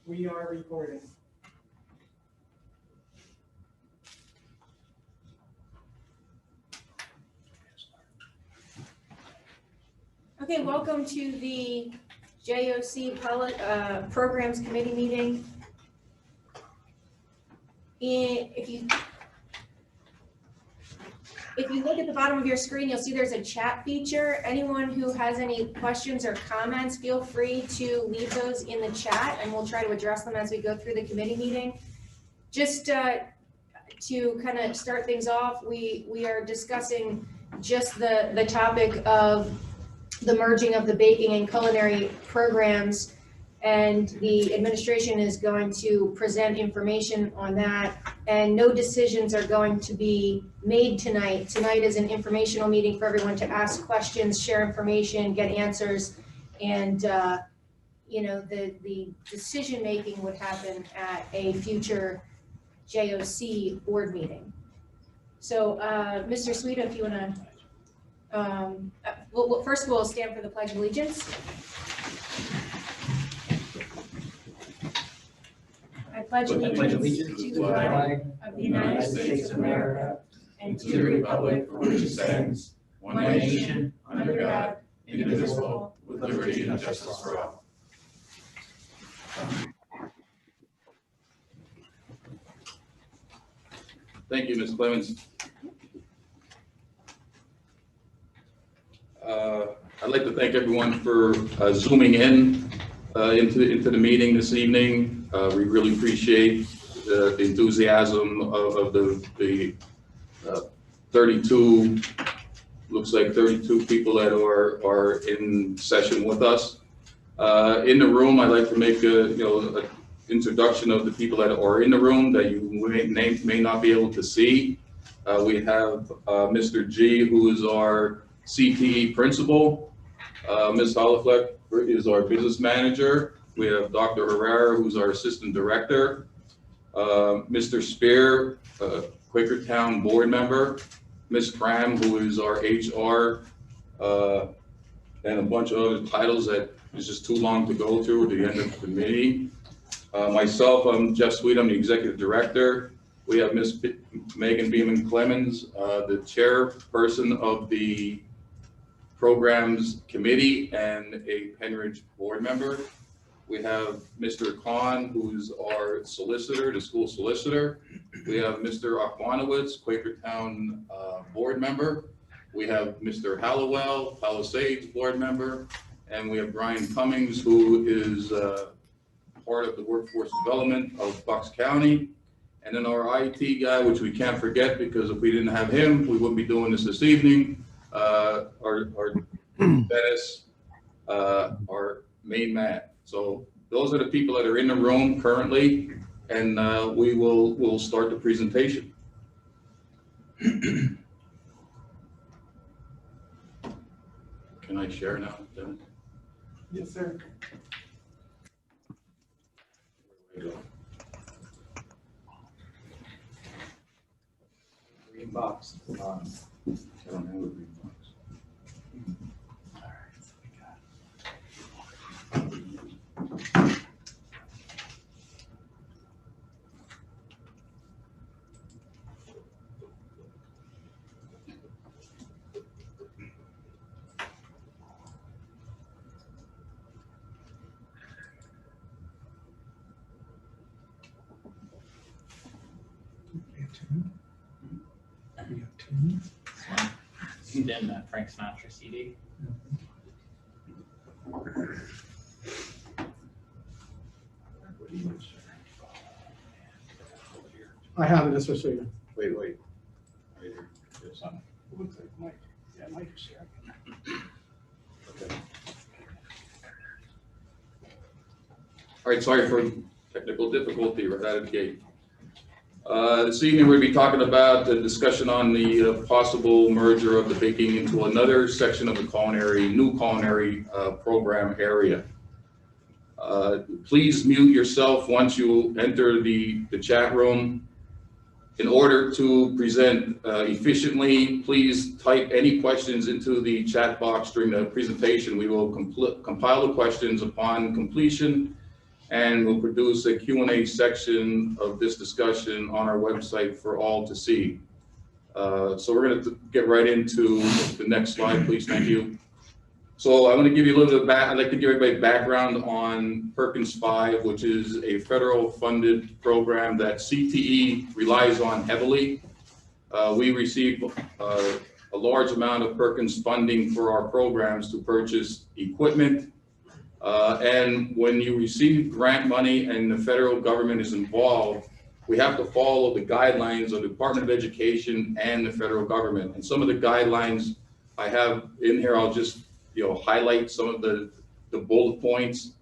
We are recording. Okay, welcome to the JOC Programs Committee meeting. If you look at the bottom of your screen, you'll see there's a chat feature. Anyone who has any questions or comments, feel free to leave those in the chat and we'll try to address them as we go through the committee meeting. Just to kind of start things off, we are discussing just the topic of the merging of the baking and culinary programs, and the administration is going to present information on that, and no decisions are going to be made tonight. Tonight is an informational meeting for everyone to ask questions, share information, get answers, and the decision making would happen at a future JOC board meeting. So Mr. Sweeto, if you want to first we'll stand for the Pledge of Allegiance. I pledge allegiance to the flag of the United States of America and to the republic for which it stands, one nation, under God, indivisible, with liberty and justice for all. Thank you, Ms. Clemens. I'd like to thank everyone for zooming in into the meeting this evening. We really appreciate the enthusiasm of the 32, looks like 32 people that are in session with us. In the room, I'd like to make an introduction of the people that are in the room that you may not be able to see. We have Mr. G, who is our CTE principal. Ms. Hollifleck is our business manager. We have Dr. Herrera, who's our assistant director. Mr. Spear, Quakertown board member. Ms. Cram, who is our HR, and a bunch of other titles that is just too long to go through at the end of the meeting. Myself, I'm Jeff Sweet, I'm the executive director. We have Ms. Megan Beeman Clemens, the chairperson of the programs committee and a Penridge board member. We have Mr. Khan, who's our solicitor, the school solicitor. We have Mr. Akwanowitz, Quakertown board member. We have Mr. Hallowell, Palisades board member. And we have Brian Cummings, who is part of the workforce development of Bucks County. And then our IT guy, which we can't forget, because if we didn't have him, we wouldn't be doing this evening. Our Dennis, our main man. So those are the people that are in the room currently, and we'll start the presentation. Can I share now, Dennis? Yes, sir. There we go. Green box. I don't have a green box. All right, so we got. In Frank Sinatra CD. I have it, Mr. Sweeto. Wait. Right here. Yes. Looks like Mike. Yeah, Mike is sharing. Okay. All right, sorry for technical difficulty right out of the gate. This evening we'll be talking about the discussion on the possible merger of the baking into another section of the new culinary program area. Please mute yourself once you enter the chat room. In order to present efficiently, please type any questions into the chat box during the presentation. We will compile the questions upon completion and we'll produce a Q&A section of this discussion on our website for all to see. So we're going to get right into the next slide, please. Thank you. So I want to give you a little bit of I'd like to give everybody background on Perkins 5, which is a federal funded program that CTE relies on heavily. We receive a large amount of Perkins funding for our programs to purchase equipment. And when you receive grant money and the federal government is involved, we have to follow the guidelines of the Department of Education and the federal government. And some of the guidelines I have in here, I'll just highlight some of the bullet points.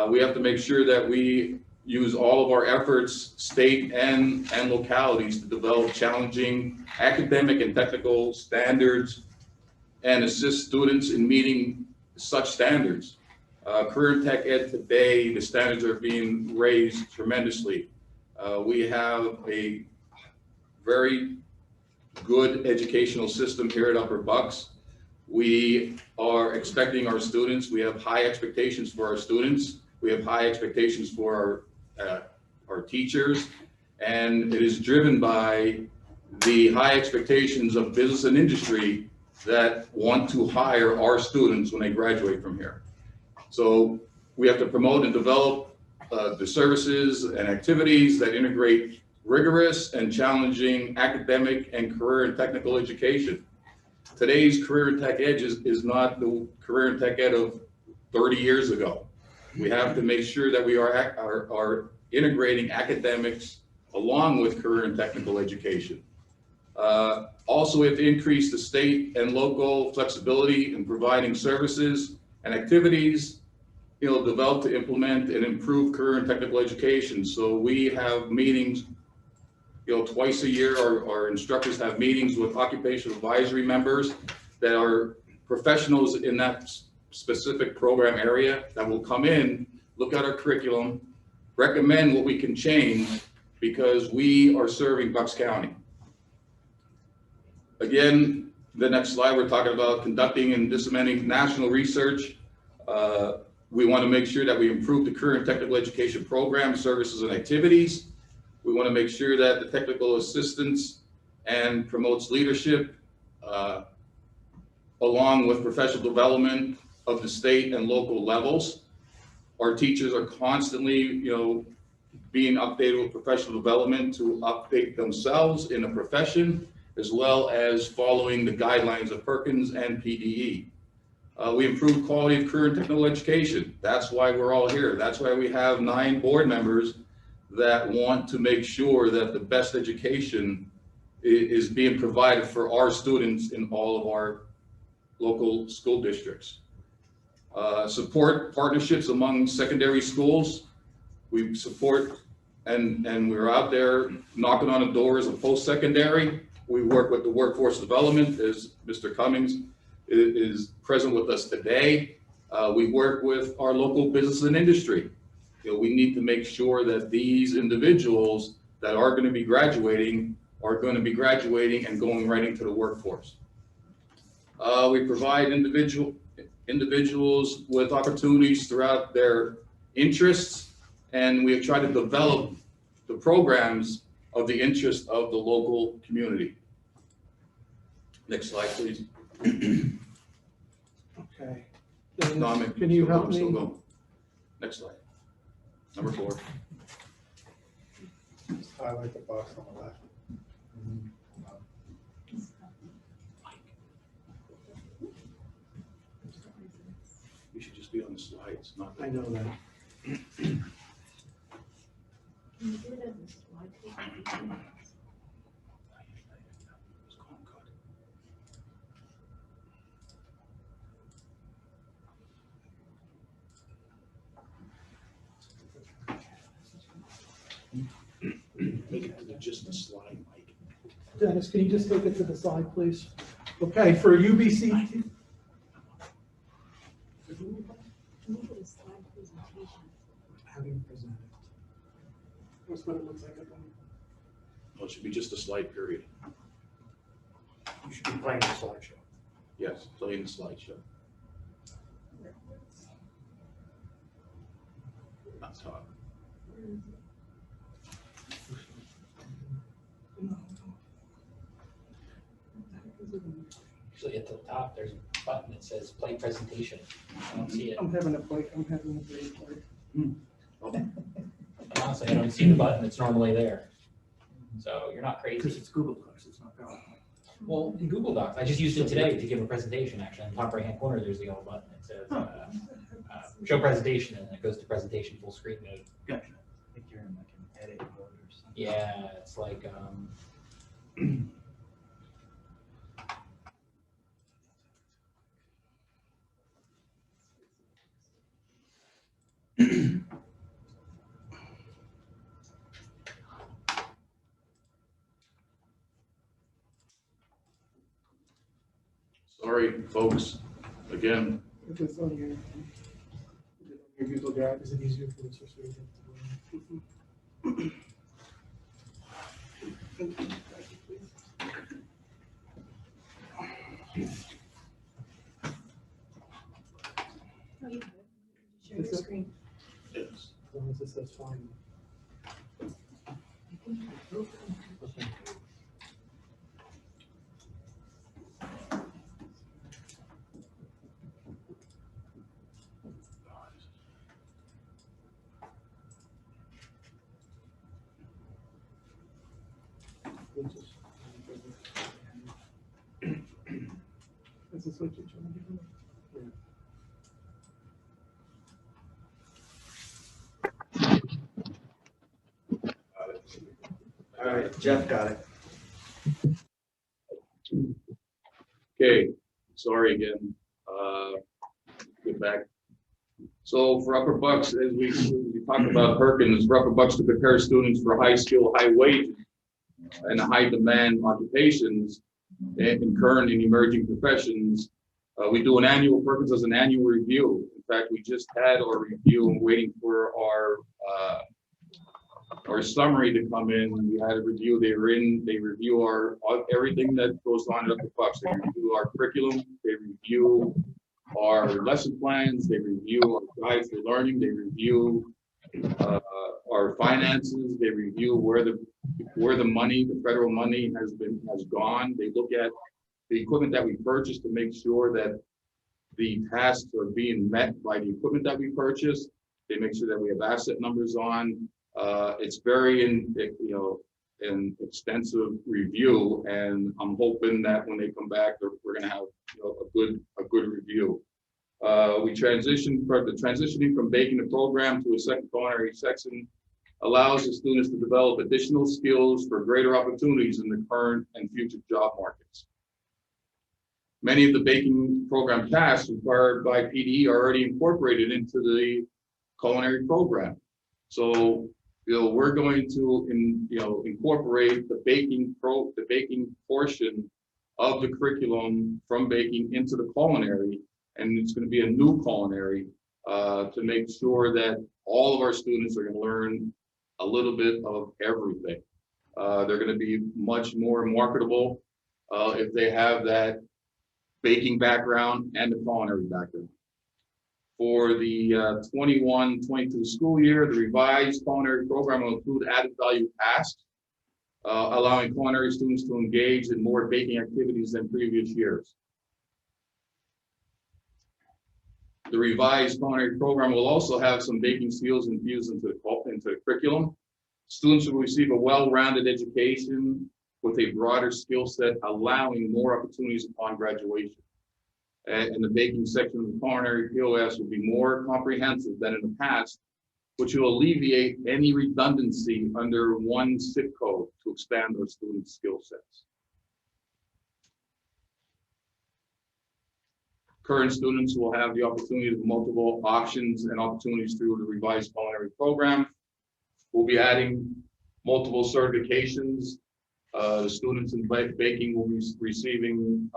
We have to make sure that we use all of our efforts, state and localities, to develop challenging academic and technical standards and assist students in meeting such standards. Career Tech Ed today, the standards are being raised tremendously. We have a very good educational system here at Upper Bucks. We are expecting our students, we have high expectations for our students, we have high expectations for our teachers, and it is driven by the high expectations of business and industry that want to hire our students when they graduate from here. So we have to promote and develop the services and activities that integrate rigorous and challenging academic and career and technical education. Today's career and tech ed is not the career and tech ed of 30 years ago. We have to make sure that we are integrating academics along with career and technical education. Also, we have to increase the state and local flexibility in providing services and activities, developed to implement and improve career and technical education. So we have meetings, twice a year. Our instructors have meetings with occupational advisory members that are professionals in that specific program area that will come in, look at our curriculum, recommend what we can change, because we are serving Bucks County. Again, the next slide, we're talking about conducting and disseminating national research. We want to make sure that we improve the career and technical education programs, services, and activities. We want to make sure that the technical assistance and promotes leadership, along with professional development of the state and local levels. Our teachers are constantly, being updated with professional development to update themselves in the profession, as well as following the guidelines of Perkins and PDE. We improve quality of career and technical education. That's why we're all here. That's why we have 9 board members that want to make sure that the best education is being provided for our students in all of our local school districts. Support partnerships among secondary schools. We support and we're out there knocking on the doors of post-secondary. We work with the workforce development, as Mr. Cummings is present with us today. We work with our local business and industry. We need to make sure that these individuals that are going to be graduating are going to be graduating and going right into the workforce. We provide individuals with opportunities throughout their interests, and we have tried to develop the programs of the interest of the local community. Next slide, please. Okay. No, Can you help I'm still me? going. Next slide. Number 4. Just highlight the box on the left. We should just be on the slides, not. I know that. Make it just a slide, Mike. Dennis, can you just take it to the side, please? Okay, for UBC. Having presented. That's what it looks like. Oh, it should be just a slide period. You should be playing the slideshow. Yes, play in the slideshow. top. Usually at the top, there's a button that says play presentation. I don't see it. I'm having a break, I'm having a break. Honestly, I don't see the button that's normally there. So you're not Because crazy. it's Google Docs, it's not PowerPoint. Well, in Google Docs, I just used it today to give a presentation, actually. In the top right-hand corner, there's the yellow button. It says, show presentation, and it goes to presentation full screen mode. Gotcha. I think you're in like an edit mode or something. Yeah, it's like, Sorry, folks, again. If it's on your Google Drive, is it easier for the associate? Oh, you can share your screen. Yes. As long as it says fine. Is this what you're trying to do? Yeah. All right, Jeff got it. Okay, sorry again. Get back. So for Upper Bucks, as we talk about Perkins, for Upper Bucks to prepare students for high skill, high wage, and high demand occupations in current and emerging professions, we do an annual, Perkins does an annual review. In fact, we just had our review and waiting for our summary to come in. We had a review. They review everything that goes on at Upper Bucks. They review our curriculum. They review our lesson plans. They review our guides for learning. They review our finances. They review where the money, the federal money has gone. They look at the equipment that we purchased to make sure that the tasks are being met by the equipment that we purchased. They make sure that we have asset numbers on. It's very an extensive review, and I'm hoping that when they come back, we're going to have a good review. We transitioning from baking the program to a second culinary section allows the students to develop additional skills for greater opportunities in the current and future job markets. Many of the baking program tasks required by PDE are already incorporated into the culinary program. So, we're going to, incorporate the baking portion of the curriculum from baking into the culinary, and it's going to be a new culinary to make sure that all of our students are going to learn a little bit of everything. They're going to be much more marketable if they have that baking background and the culinary background. For the 21-22 school year, the revised culinary program will include added value tasks, allowing culinary students to engage in more baking activities than previous years. The revised culinary program will also have some baking skills infused into the curriculum. Students will receive a well-rounded education with a broader skill set, allowing more opportunities upon graduation. And the baking section of the culinary POS will be more comprehensive than in the past, which will alleviate any redundancy under one zip code to expand our students' skill sets. Current students will have the opportunity of multiple options and opportunities through the revised culinary program. We'll be adding multiple certifications. The students in baking will be receiving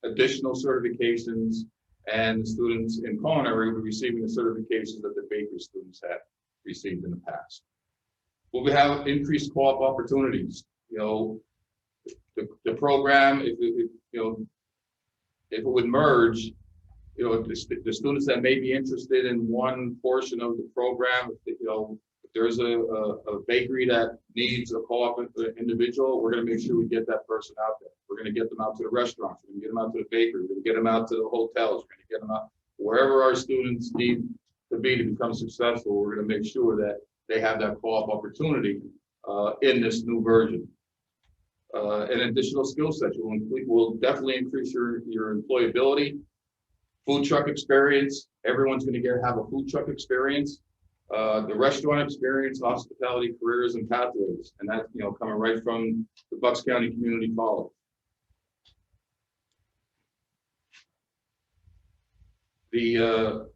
additional certifications, and the students in culinary will be receiving the certifications that the baker students had received in the past. We'll have increased co-op opportunities. The program, if it would merge, the students that may be interested in one portion of the program, if there's a bakery that needs a co-op individual, we're going to make sure we get that person out there. We're going to get them out to the restaurants. We're going to get them out to the bakery. We're going to get them out to the hotels. We're going to get them out wherever our students need to be to become successful. We're going to make sure that they have that co-op opportunity in this new version. An additional skill set will definitely increase your employability. Food truck experience. Everyone's going to have a food truck experience. The restaurant experience, hospitality careers and pathways, and that's coming right from the Bucks County Community College. The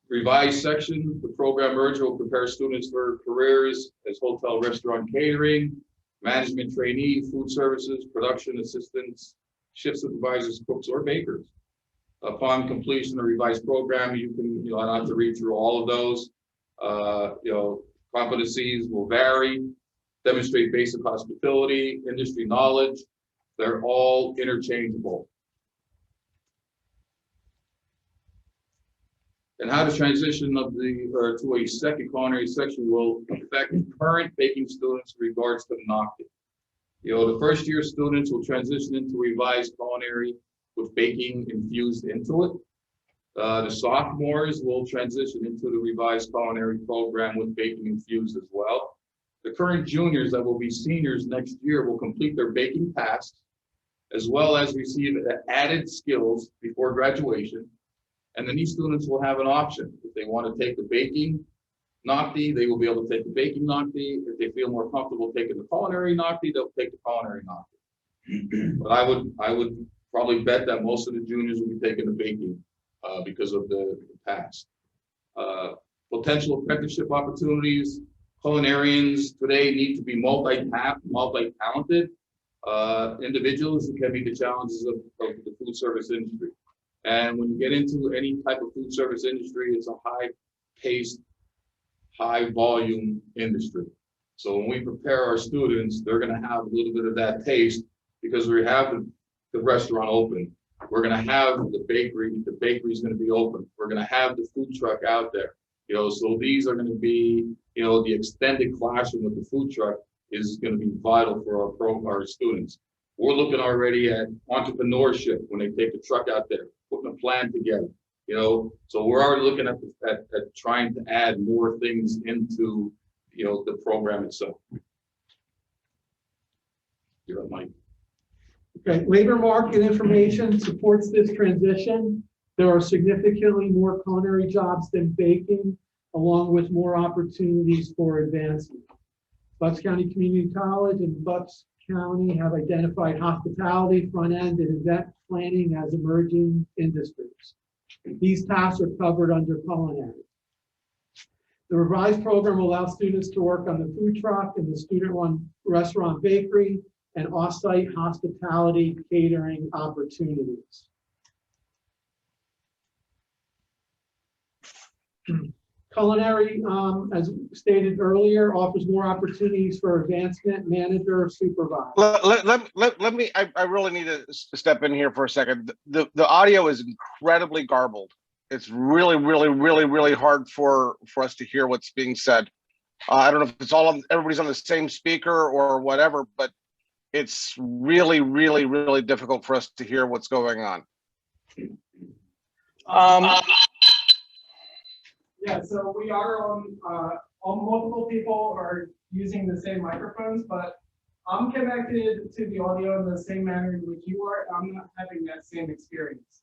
revised section, the program merger will prepare students for careers as hotel, restaurant, catering, management trainee, food services, production assistants, shift supervisors, cooks, or bakers. Upon completion of the revised program, you can, I don't have to read through all of those. Competencies will vary, demonstrate basic hospitality, industry knowledge. They're all interchangeable. And how the transition to a second culinary section will affect current baking students in regards to NOCTI. The first year students will transition into revised culinary with baking infused into it. The sophomores will transition into the revised culinary program with baking infused as well. The current juniors that will be seniors next year will complete their baking tasks, as well as receive added skills before graduation. And then these students will have an option. If they want to take the baking NOCTI, they will be able to take the baking NOCTI. If they feel more comfortable taking the culinary NOCTI, they'll take the culinary NOCTI. But I would probably bet that most of the juniors will be taking the baking because of the past. Potential apprenticeship opportunities. Culinarians today need to be multi-talented individuals who can meet the challenges of the food service industry. And when you get into any type of food service industry, it's a high-paced, high-volume industry. So when we prepare our students, they're going to have a little bit of that taste because we have the restaurant open. We're going to have the bakery. The bakery is going to be open. We're going to have the food truck out there. So these are going to be, the extended classroom with the food truck is going to be vital for our students. We're looking already at entrepreneurship when they take the truck out there, putting a plan together. So we're already looking at trying to add more things into, the program itself. You're on, Mike. Okay, labor market information supports this transition. There are significantly more culinary jobs than baking, along with more opportunities for advancement. Bucks County Community College and Bucks County have identified hospitality, front end, and event planning as emerging industries. These tasks are covered under culinary. The revised program will allow students to work on the food truck and the student-run restaurant bakery and off-site hospitality catering opportunities. Culinary, as stated earlier, offers more opportunities for advancement, manager, or supervisor. Let me, I really need to step in here for a second. The audio is incredibly garbled. It's really hard for us to hear what's being said. I don't know if it's everybody's on the same speaker or whatever, but it's really difficult for us to hear what's going on. Yeah, so we are on multiple people are using the same microphones, but I'm connected to the audio in the same manner in which you are. I'm not having that same experience.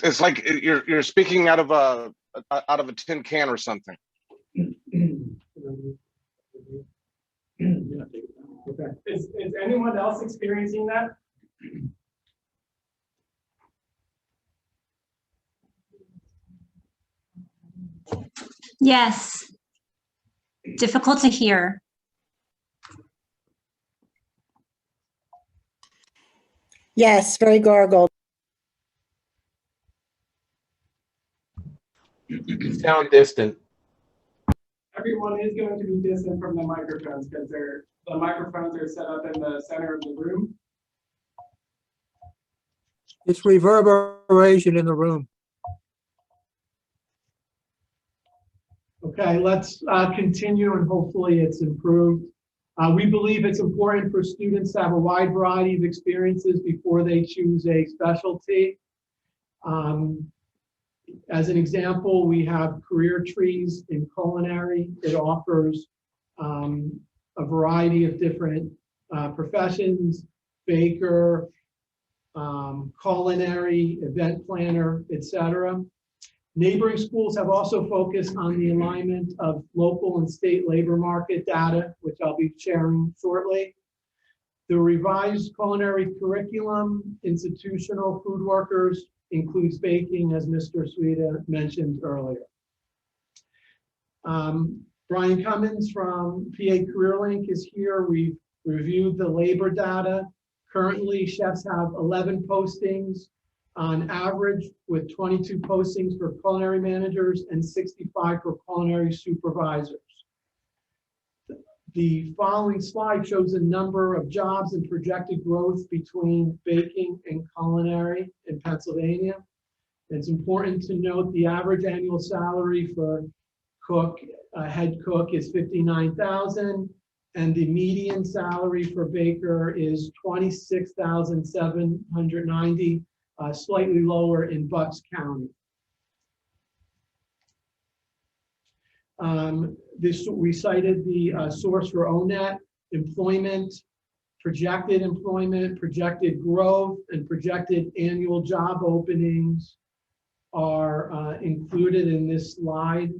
It's like you're speaking out of a tin can or something. Okay. Is anyone else experiencing that? Yes. Difficult to hear. Yes, very gargled. You sound distant. Everyone is going to be distant from the microphones because the microphones are set up in the center of the room. It's reverberation in the room. Okay, let's continue and hopefully it's improved. We believe it's important for students to have a wide variety of experiences before they choose a specialty. As an example, we have career trees in culinary. It offers a variety of different professions, baker, culinary, event planner, etc. Neighboring schools have also focused on the alignment of local and state labor market data, which I'll be sharing shortly. The revised culinary curriculum, institutional food workers, includes baking, as Mr. Suida mentioned earlier. Brian Cummins from PA CareerLink is here. We've reviewed the labor data. Currently, chefs have 11 postings on average, with 22 postings for culinary managers and 65 for culinary supervisors. The following slide shows a number of jobs and projected growth between baking and culinary in Pennsylvania. It's important to note the average annual salary for head cook is $59,000, and the median salary for baker is $26,790, slightly lower in Bucks County. We cited the source for ONET, employment, projected growth, and projected annual job openings are included in this slide.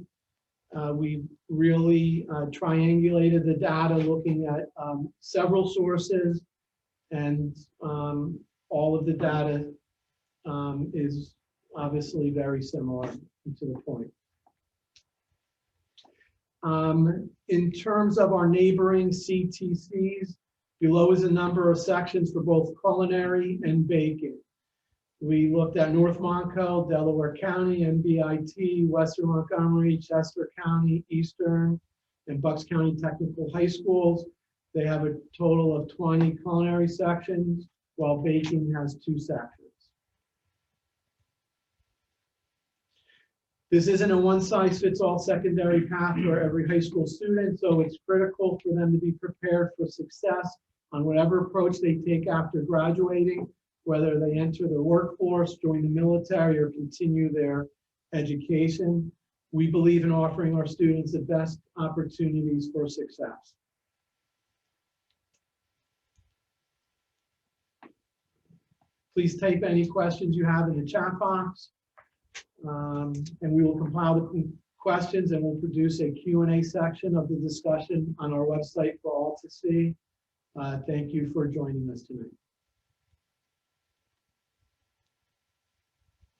We really triangulated the data looking at several sources, and all of the data is obviously very similar to the point. In terms of our neighboring CTCs, below is a number of sections for both culinary and baking. We looked at North Monco, Delaware County, MBIT, Western Montgomery, Chester County, Eastern, and Bucks County Technical High Schools. They have a total of 20 culinary sections, while baking has 2 sections. This isn't a one-size-fits-all secondary path for every high school student, so it's critical for them to be prepared for success on whatever approach they take after graduating, whether they enter the workforce, join the military, or continue their education. We believe in offering our students the best opportunities for success. Please type any questions you have in the chat box. And we will compile the questions and we'll produce a Q&A section of the discussion on our website for all to see. Thank you for joining us tonight.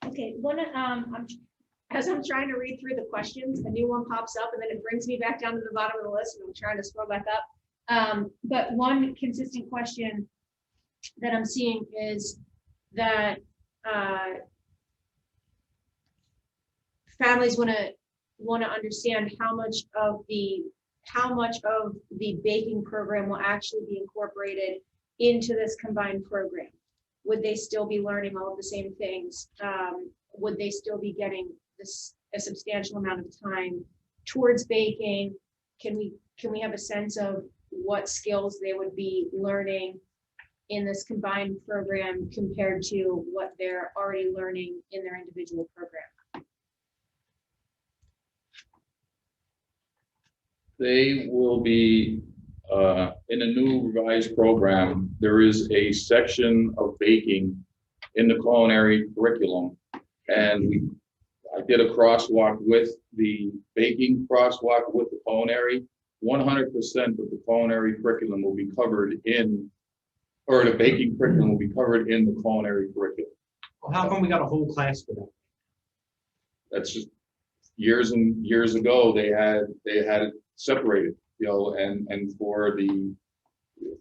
Okay, as I'm trying to read through the questions, a new one pops up and then it brings me back down to the bottom of the list and I'm trying to scroll back up. But one consistent question that I'm seeing is that families want to understand how much of the baking program will actually be incorporated into this combined program. Would they still be learning all of the same things? Would they still be getting a substantial amount of time towards baking? Can we have a sense of what skills they would be learning in this combined program compared to what they're already learning in their individual program? They will be in a new revised program. There is a section of baking in the culinary curriculum, and I did a crosswalk with the baking crosswalk with the culinary. 100% of the culinary curriculum will be covered in, or the baking curriculum will be covered in the culinary curriculum. Well, how come we got a whole class for that? That's just years and years ago, they had it separated, and for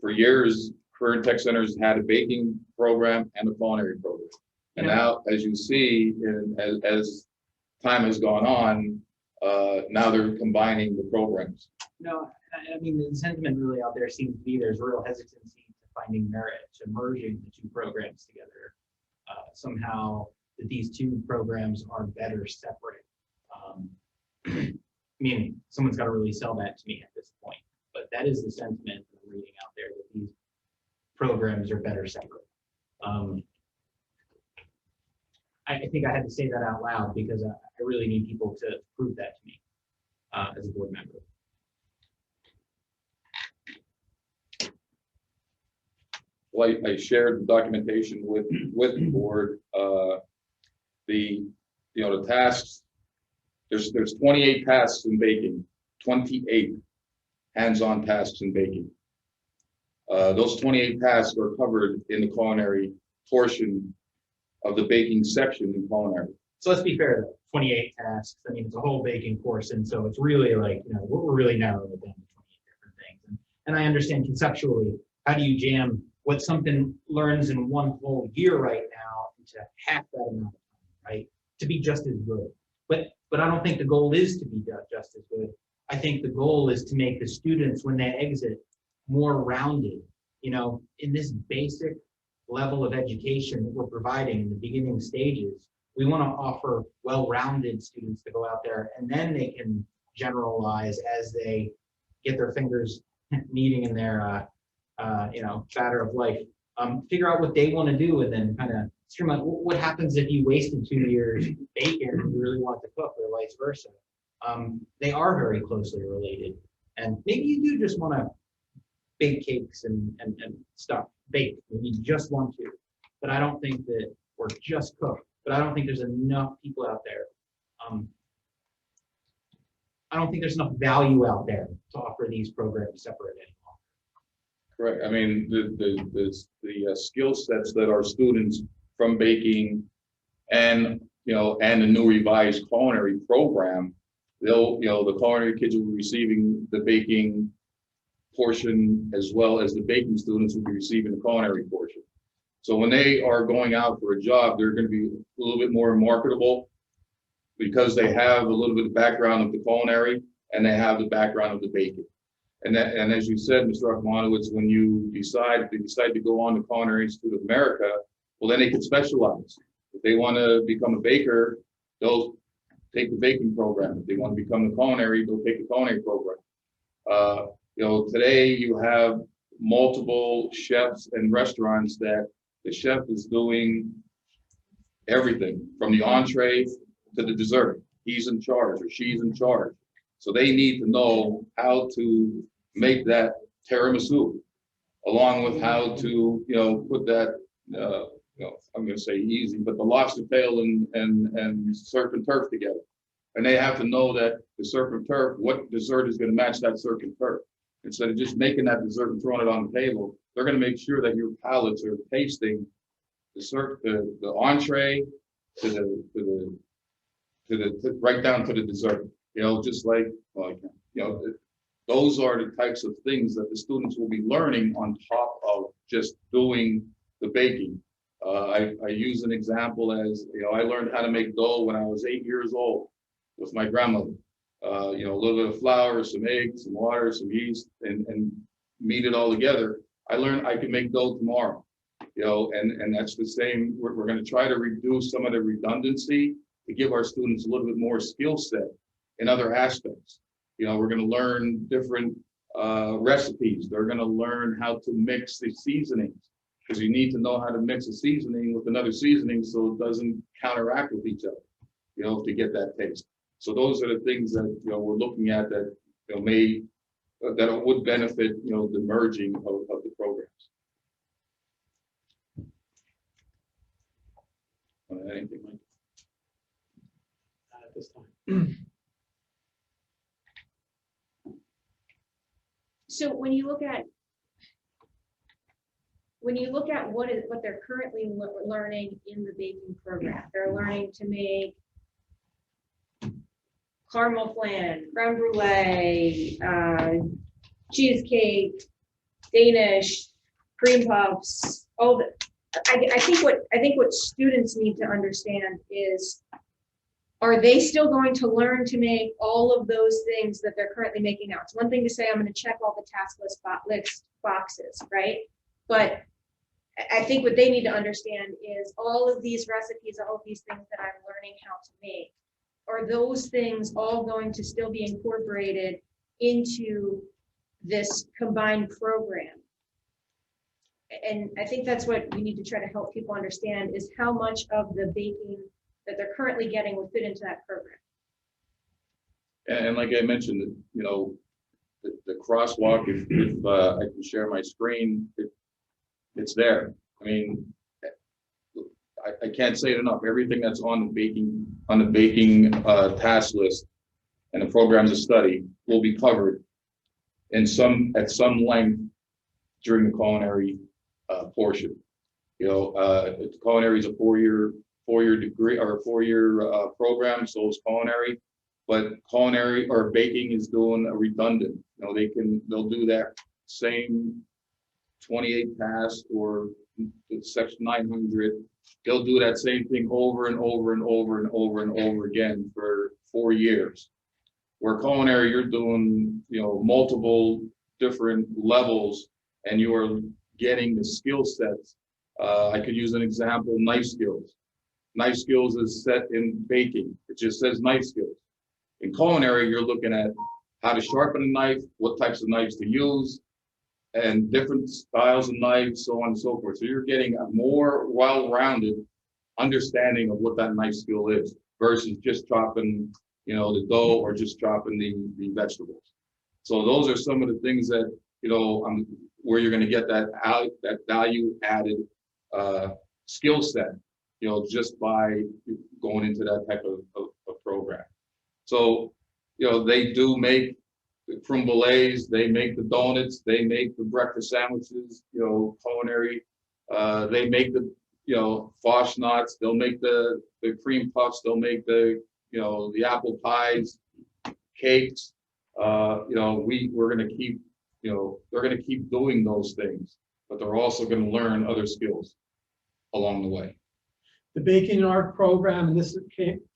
years, Career Tech Centers had a baking program and a culinary program. And now, as you see, as time has gone on, now they're combining the programs. No, I mean, the sentiment really out there seems to be there's real hesitancy to finding merit, to merging the 2 programs together. somehow that these two programs are better separate. Meaning, someone's got to really sell that to me at this point. But that is the sentiment that I'm reading out there, that these programs are better separate. I think I had to say that out loud because I really need people to prove that to me as a board member. Well, I shared the documentation with the board. The tasks, there's 28 tasks in baking, 28 hands-on tasks in baking. Those 28 tasks are covered in the culinary portion of the baking section in culinary. So let's be fair, though, 28 tasks. I mean, it's a whole baking course, and so it's really like, we're really narrowing it down to 28 different things. And I understand conceptually, how do you jam what something learns in one whole year right now into half that amount of time, right? To be just as good. But I don't think the goal is to be just as good. I think the goal is to make the students, when they exit, more rounded. In this basic level of education that we're providing in the beginning stages, we want to offer well-rounded students to go out there, and then they can generalize as they get their fingers kneading in their batter of life. Figure out what they want to do, and then kind of streamline. What happens if you wasted 2 years baking and you really want to cook, or vice versa? They are very closely related, and maybe you do just want to bake cakes and stuff. Bake, maybe you just want to, but I don't think that, or just cook. But I don't think there's enough people out there. I don't think there's enough value out there to offer these programs separate anymore. Correct. I mean, the skill sets that our students from baking and the new revised culinary program, the culinary kids will be receiving the baking portion as well as the baking students will be receiving the culinary portion. So when they are going out for a job, they're going to be a little bit more marketable because they have a little bit of background of the culinary and they have the background of the baking. And as you said, Mr. Akmanowitz, when you decide to go on to Culinary Institute of America, well, then they can specialize. If they want to become a baker, they'll take the baking program. If they want to become the culinary, they'll take the culinary program. Today you have multiple chefs and restaurants that the chef is doing everything from the entree to the dessert. He's in charge or she's in charge. So they need to know how to make that tiramisu, along with how to, put that, I'm going to say easy, but the lobster tail and surf and turf together. And they have to know that the surf and turf, what dessert is going to match that surf and turf. Instead of just making that dessert and throwing it on the table, they're going to make sure that your palates are tasting the entree to right down to the dessert. Just like those are the types of things that the students will be learning on top of just doing the baking. I use an example as, I learned how to make dough when I was 8 years old with my grandmother. A little bit of flour, some eggs, some water, some yeast, and knead it all together. I learned I can make dough tomorrow, and that's the same. We're going to try to reduce some of the redundancy to give our students a little bit more skill set in other aspects. We're going to learn different recipes. They're going to learn how to mix the seasonings, because you need to know how to mix a seasoning with another seasoning so it doesn't counteract with each other, to get that taste. So those are the things that we're looking at that that it would benefit the merging of the programs. Anything like at this time. So when you look at what they're currently learning in the baking program, they're learning to make caramel flan, creme brulee, cheesecake, Danish, cream puffs, all the. I think what students need to understand is, are they still going to learn to make all of those things that they're currently making now? It's one thing to say, I'm going to check all the task list boxes, right? But I think what they need to understand is all of these recipes, all of these things that I'm learning how to make, are those things all going to still be incorporated into this combined program? And I think that's what we need to try to help people understand, is how much of the baking that they're currently getting will fit into that program. And like I mentioned, you know, the crosswalk, if I can share my screen, it's there. I mean, I can't say it enough. Everything that's on the baking task list and the programs of study will be covered at some length during the culinary portion. You know, culinary is a four-year degree or a four-year program, so it's culinary. But culinary or baking is doing a redundant. You know, they'll do that same 28 tasks or section 900. They'll do that same thing over and over and over and over and over again for 4 years. Where culinary, you're doing, you know, multiple different levels, and you are getting the skill sets. I could use an example: knife skills. Knife skills is set in baking. It just says knife skills. In culinary, you're looking at how to sharpen a knife, what types of knives to use, and different styles of knives, so on and so forth. So you're getting a more well-rounded understanding of what that knife skill is versus just chopping, you know, the dough or just chopping the vegetables. So those are some of the things that, you know, where you're going to get that value added skill set, you know, just by going into that type of program. So, you know, they do make the creme brulees, they make the donuts, they make the breakfast sandwiches, you know, culinary. They make the, you know, fauchnots, they'll make the cream puffs, they'll make the, you know, the apple pies, cakes. You know, we're going to keep, you know, they're going to keep doing those things, but they're also going to learn other skills along the way. The Baking Art program, and this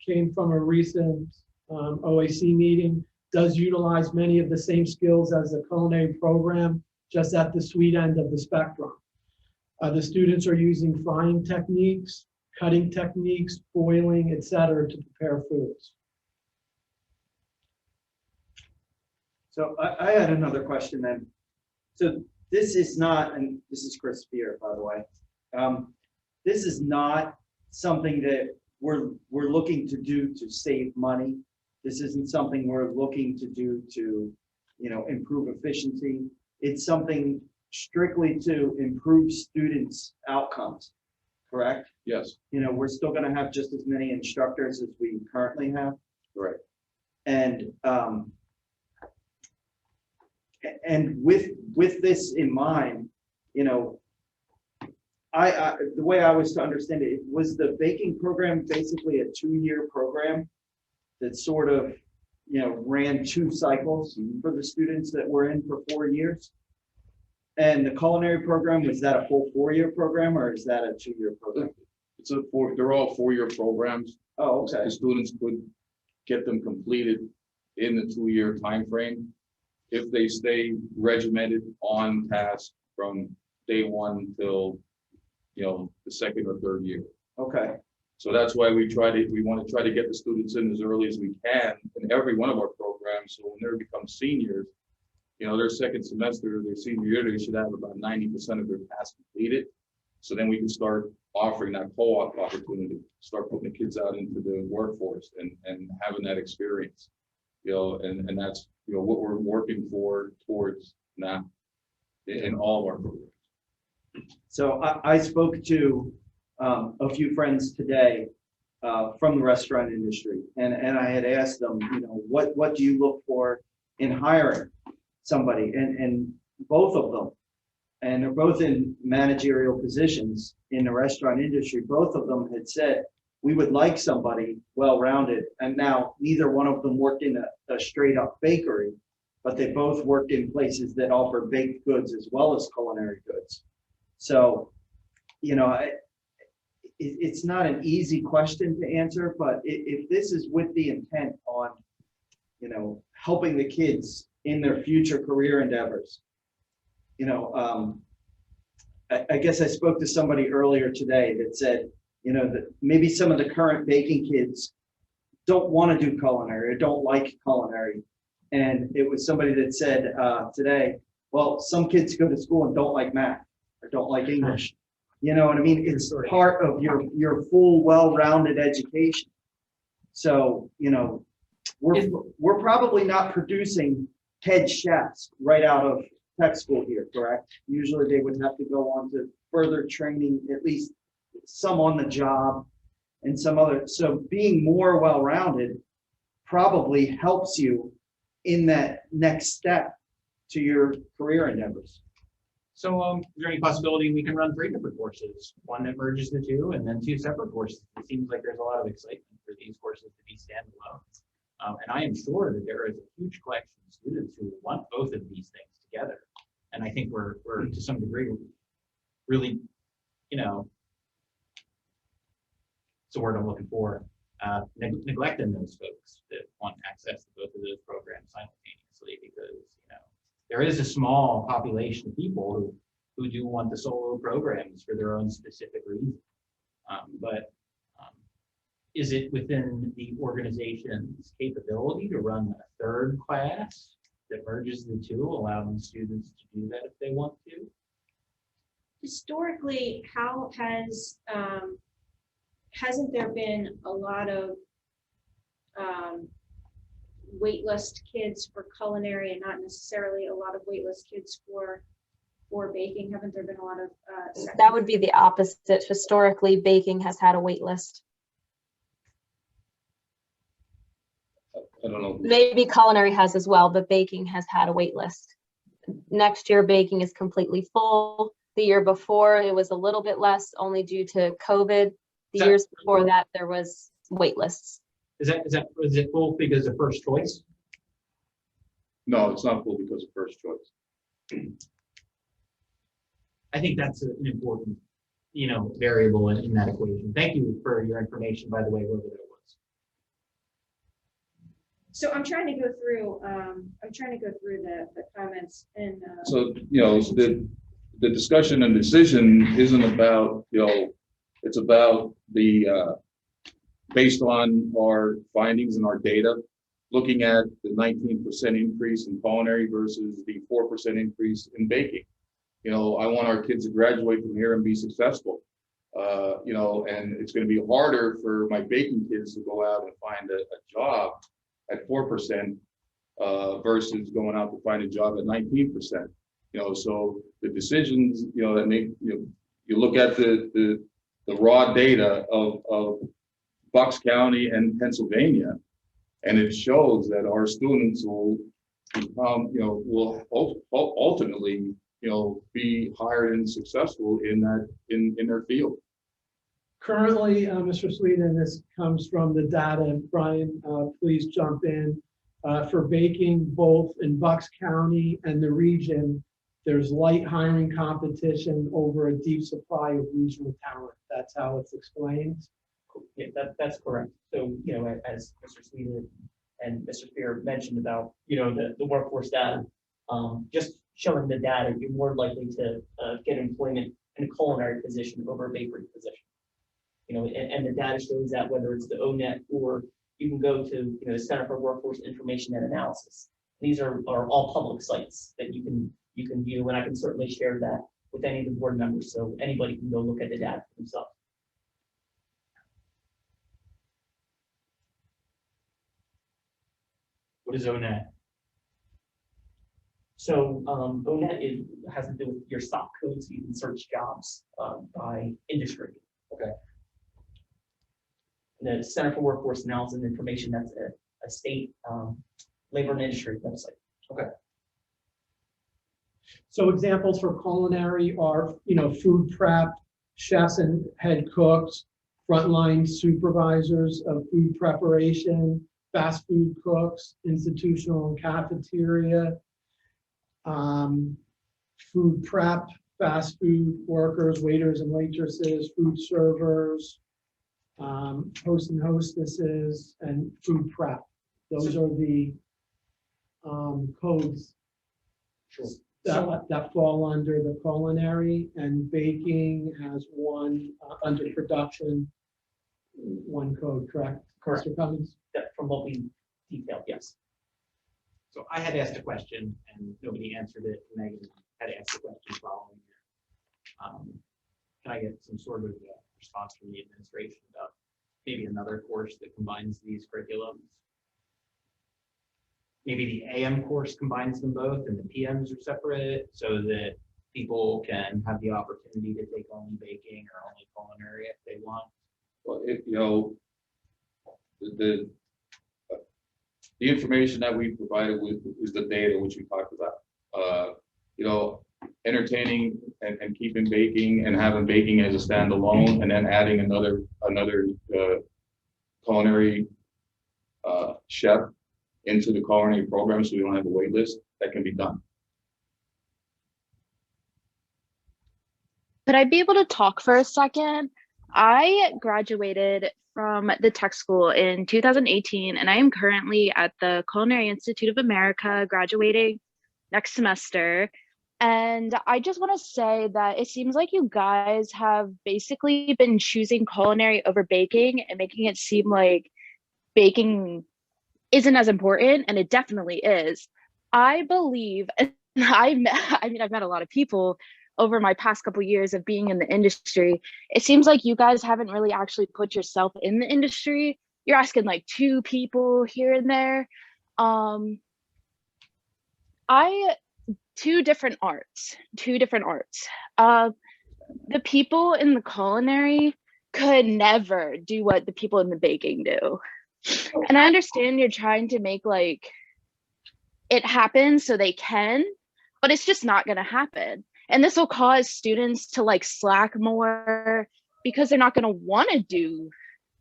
came from a recent OAC meeting, does utilize many of the same skills as the culinary program, just at the sweet end of the spectrum. The students are using frying techniques, cutting techniques, boiling, etc., to prepare foods. So I had another question then. So this is not, and this is Chris Spear, by the way. This is not something that we're looking to do to save money. This isn't something we're looking to do to, you know, improve efficiency. It's something strictly to improve students' outcomes, correct? Yes. You know, we're still going to have just as many instructors as we currently have. Right. And with this in mind, you know, the way I was to understand it, was the baking program basically a 2-year program that sort of, you know, ran 2 cycles for the students that were in for 4 years? And the culinary program, was that a full 4-year program, or is that a 2-year program? They're all 4-year programs. Oh, okay. The students could get them completed in the 2-year time frame if they stay regimented on task from day 1 till, you know, the 2nd or 3rd year. Okay. So that's why we want to try to get the students in as early as we can in every one of our programs. So when they become seniors, you know, their 2nd semester, their senior year, they should have about 90% of their tasks completed. So then we can start offering that co-op opportunity, start putting the kids out into the workforce and having that experience, you know, and that's, you know, what we're working towards now in all of our programs. So I spoke to a few friends today from the restaurant industry, and I had asked them, you know, what do you look for in hiring somebody? And both of them, and they're both in managerial positions in the restaurant industry, both of them had said, we would like somebody well-rounded. And now neither one of them worked in a straight up bakery, but they both worked in places that offer baked goods as well as culinary goods. So, you know, it's not an easy question to answer, but if this is with the intent on, you know, helping the kids in their future career endeavors, you know, I guess I spoke to somebody earlier today that said, you know, that maybe some of the current baking kids don't want to do culinary or don't like culinary. And it was somebody that said today, well, some kids go to school and don't like math or don't like English. You know what I mean? It's part of your full, well-rounded education. So, you know, we're probably not producing head chefs right out of tech school here, correct? Usually they would have to go on to further training, at least some on the job and some other. So being more well-rounded probably helps you in that next step to your career endeavors. So is there any possibility we can run 3 different courses, one that merges the two and then 2 separate courses? It seems like there's a lot of excitement for these courses to be standalone. And I am sure that there is a huge collection of students who want both of these things together. And I think we're to some degree really, you know, it's the word I'm looking for, neglecting those folks that want access to both of those programs simultaneously, because, you know, there is a small population of people who do want the solo programs for their own specific reason. But is it within the organization's capability to run a 3rd class that merges the two, allowing students to do that if they want to? Historically, how has, hasn't there been a lot of waitlist kids for culinary and not necessarily a lot of waitlist kids for baking? Haven't there been a lot of that would be the opposite. Historically, baking has had a wait list. I don't know. Maybe culinary has as well, but baking has had a wait list. Next year, baking is completely full. The year before, it was a little bit less, only due to COVID. The years before that, there was wait lists. Is it full because of first choice? No, it's not full because of first choice. I think that's an important, you know, variable in that equation. Thank you for your information, by the way, whoever that was. So I'm trying to go through the comments and So, you know, the discussion and decision isn't about, you know, it's about the, based on our findings and our data, looking at the 19% increase in culinary versus the 4% increase in baking. You know, I want our kids to graduate from here and be successful. You know, and it's going to be harder for my baking kids to go out and find a job at 4% versus going out to find a job at 19%. You know, so the decisions, you know, that make, you look at the raw data of Bucks County and Pennsylvania, and it shows that our students will become, you know, will ultimately, you know, be hired and successful in their field. Currently, Mr. Sweden, this comes from the data, and Brian, please jump in. For baking, both in Bucks County and the region, there's light hiring competition over a deep supply of regional talent. That's how it's explained. Yeah, that's correct. So, you know, as Mr. Sweden and Mr. Spear mentioned about, you know, the workforce data, just showing the data, you're more likely to get employment in a culinary position over a bakery position. You know, and the data shows that whether it's the ONET or you can go to, you know, the Center for Workforce Information and Analysis. These are all public sites that you can view, and I can certainly share that with any of the board members, so anybody can go look at the data for themselves. What is ONET? So ONET has to do with your stock codes, so you can search jobs by industry. Okay. The Center for Workforce Analysis and Information, that's a state labor and industry website. Okay. So examples for culinary are, you know, food prep, chefs and head cooks, frontline supervisors of food preparation, fast food cooks, institutional and cafeteria, food prep, fast food workers, waiters and waitresses, food servers, hosts and hostesses, and food prep. Those are the codes. Sure. that fall under the culinary, and baking has one under production, one code, correct? Correct. Mr. Cummings? That from what we detailed, yes. So I had asked a question and nobody answered it. Megan had asked a question following it. Can I get some sort of response from the administration about maybe another course that combines these curriculums? Maybe the AM course combines them both and the PMs are separate so that people can have the opportunity to take only baking or only culinary if they want. Well, the information that we provided with is the data which we talked about. Entertaining and keeping baking and having baking as a standalone, and then adding another culinary chef into the culinary program, so we don't have a wait list. That can be done. Could I be able to talk for a second? I graduated from the tech school in 2018, and I am currently at the Culinary Institute of America, graduating next semester. And I just want to say that it seems like you guys have basically been choosing culinary over baking and making it seem like baking isn't as important, and it definitely is. I believe, and I've met a lot of people over my past couple years of being in the industry. It seems like you guys haven't really actually put yourself in the industry. You're asking like 2 people here and there. Two different arts. The people in the culinary could never do what the people in the baking do. And I understand you're trying to make like it happen so they can, but it's just not going to happen. And this will cause students to like slack more because they're not going to want to do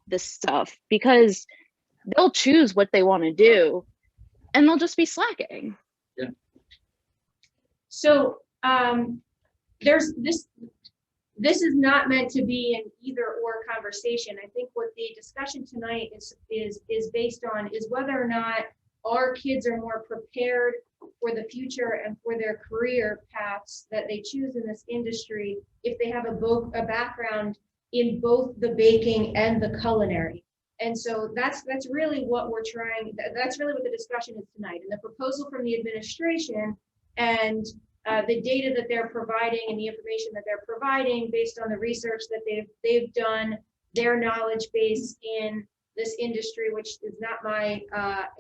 this stuff because they'll choose what they want to do and they'll just be slacking. Yeah. So there's this is not meant to be an either or conversation. I think what the discussion tonight is based on is whether or not our kids are more prepared for the future and for their career paths that they choose in this industry if they have a background in both the baking and the culinary. And so that's really what we're trying, that's really what the discussion is tonight. And the proposal from the administration and the data that they're providing and the information that they're providing based on the research that they've done, their knowledge base in this industry, which is not my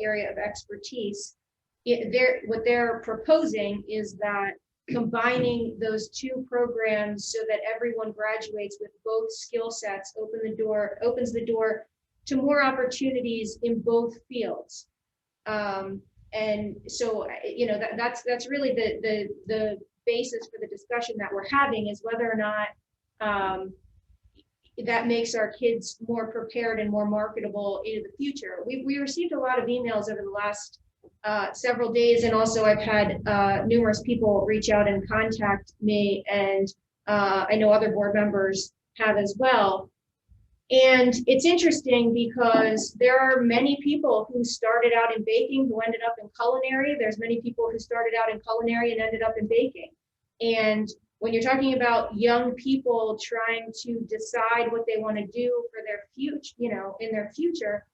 area of expertise. What they're proposing is that combining those 2 programs so that everyone graduates with both skill sets opens the door to more opportunities in both fields. And so, that's really the basis for the discussion that we're having, is whether or not that makes our kids more prepared and more marketable into the future. We received a lot of emails over the last several days, and also I've had numerous people reach out and contact me, and I know other board members have as well. And it's interesting because there are many people who started out in baking who ended up in culinary. There's many people who started out in culinary and ended up in baking. And when you're talking about young people trying to decide what they want to do for their future, in their future,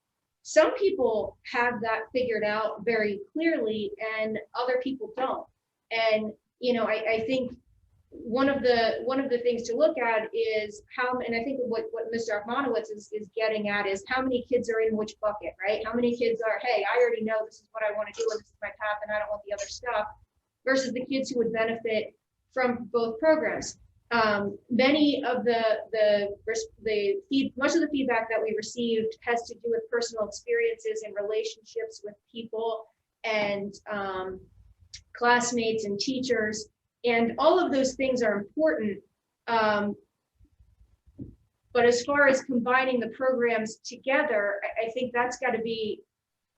some people have that figured out very clearly and other people don't. And, I think one of the things to look at is how, and I think what Mr. Akmanowitz is getting at is how many kids are in which bucket, right? How many kids are, hey, I already know this is what I want to do and this is my path and I don't want the other stuff, versus the kids who would benefit from both programs. Many of much of the feedback that we received has to do with personal experiences and relationships with people and classmates and teachers. And all of those things are important. But as far as combining the programs together, I think that's got to be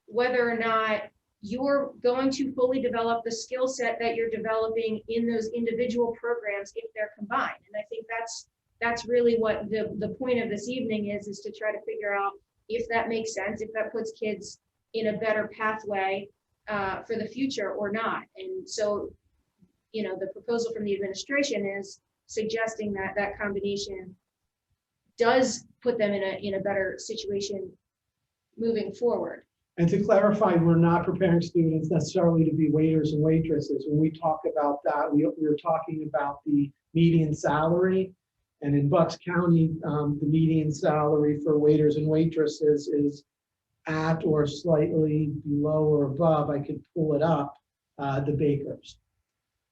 whether or not you're going to fully develop the skill set that you're developing in those individual programs if they're combined. And I think that's really what the point of this evening is to try to figure out if that makes sense, if that puts kids in a better pathway for the future or not. And so the proposal from the administration is suggesting that that combination does put them in a better situation moving forward. And to clarify, we're not preparing students necessarily to be waiters and waitresses. When we talk about that, we're talking about the median salary. And in Bucks County, the median salary for waiters and waitresses is at or slightly below or above, I could pull it up, the bakers.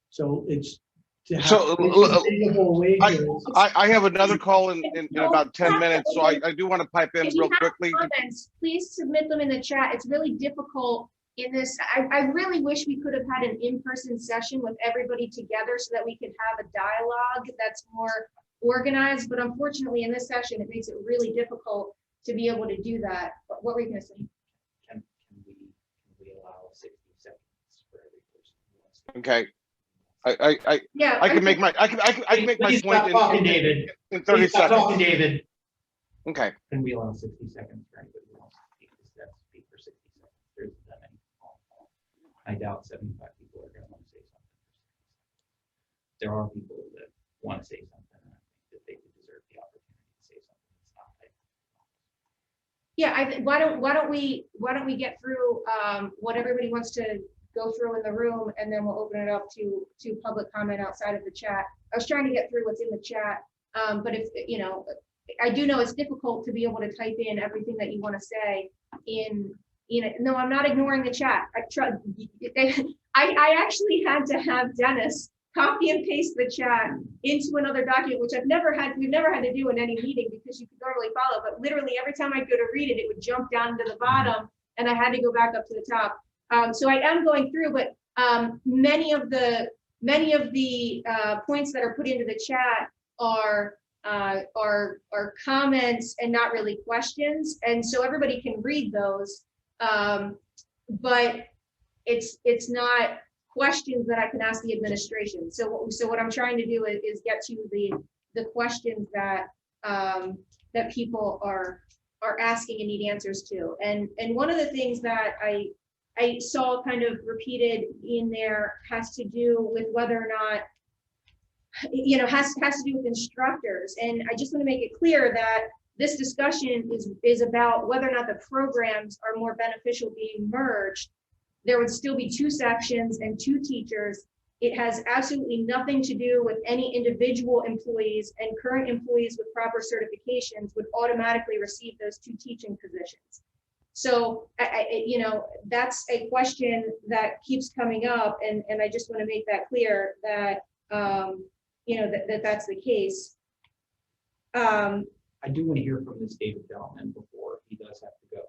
So it's to have So, sustainable wages. I have another call in about 10 minutes, so I do want to pipe in If you real have quickly. comments, please submit them in the chat. It's really difficult in this. I really wish we could have had an in-person session with everybody together so that we could have a dialogue that's more organized, but unfortunately in this session, it makes it really difficult to be able to do that. What were you gonna say? Can we allow 60 seconds for every person who wants to? Okay. Yeah. I can make my Please stop point talking, David. in 30 Please stop talking, seconds. David. Okay. Can we allow 60 seconds for anybody who wants to speak? Speak for 60 seconds. There's that many. I doubt 75 people are going to want to say something. There are people that want to say something, and I think that they deserve the opportunity to say something. It's not like. Yeah, why don't we get through what everybody wants to go through in the room, and then we'll open it up to public comment outside of the chat. I was trying to get through what's in the chat, but if I do know it's difficult to be able to type in everything that you want to say in. No, I'm not ignoring the chat. I actually had to have Dennis copy and paste the chat into another document, which we've never had to do in any meeting because you could normally follow, but literally every time I go to read it, it would jump down to the bottom and I had to go back up to the top. So I am going through, but many of the points that are put into the chat are comments and not really questions. And so everybody can read those, but it's not questions that I can ask the administration. So what I'm trying to do is get to the questions that that people are asking and need answers to. And one of the things that I saw kind of repeated in there has to do with whether or not, has to do with instructors. And I just want to make it clear that this discussion is about whether or not the programs are more beneficial being merged. There would still be 2 sections and 2 teachers. It has absolutely nothing to do with any individual employees, and current employees with proper certifications would automatically receive those 2 teaching positions. So, that's a question that keeps coming up, and I just want to make that clear that, that's the case. I do want to hear from this David Bellman before he does have to go.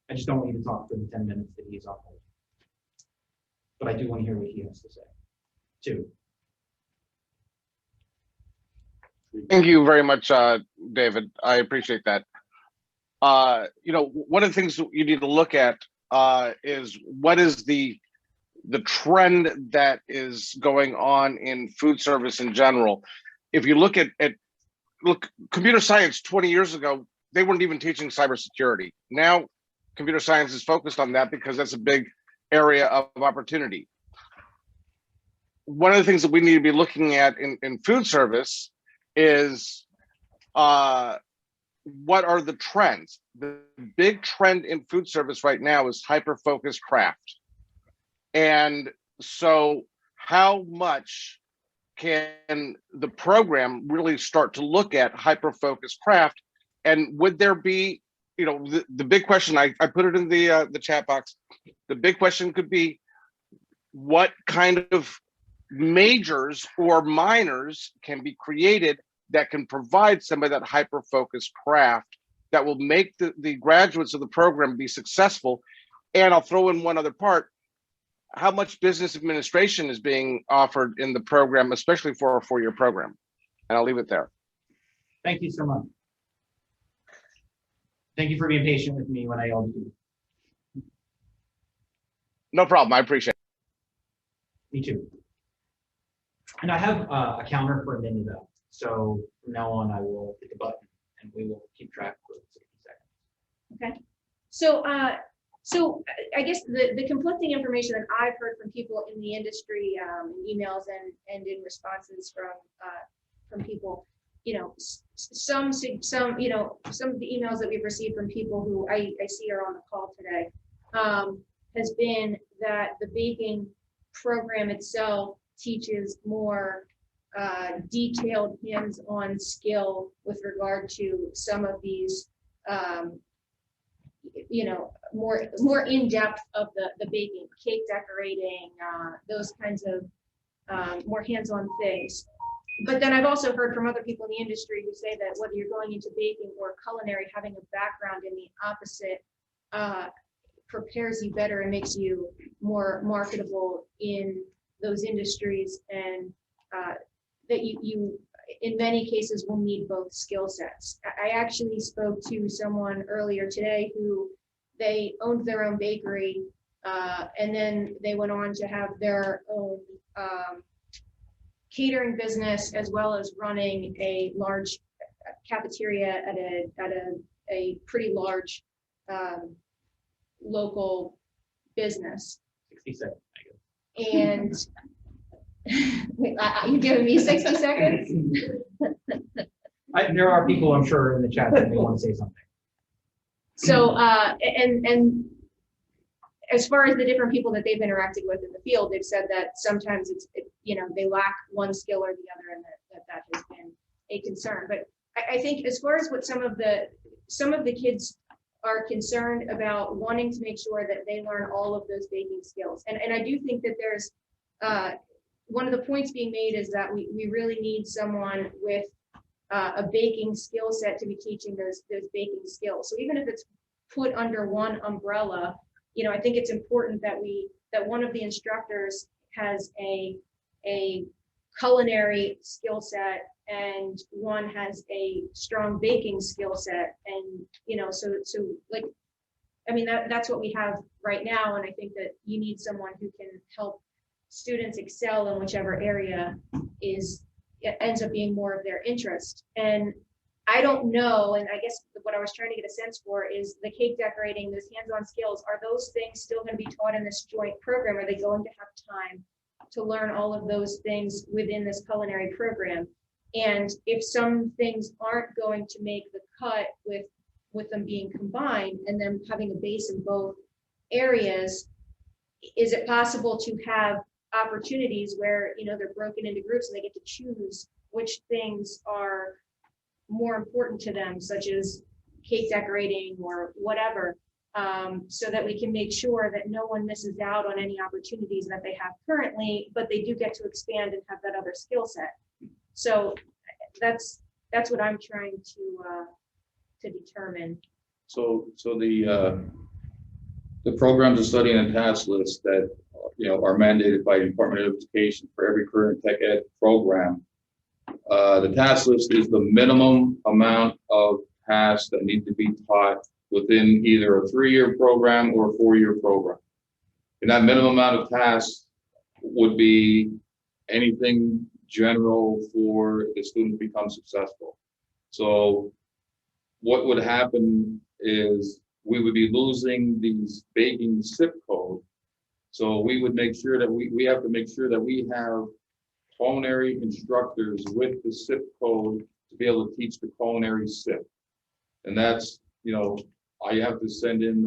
I just don't want you to talk for the 10 minutes that he's on hold. But I do want to hear what he has to say, too. Thank you very much, David. I appreciate that. One of the things you need to look at is what is the trend that is going on in food service in general. If you look at computer science 20 years ago, they weren't even teaching cybersecurity. Now, computer science is focused on that because that's a big area of opportunity. One of the things that we need to be looking at in food service is what are the trends? The big trend in food service right now is hyper-focused craft. And so how much can the program really start to look at hyper-focused craft? And would there be, the big question, I put it in the chat box, the big question could be, what kind of majors or minors can be created that can provide some of that hyper-focused craft that will make the graduates of the program be successful? And I'll throw in one other part. How much business administration is being offered in the program, especially for a 4-year program? And I'll leave it there. Thank you so much. Thank you for being patient with me when I yelled at you. No problem. I appreciate it. Me too. And I have a counter for a minute up. So from now on, I will hit the button and we will keep track for 60 seconds. Okay. So So I guess the conflicting information that I've heard from people in the industry, in emails and in responses from people, you know, some of the emails that we've received from people who I see are on the call today, has been that the baking program itself teaches more detailed hands-on skill with regard to some of these, you know, more in-depth of the baking, cake decorating, those kinds of more hands-on things. But then I've also heard from other people in the industry who say that whether you're going into baking or culinary, having a background in the opposite prepares you better and makes you more marketable in those industries, and that you in many cases will need both skill sets. I actually spoke to someone earlier today who they owned their own bakery, and then they went on to have their own catering business, as well as running a large cafeteria at a pretty large local business. 60 seconds. And wait, you giving me 60 seconds? There are people, I'm sure, in the chat that may want to say something. So, and as far as the different people that they've interacted with in the field, they've said that sometimes you know, they lack one skill or the other, and that has been a concern. But I think as far as what some of the kids are concerned about, wanting to make sure that they learn all of those baking skills. And I do think that there's, one of the points being made is that we really need someone with a baking skill set to be teaching those baking skills. So even if it's put under one umbrella, you know, I think it's important that one of the instructors has a culinary skill set and one has a strong baking skill set. And, you know, so like, I mean, that's what we have right now. And I think that you need someone who can help students excel in whichever area ends up being more of their interest. And I don't know, and I guess what I was trying to get a sense for is the cake decorating, those hands-on skills, are those things still going to be taught in this joint program? Are they going to have time to learn all of those things within this culinary program? And if some things aren't going to make the cut with them being combined and them having a base in both areas, is it possible to have opportunities where, you know, they're broken into groups and they get to choose which things are more important to them, such as cake decorating or whatever, so that we can make sure that no one misses out on any opportunities that they have currently, but they do get to expand and have that other skill set. So that's what I'm trying to determine. So the programs of study and task list that, you know, are mandated by the Department of Education for every career and tech ed program. The task list is the minimum amount of tasks that need to be taught within either a 3-year program or a 4-year program. And that minimum amount of tasks would be anything general for the student to become successful. So what would happen is we would be losing these baking SIP code. So we would make sure that we have to make sure that we have culinary instructors with the SIP code to be able to teach the culinary SIP. And that's, you know, I have to send in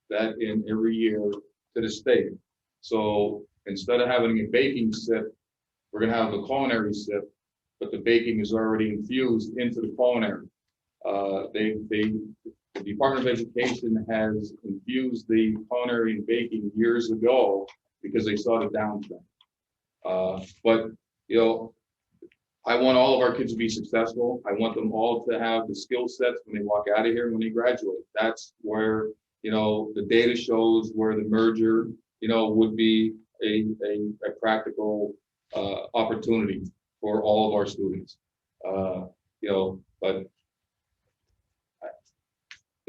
that in every year to the state. So instead of having a baking SIP, we're gonna have the culinary SIP, but the baking is already infused into the culinary. The Department of Education has infused the culinary and baking years ago because they saw the downtrend. But, you know, I want all of our kids to be successful. I want them all to have the skill sets when they walk out of here and when they graduate. That's where, you know, the data shows where the merger, you know, would be a practical opportunity for all of our students. You know, but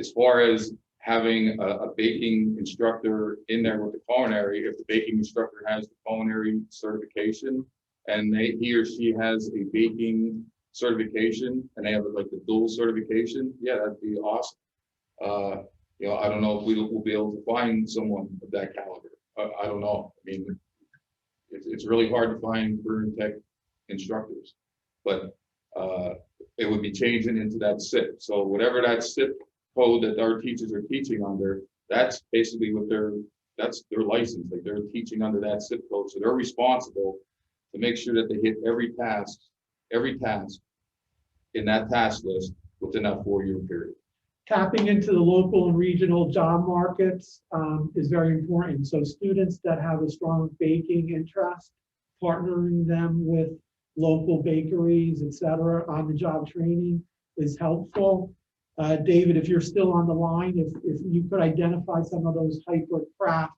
as far as having a baking instructor in there with the culinary, if the baking instructor has the culinary certification and he or she has a baking certification and they have like the dual certification, yeah, that'd be awesome. You know, I don't know if we will be able to find someone of that caliber. I don't know. I mean, it's really hard to find career and tech instructors, but it would be changing into that SIP. So whatever that SIP code that our teachers are teaching under, that's basically what that's their license. Like they're teaching under that SIP code, so they're responsible to make sure that they hit every task in that task list within that 4-year period. Tapping into the local and regional job markets is very important. So students that have a strong baking interest, partnering them with local bakeries, et cetera, on the job training is helpful. David, if you're still on the line, if you could identify some of those hyper craft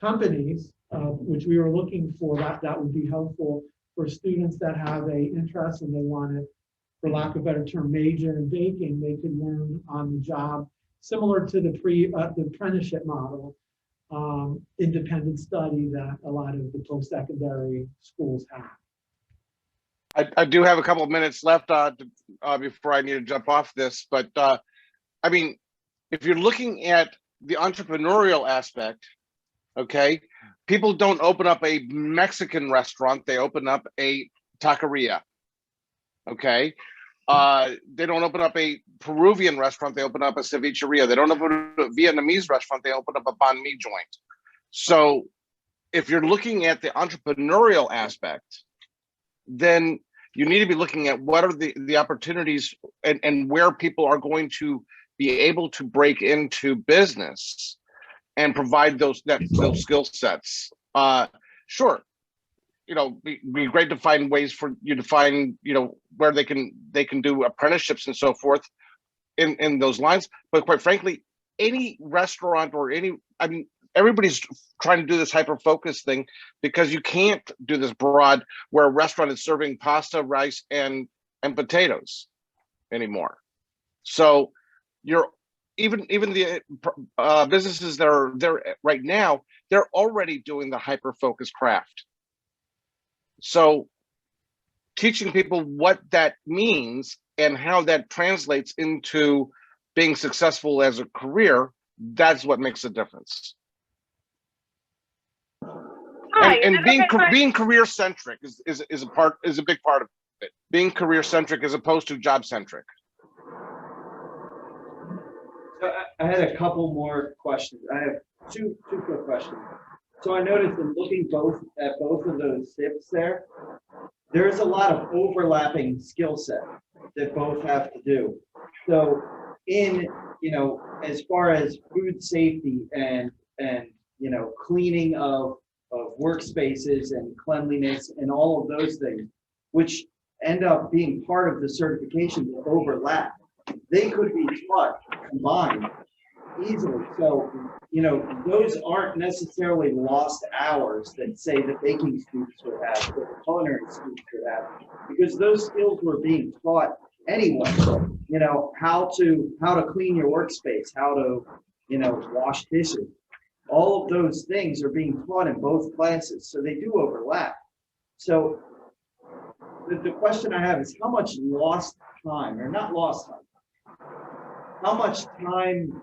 companies, which we were looking for, that would be helpful for students that have a interest and they want to, for lack of a better term, major in baking. They could learn on the job, similar to the apprenticeship model, independent study that a lot of the post-secondary schools have. I do have a couple of minutes left before I need to jump off this, but I mean, if you're looking at the entrepreneurial aspect, okay, people don't open up a Mexican restaurant, they open up a taqueria, okay? They don't open up a Peruvian restaurant, they open up a cevicheria. They don't open a Vietnamese restaurant, they open up a banh mi joint. So if you're looking at the entrepreneurial aspect, then you need to be looking at what are the opportunities and where people are going to be able to break into business and provide those skill sets. Sure, you know, be great to find ways for you to find, you know, where they can do apprenticeships and so forth in those lines. But quite frankly, any restaurant or everybody's trying to do this hyper focus thing because you can't do this broad where a restaurant is serving pasta, rice, and potatoes anymore. So you're even the businesses that are there right now, they're already doing the hyper focus craft. So teaching people what that means and how that translates into being successful as a career, that's what makes a difference. And being career centric is a big part of it. Being career centric as opposed to job centric. So I had a couple more questions. I have two quick questions. So I noticed in looking at both of those SIPs there's a lot of overlapping skill set that both have to do. So in, you know, as far as food safety and you know, cleaning of workspaces and cleanliness and all of those things, which end up being part of the certification that overlap, they could be taught combined easily. So, you know, those aren't necessarily lost hours that say the baking students would have, or the culinary students would have, because those skills were being taught anyway. You know, how to clean your workspace, how to, you know, wash dishes. All of those things are being taught in both classes, so they do overlap. So the question I have is how much lost time, or not lost time, how much time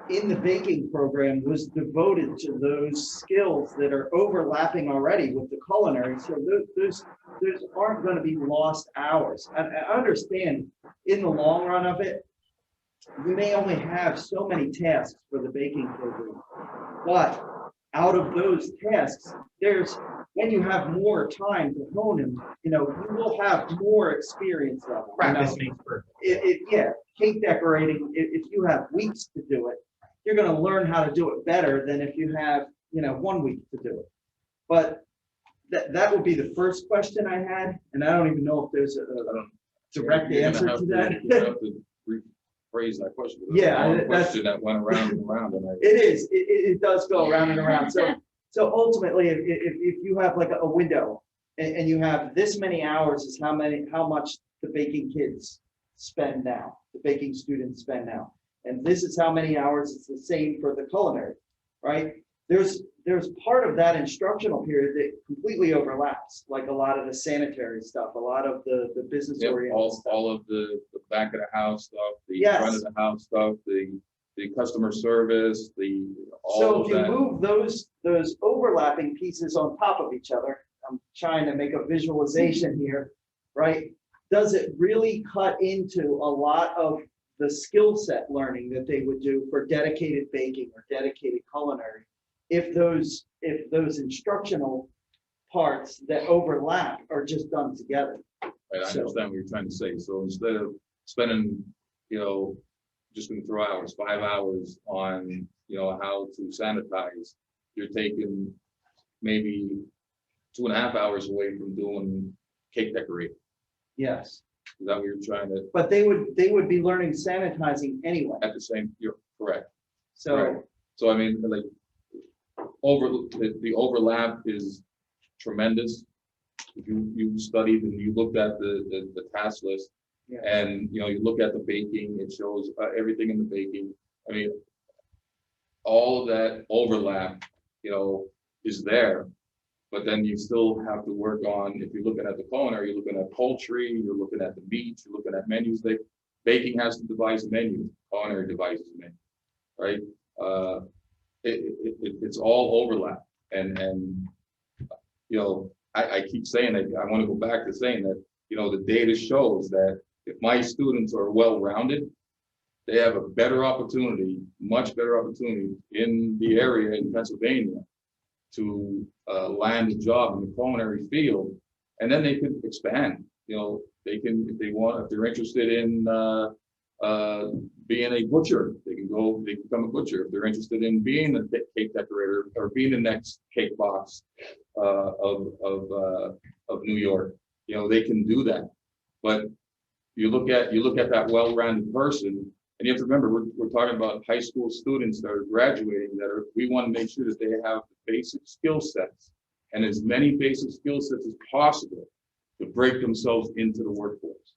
in the baking program was devoted to those skills that are overlapping already with the culinary, so those aren't going to be lost hours. I understand in the long run of it, we may only have so many tasks for the baking program, but out of those tasks, when you have more time to hone them, you know, you will have more experience level. Practice makes perfect. Yeah, cake decorating, if you have weeks to do it, you're going to learn how to do it better than if you have, you know, 1 week to do it. But that would be the first question I had, and I don't even know if there's a direct answer to that. You have to rephrase that question. Yeah, that's a question that went around and around. It does go around and around. So ultimately, if you have like a window and you have this many hours is how much the baking kids spend now, the baking students spend now. And this is how many hours. It's the same for the culinary, right? There's part of that instructional period that completely overlaps, like a lot of the sanitary stuff, a lot of the business oriented stuff. All of the back of the house stuff, the Yes. front of the house stuff, the the customer service, all So of if you that. move those overlapping pieces on top of each other, I'm trying to make a visualization here, right? Does it really cut into a lot of the skill set learning that they would do for dedicated baking or dedicated culinary? If those instructional parts that overlap are just done together. Right, I understand what you're trying to say. So instead of spending, just in 3 hours, 5 hours on, how to sanitize, you're taking maybe 2.5 hours away from doing cake decorating. Yes, Is that what you're trying to, but they would be learning sanitizing anyway. at the same, you're correct. So, Right. So I mean, like, the overlap is tremendous. If you studied and you looked at the task list, yeah. and you look at the baking, it shows everything in the baking. I mean, all of that overlap, is there, but then you still have to work on, if you're looking at the culinary, you're looking at poultry, you're looking at the meat, you're looking at menus. Baking has to devise a menu, culinary devises a menu, right? It's all overlap, and I keep saying that. I want to go back to saying that the data shows that if my students are well-rounded, they have a better opportunity, much better opportunity in the area in Pennsylvania to land a job in the culinary field, and then they could expand. They can, if they want, if they're interested in being a butcher, they become a butcher. If they're interested in being a cake decorator or being the next cake box of New York, they can do that. But you look at that well-rounded person, and you have to remember, we're talking about high school students that are graduating, we want to make sure that they have the basic skill sets and as many basic skill sets as possible to break themselves into the workforce.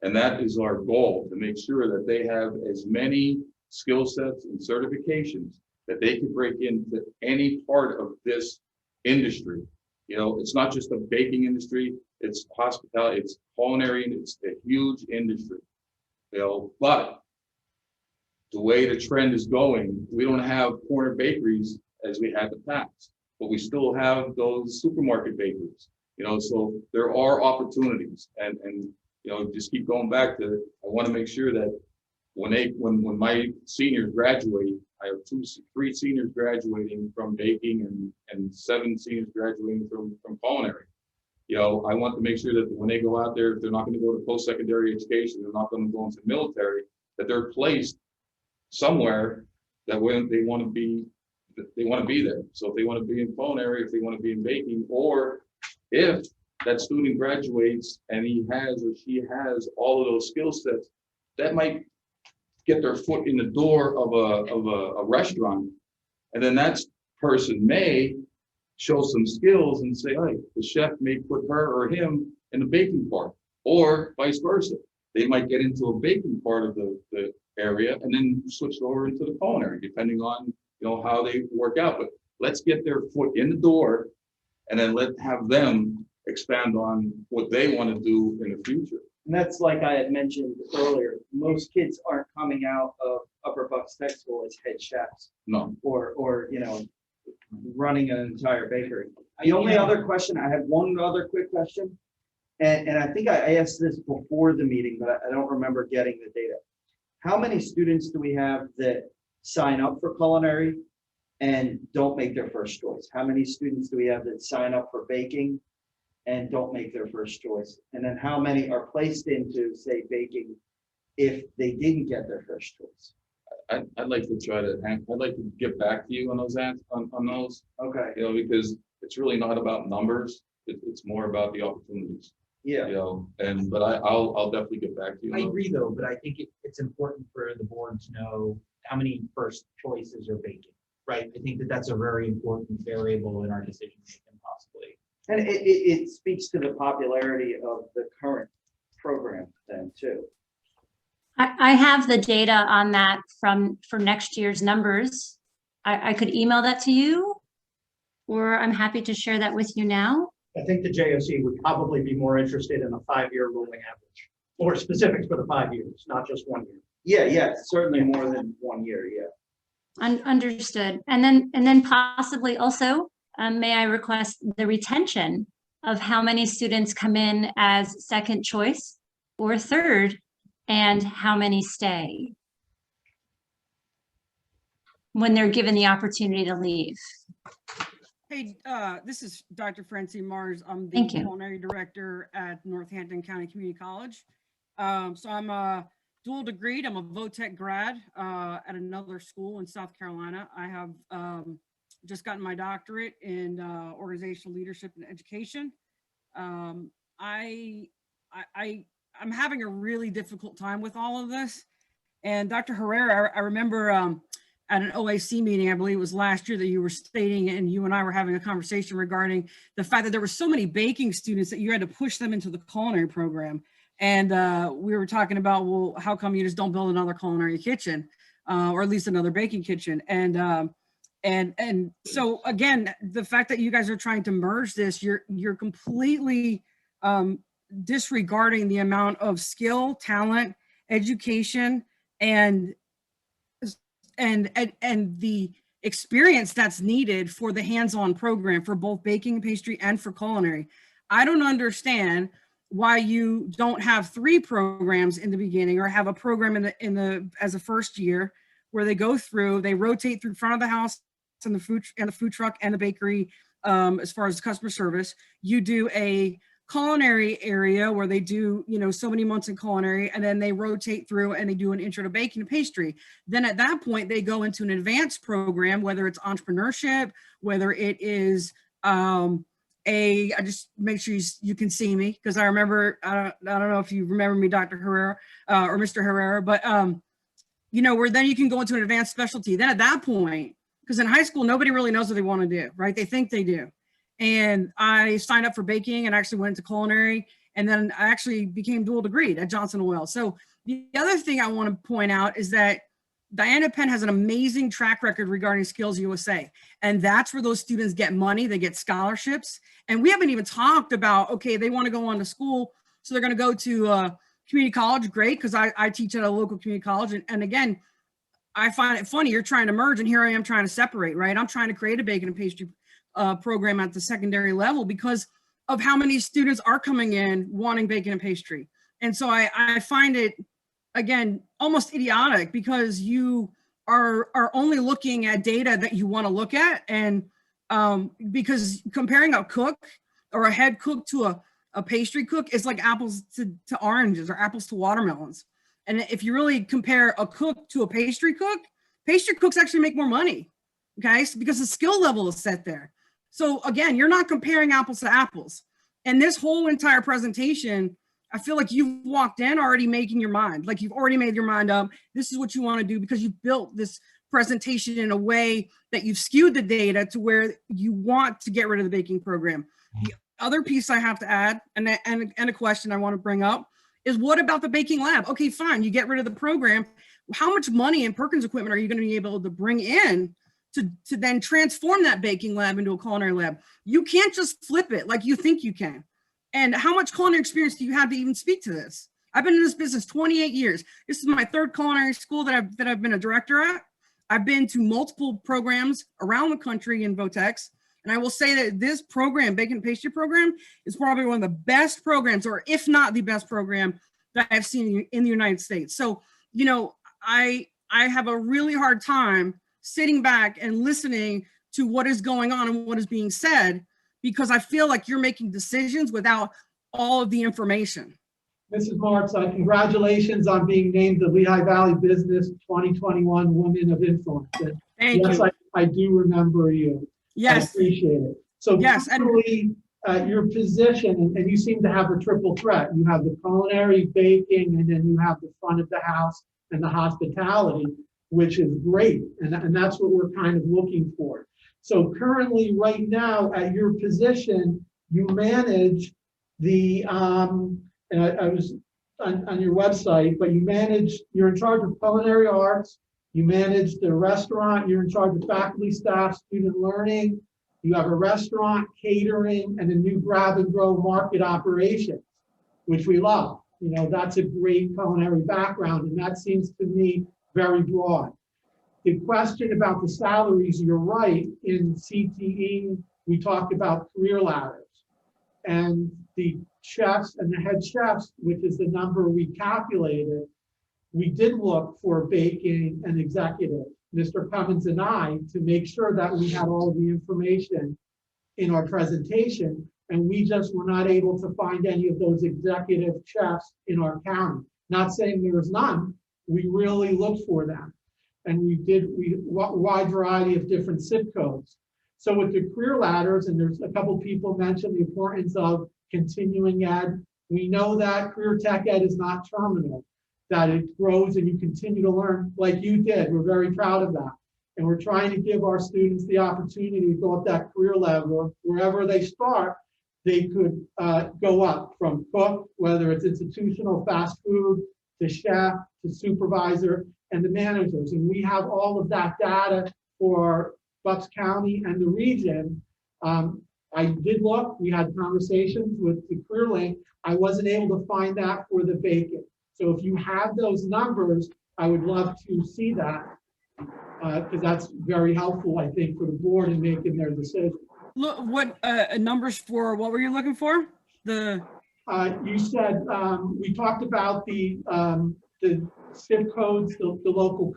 And that is our goal, to make sure that they have as many skill sets and certifications that they can break into any part of this industry. It's not just a baking industry, it's hospitality, it's culinary, and it's a huge industry. But the way the trend is going, we don't have corner bakeries as we had in the past, but we still have those supermarket bakeries. So there are opportunities, and just keep going back to, I want to make sure that when my seniors graduate, I have 3 seniors graduating from baking and 7 seniors graduating from culinary. I want to make sure that when they go out there, if they're not going to go to post-secondary education, they're not going to go into the military, that they're placed somewhere that when they want to be there. So if they want to be in culinary, if they want to be in baking, or if that student graduates and he has or she has all of those skill sets, that might get their foot in the door of a restaurant, and then that person may show some skills and say, hey, the chef may put her or him in the baking part, or vice versa. They might get into a baking part of the area and then switch over into the culinary, depending on how they work out. But let's get their foot in the door, and then have them expand on what they want to do in the future. and that's like I had mentioned earlier, most kids aren't coming out of Upper Bucks Tech School as head chefs No. or running an entire bakery. The only other question, I have one other quick question. And I think I asked this before the meeting, but I don't remember getting the data. How many students do we have that sign up for culinary and don't make their first choice? How many students do we have that sign up for baking and don't make their first choice? And then how many are placed into, say, baking if they didn't get their first choice? I'd like to get back to you on those on those. Okay. Because it's really not about numbers. It's more about the opportunities. Yeah. But I'll definitely get back to you. I agree though, but I think it's important for the board to know how many first choices are baking, right? I think that's a very important variable in our decision making possibly. And it speaks to the popularity of the current program then too. I have the data on that for next year's numbers. I could email that to you, or I'm happy to share that with you now. I think the JOC would probably be more interested in a 5-year rolling average, or specifics for the 5 years, not just 1 year. Yeah, certainly more than 1 year, yeah. Understood. And then possibly also, may I request the retention of how many students come in as second choice or third, and how many stay when they're given the opportunity to leave? Hey, this is Dr. Francine Mars. I'm the Thank you. culinary director at Northampton County Community College. So I'm a dual degreed. I'm a VOTEC grad at another school in South Carolina. I have just gotten my doctorate in organizational leadership and education. I'm having a really difficult time with all of this. And Dr. Herrera, I remember at an OAC meeting, I believe it was last year, that you were stating, and you and I were having a conversation regarding the fact that there were so many baking students that you had to push them into the culinary program. And we were talking about, well, how come you just don't build another culinary kitchen, or at least another baking kitchen? And so again, the fact that you guys are trying to merge this, you're completely disregarding the amount of skill, talent, education, and the experience that's needed for the hands-on program for both baking and pastry and for culinary. I don't understand why you don't have 3 programs in the beginning, or have a program in the as a first year where they go through, they rotate through front of the house and the food truck and the bakery as far as customer service. You do a culinary area where they do, so many months in culinary, and then they rotate through and they do an intro to baking and pastry. Then at that point, they go into an advanced program, whether it's entrepreneurship, whether it is I just make sure you can see me, because I remember, I don't know if you remember me, Dr. Herrera or Mr. Herrera, but where then you can go into an advanced specialty. Then at that point, because in high school, nobody really knows what they want to do, right? They think they do. And I signed up for baking and actually went into culinary, and then I actually became dual degreed at Johnson & Wales. So the other thing I want to point out is that Diana Penn has an amazing track record regarding Skills USA. And that's where those students get money, they get scholarships. And we haven't even talked about, okay, they want to go on to school, so they're going to go to community college. Great, because I teach at a local community college. And again, I find it funny, you're trying to merge, and here I am trying to separate, right? I'm trying to create a baking and pastry program at the secondary level because of how many students are coming in wanting bacon and pastry. And so I find it, again, almost idiotic, because you are only looking at data that you want to look at. And because comparing a cook or a head cook to a pastry cook is like apples to oranges, or apples to watermelons. And if you really compare a cook to a pastry cooks actually make more money, okay? So because the skill level is set there. So again, you're not comparing apples to apples. And this whole entire presentation, I feel like you've walked in already making your mind, like you've already made your mind up. This is what you want to do, because you've built this presentation in a way that you've skewed the data to where you want to get rid of the baking program. The other piece I have to add, and a question I want to bring up, is what about the baking lab? Okay, fine, you get rid of the program. How much money and Perkins equipment are you going to be able to bring in to then transform that baking lab into a culinary lab? You can't just flip it like you think you can. And how much culinary experience do you have to even speak to this? I've been in this business 28 years. This is my 3rd culinary school that I've been a director at. I've been to multiple programs around the country in VOTEX. And I will say that this program, Bacon and Pastry program, is probably one of the best programs, or if not the best program, that I've seen in the United States. So, I have a really hard time sitting back and listening to what is going on and what is being said, because I feel like you're making decisions without all of the information. Mrs. Marks, congratulations on being named the Lehigh Valley Business 2021 Woman of Influence. And Thank yes, you. I do remember you. Yes. I appreciate it. So yes, currently, your position, and you seem to have a triple threat. You have the culinary, baking, and then you have the front of the house and the hospitality, which is great. And that's what we're kind of looking for. So currently, right now, at your position, you manage the, and I was on your website, but you're in charge of culinary arts, you manage the restaurant, you're in charge of faculty, staff, student learning, you have a restaurant, catering, and a new grab and go market operations, which we love. You know, that's a great culinary background, and that seems to me very broad. The question about the salaries, you're right, in CTE, we talked about career ladders. And the chefs and the head chefs, which is the number we calculated, we did look for baking and executive, Mr. Cummins and I, to make sure that we had all the information in our presentation. And we just were not able to find any of those executive chefs in our county. Not saying there was none, we really looked for them. And we wide variety of different zip codes. So with the career ladders, and there's a couple people mentioned the importance of continuing ed. We know that career tech ed is not terminal, that it grows and you continue to learn like you did. We're very proud of that. And we're trying to give our students the opportunity to go up that career level. Wherever they start, they could go up from cook, whether it's institutional fast food, to chef, to supervisor, and the managers. And we have all of that data for Bucks County and the region. I did look, we had conversations with the career link. I wasn't able to find that for the baking. So if you have those numbers, I would love to see that, because that's very helpful, I think, for the board in making their decision. Look, what numbers for, what were you looking for? You said, we talked about the zip codes, the local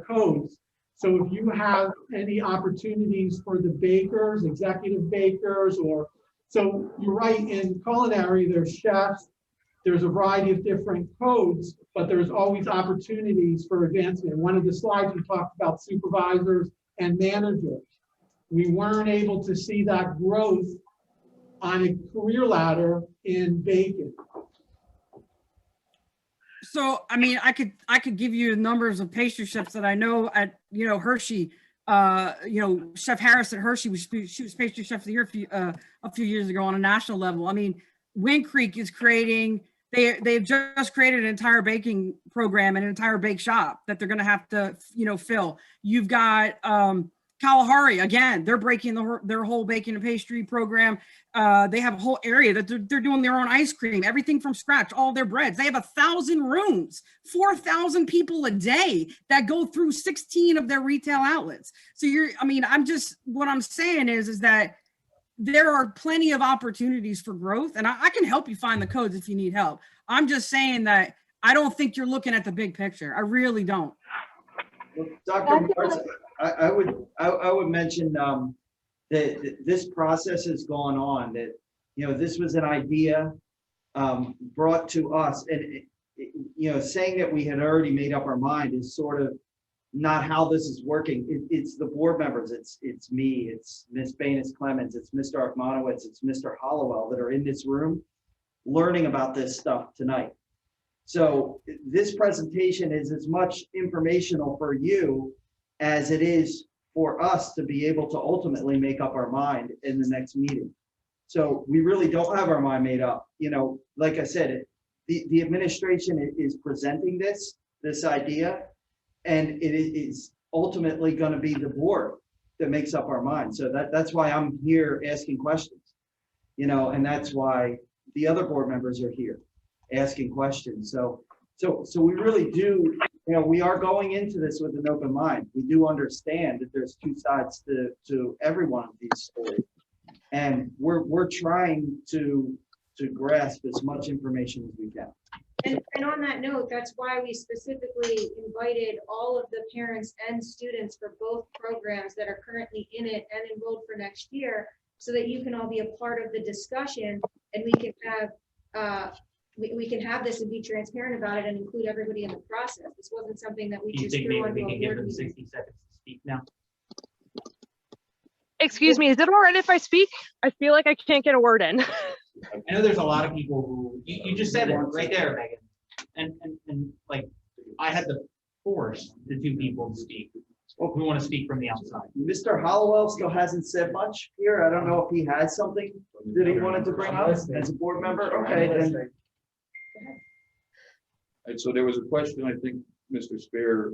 codes. So if you have any opportunities for the bakers, executive bakers, so you're right, in culinary, there's chefs, there's a variety of different codes, but there's always opportunities for advancement. One of the slides we talked about supervisors and managers. We weren't able to see that growth on a career ladder in baking. So, I mean, I could give you numbers of pastry chefs that I know at, Hershey. Chef Harris at Hershey, she was pastry chef of the year a few years ago on a national level. I mean, Wind Creek is creating, they've just created an entire baking program, an entire bake shop that they're going to have to, fill. You've got Kalahari, again, they're breaking their whole baking and pastry program. They have a whole area that they're doing their own ice cream, everything from scratch, all their breads. They have 1,000 rooms, 4,000 people a day that go through 16 of their retail outlets. So what I'm saying is that there are plenty of opportunities for growth, and I can help you find the codes if you need help. I'm just saying that I don't think you're looking at the big picture. I really don't. Well, Dr. Morris, I would mention that this process has gone on, that, this was an idea brought to us, and, saying that we had already made up our mind is sort of not how this is working. It's the board members, it's me, it's Ms. Banis Clemens, it's Mr. Arkmanowitz, it's Mr. Hollowell that are in this room learning about this stuff tonight. So this presentation is as much informational for you as it is for us to be able to ultimately make up our mind in the next meeting. So we really don't have our mind made up. Like I said, the administration is presenting this idea, and it is ultimately going to be the board that makes up our mind. So that's why I'm here asking questions, and that's why the other board members are here asking questions. So we really do, we are going into this with an open mind. We do understand that there's two sides to every one of these stories, and we're trying to grasp as much information as we can. And on that note, that's why we specifically invited all of the parents and students for both programs that are currently in it and enrolled for next year, so that you can all be a part of the discussion, and we can have we can have this and be transparent about it and include everybody in the process. This wasn't something that we Do you just think threw maybe onto we a can give board them meeting. 60 seconds to speak now? Excuse me, is it all right if I speak? I feel like I can't get a word in. I know there's a lot of people who, you just said it right there, Megan. And like, I had to force the two people to speak who want to speak from the outside. Mr. Hollowell still hasn't said much here. I don't know if he has something that he wanted to bring up as a board member. Okay, then. And so there was a question, I think, Mr. Spear,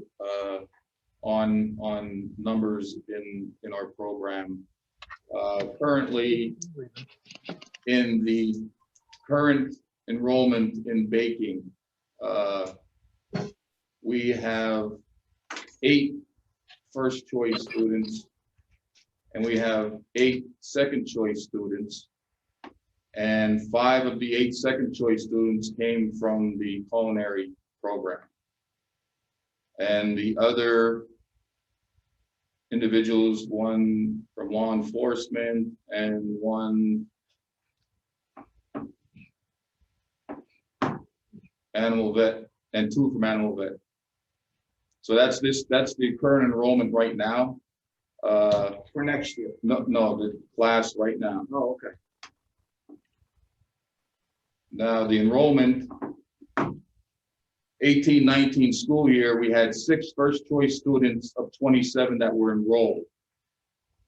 on numbers in our program. Currently, in the current enrollment in baking. We have 8 first choice students, and we have 8 second choice students. And 5 of the 8 second choice students came from the culinary program. And the other individuals, 1 from law enforcement and 1 animal vet, and 2 from animal vet. So that's the current enrollment right now. For next year? No, the class right now. Oh, okay. Now, the enrollment, 18-19 school year, we had 6 first choice students of 27 that were enrolled.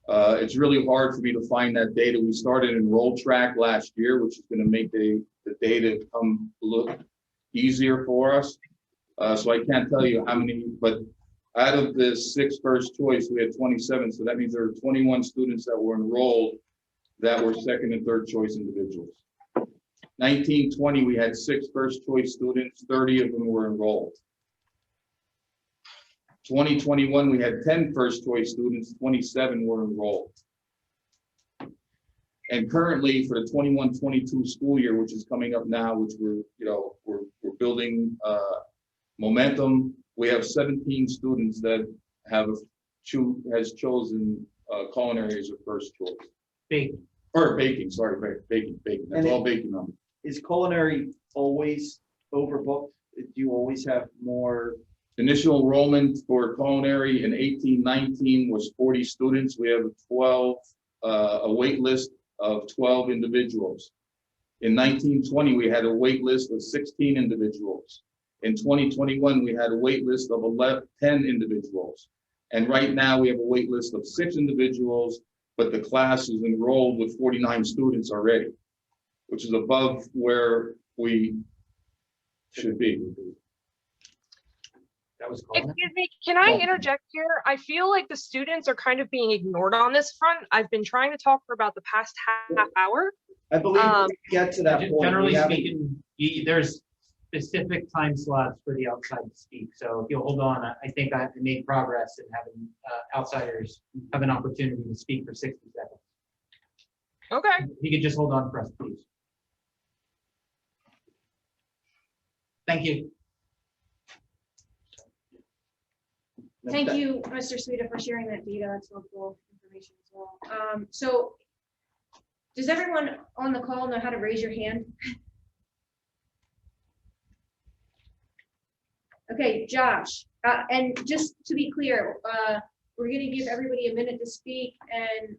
It's really hard for me to find that data. We started Enroll Track last year, which is going to make the data come look easier for us. So I can't tell you how many, but out of the 6 first choice, we had 27. So that means there were 21 students that were enrolled that were second and third choice individuals. 19-20, we had 6 first choice students, 30 of them were enrolled. 2021, we had 10 first choice students, 27 were enrolled. And currently for the 21-22 school year, which is coming up now, which we're building momentum, we have 17 students that has chosen culinary as a first choice. Baking. Or baking, sorry, baking. That's all baking on. Is culinary always overbooked? Do you always have more? Initial enrollment for culinary in 18-19 was 40 students. We have a wait list of 12 individuals. In 19-20, we had a wait list of 16 individuals. In 2021, we had a wait list of 10 individuals. And right now we have a wait list of 6 individuals, but the class is enrolled with 49 students already, which is above where we should be. That was Excuse me, can I interject here? I feel like the students are kind of being ignored on this front. I've been trying to talk for about the past half hour. I believe we get to that point. Generally speaking, there's specific time slots for the outside to speak. So if you'll hold on, I think I made progress in having outsiders have an opportunity to speak for 60 seconds. Okay. If you could just hold on for us, please. Thank you. Thank you, Mr. Sueda, for sharing that data. That's helpful information as well. So does everyone on the call know how to raise your hand? Okay, Josh, and just to be clear, we're going to give everybody a minute to speak, and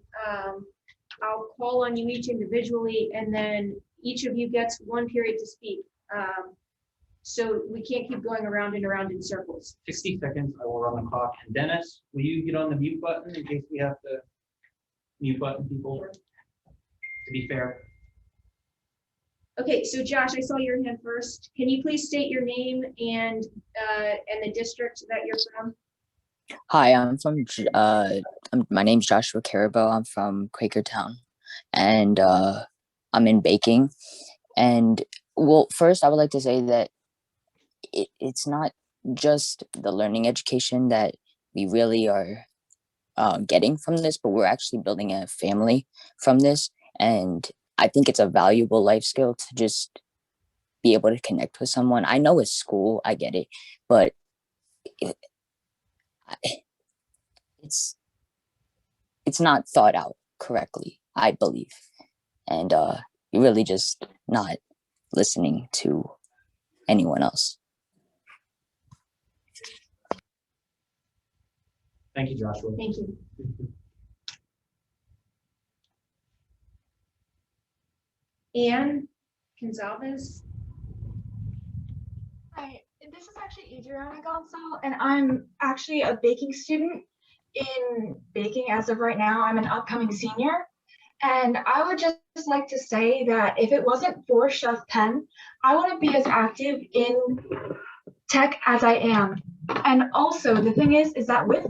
I'll call on you each individually, and then each of you gets 1 period to speak. So we can't keep going around and around in circles. 60 seconds, I will run the clock. And Dennis, will you get on the mute button in case we have to mute button people, to be fair? Okay, so Josh, I saw your hand first. Can you please state your name and the district that you're from? Hi, my name's Joshua Carabo. I'm from Quakertown, and I'm in baking. And well, first I would like to say that it's not just the learning education that we really are getting from this, but we're actually building a family from this. And I think it's a valuable life skill to just be able to connect with someone. I know it's school, I get it, but it's not thought out correctly, I believe. And you're really just not listening to anyone else. Thank you, Joshua. Thank you. Anne Gonzalez. Hi, this is actually Adriana Gonzal, and I'm actually a baking student in baking as of right now. I'm an upcoming senior, and I would just like to say that if it wasn't for Chef Penn, I wouldn't be as active in tech as I am. And also, the thing is that with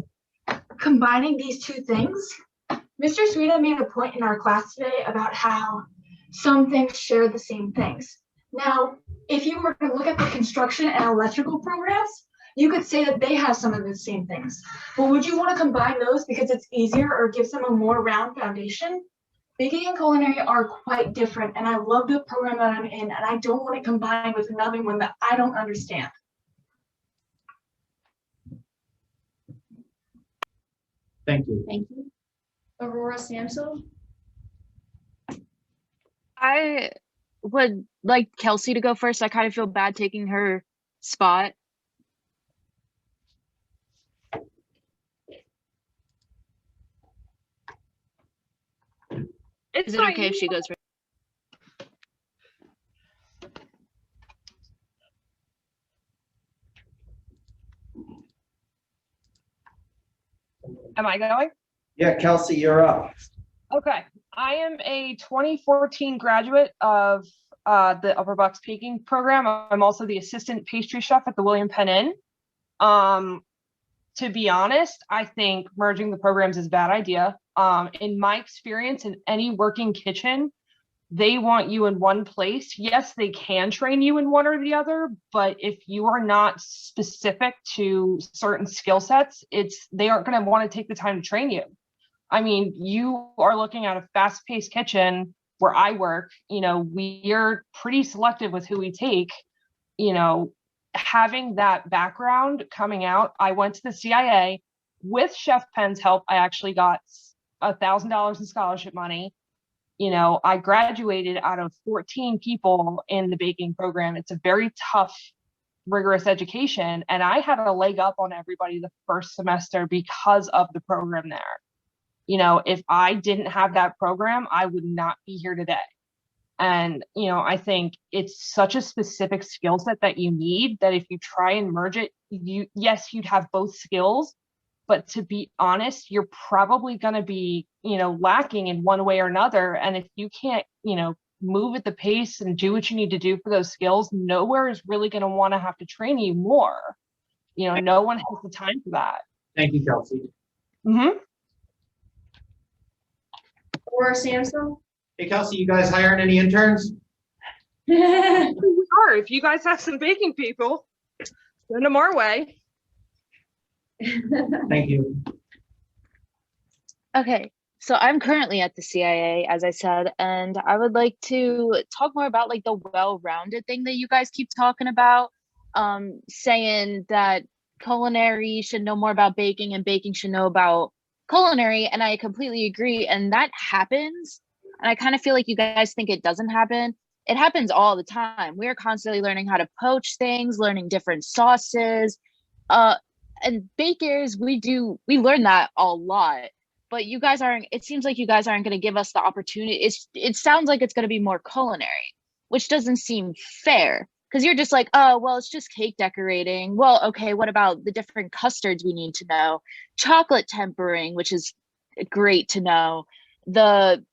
combining these two things, Mr. Sueda made a point in our class today about how some things share the same things. Now, if you were to look at the construction and electrical programs, you could say that they have some of the same things. But would you want to combine those because it's easier or gives them a more round foundation? Baking and culinary are quite different, and I love the program that I'm in, and I don't want to combine with another one that I don't understand. Thank you. Thank you. Aurora Samsel? I would like Kelsey to go first. I kind of feel bad taking her spot. Is it okay if she goes first? Am I going? Yeah, Kelsey, you're up. Okay, I am a 2014 graduate of the Upper Bucks Baking program. I'm also the assistant pastry chef at the William Penn Inn. To be honest, I think merging the programs is a bad idea. In my experience, in any working kitchen, they want you in one place. Yes, they can train you in one or the other, but if you are not specific to certain skill sets, they aren't going to want to take the time to train you. I mean, you are looking at a fast-paced kitchen where I work. We're pretty selective with who we take. Having that background coming out, I went to the CIA with Chef Penn's help. I actually got $1,000 in scholarship money. I graduated out of 14 people in the baking program. It's a very tough, rigorous education. And I had a leg up on everybody the first semester because of the program there. If I didn't have that program, I would not be here today. And, I think it's such a specific skill set that you need that if you try and merge it, yes, you'd have both skills. But to be honest, you're probably going to be, lacking in one way or another. And if you can't, move at the pace and do what you need to do for those skills, nowhere is really going to want to have to train you more. No one has the time for that. Thank you, Kelsey. Mm-hmm. Aurora Samsel? Hey, Kelsey, you guys hiring any interns? We are. If you guys have some baking people, send them our way. Thank you. Okay, so I'm currently at the CIA, as I said, and I would like to talk more about like the well-rounded thing that you guys keep talking about, saying that culinary should know more about baking and baking should know about culinary, and I completely agree, and that happens. And I kind of feel like you guys think it doesn't happen. It happens all the time. We are constantly learning how to poach things, learning different sauces. And bakers, we learn that a lot. But you guys it seems like you guys aren't going to give us the opportunity. It sounds like it's going to be more culinary, which doesn't seem fair. Because you're just like, oh, well, it's just cake decorating. Well, okay, what about the different custards we need to know? Chocolate tempering, which is great to know. The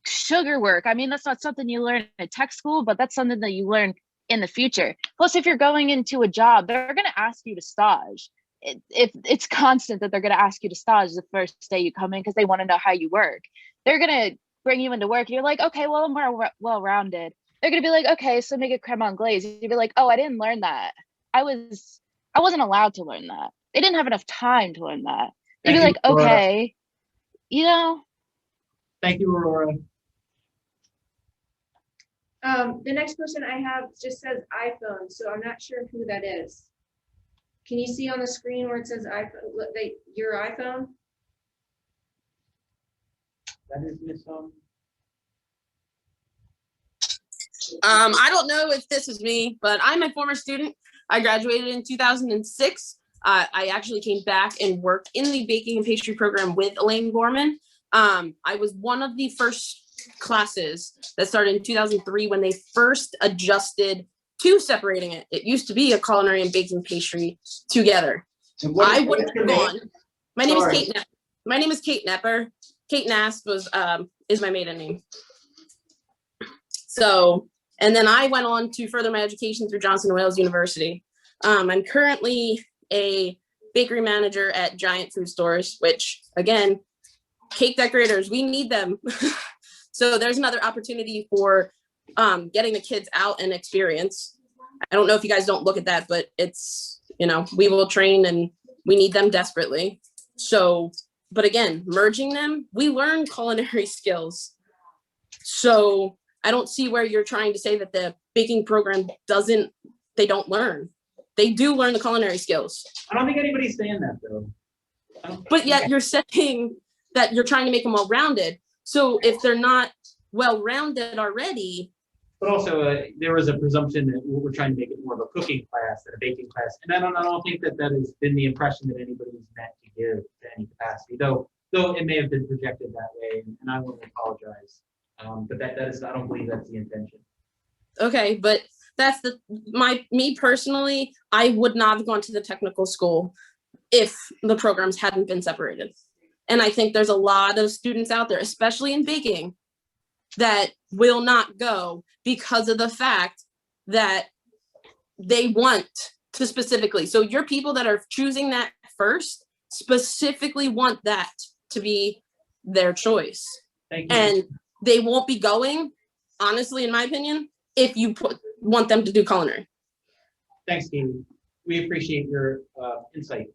sugar work, I mean, that's not something you learn at tech school, but that's something that you learn in the future. Plus, if you're going into a job, they're going to ask you to stage. It's constant that they're going to ask you to stage the first day you come in because they want to know how you work. They're going to bring you into work and you're like, okay, well, I'm more well-rounded. They're going to be like, okay, so make a creme anglaise. You'd be like, oh, I didn't learn that. I wasn't allowed to learn that. They didn't have enough time to learn that. They'd be like, okay, Thank you, Aurora. The next person I have just says iPhone, so I'm not sure who that is. Can you see on the screen where it says iPhone, your iPhone? That is Miss I don't know if this is me, but I'm a former student. I graduated in 2006. I actually came back and worked in the baking and pastry program with Elaine Gorman. I was one of the first classes that started in 2003 when they first adjusted to separating it. It used to be a culinary and baking pastry together. I would have gone. My name is Kate Nepper. My name is Kate Nepper. Kate Nasp is my maiden name. So, and then I went on to further my education through Johnson & Wales University. I'm currently a bakery manager at Giant Food Stores, which again, cake decorators, we need them. So there's another opportunity for getting the kids out and experience. I don't know if you guys don't look at that, but it's, you know, we will train and we need them desperately. So, but again, merging them, we learn culinary skills. So I don't see where you're trying to say that the baking program they don't learn. They do learn the culinary skills. I don't think anybody's saying that though. But yet you're saying that you're trying to make them well-rounded. So if they're not well-rounded already. But also, there was a presumption that we're trying to make it more of a cooking class than a baking class. And I don't think that has been the impression that anybody's meant to give to any capacity, though it may have been projected that way, and I want to apologize. But that is, I don't believe that's the intention. Okay, but that's me personally, I would not have gone to the technical school if the programs hadn't been separated. And I think there's a lot of students out there, especially in baking, that will not go because of the fact that they want to specifically. So your people that are choosing that first specifically want that to be their choice. Thank you. And they won't be going, honestly, in my opinion, if you want them to do culinary. Thanks, Katie. We appreciate your insight.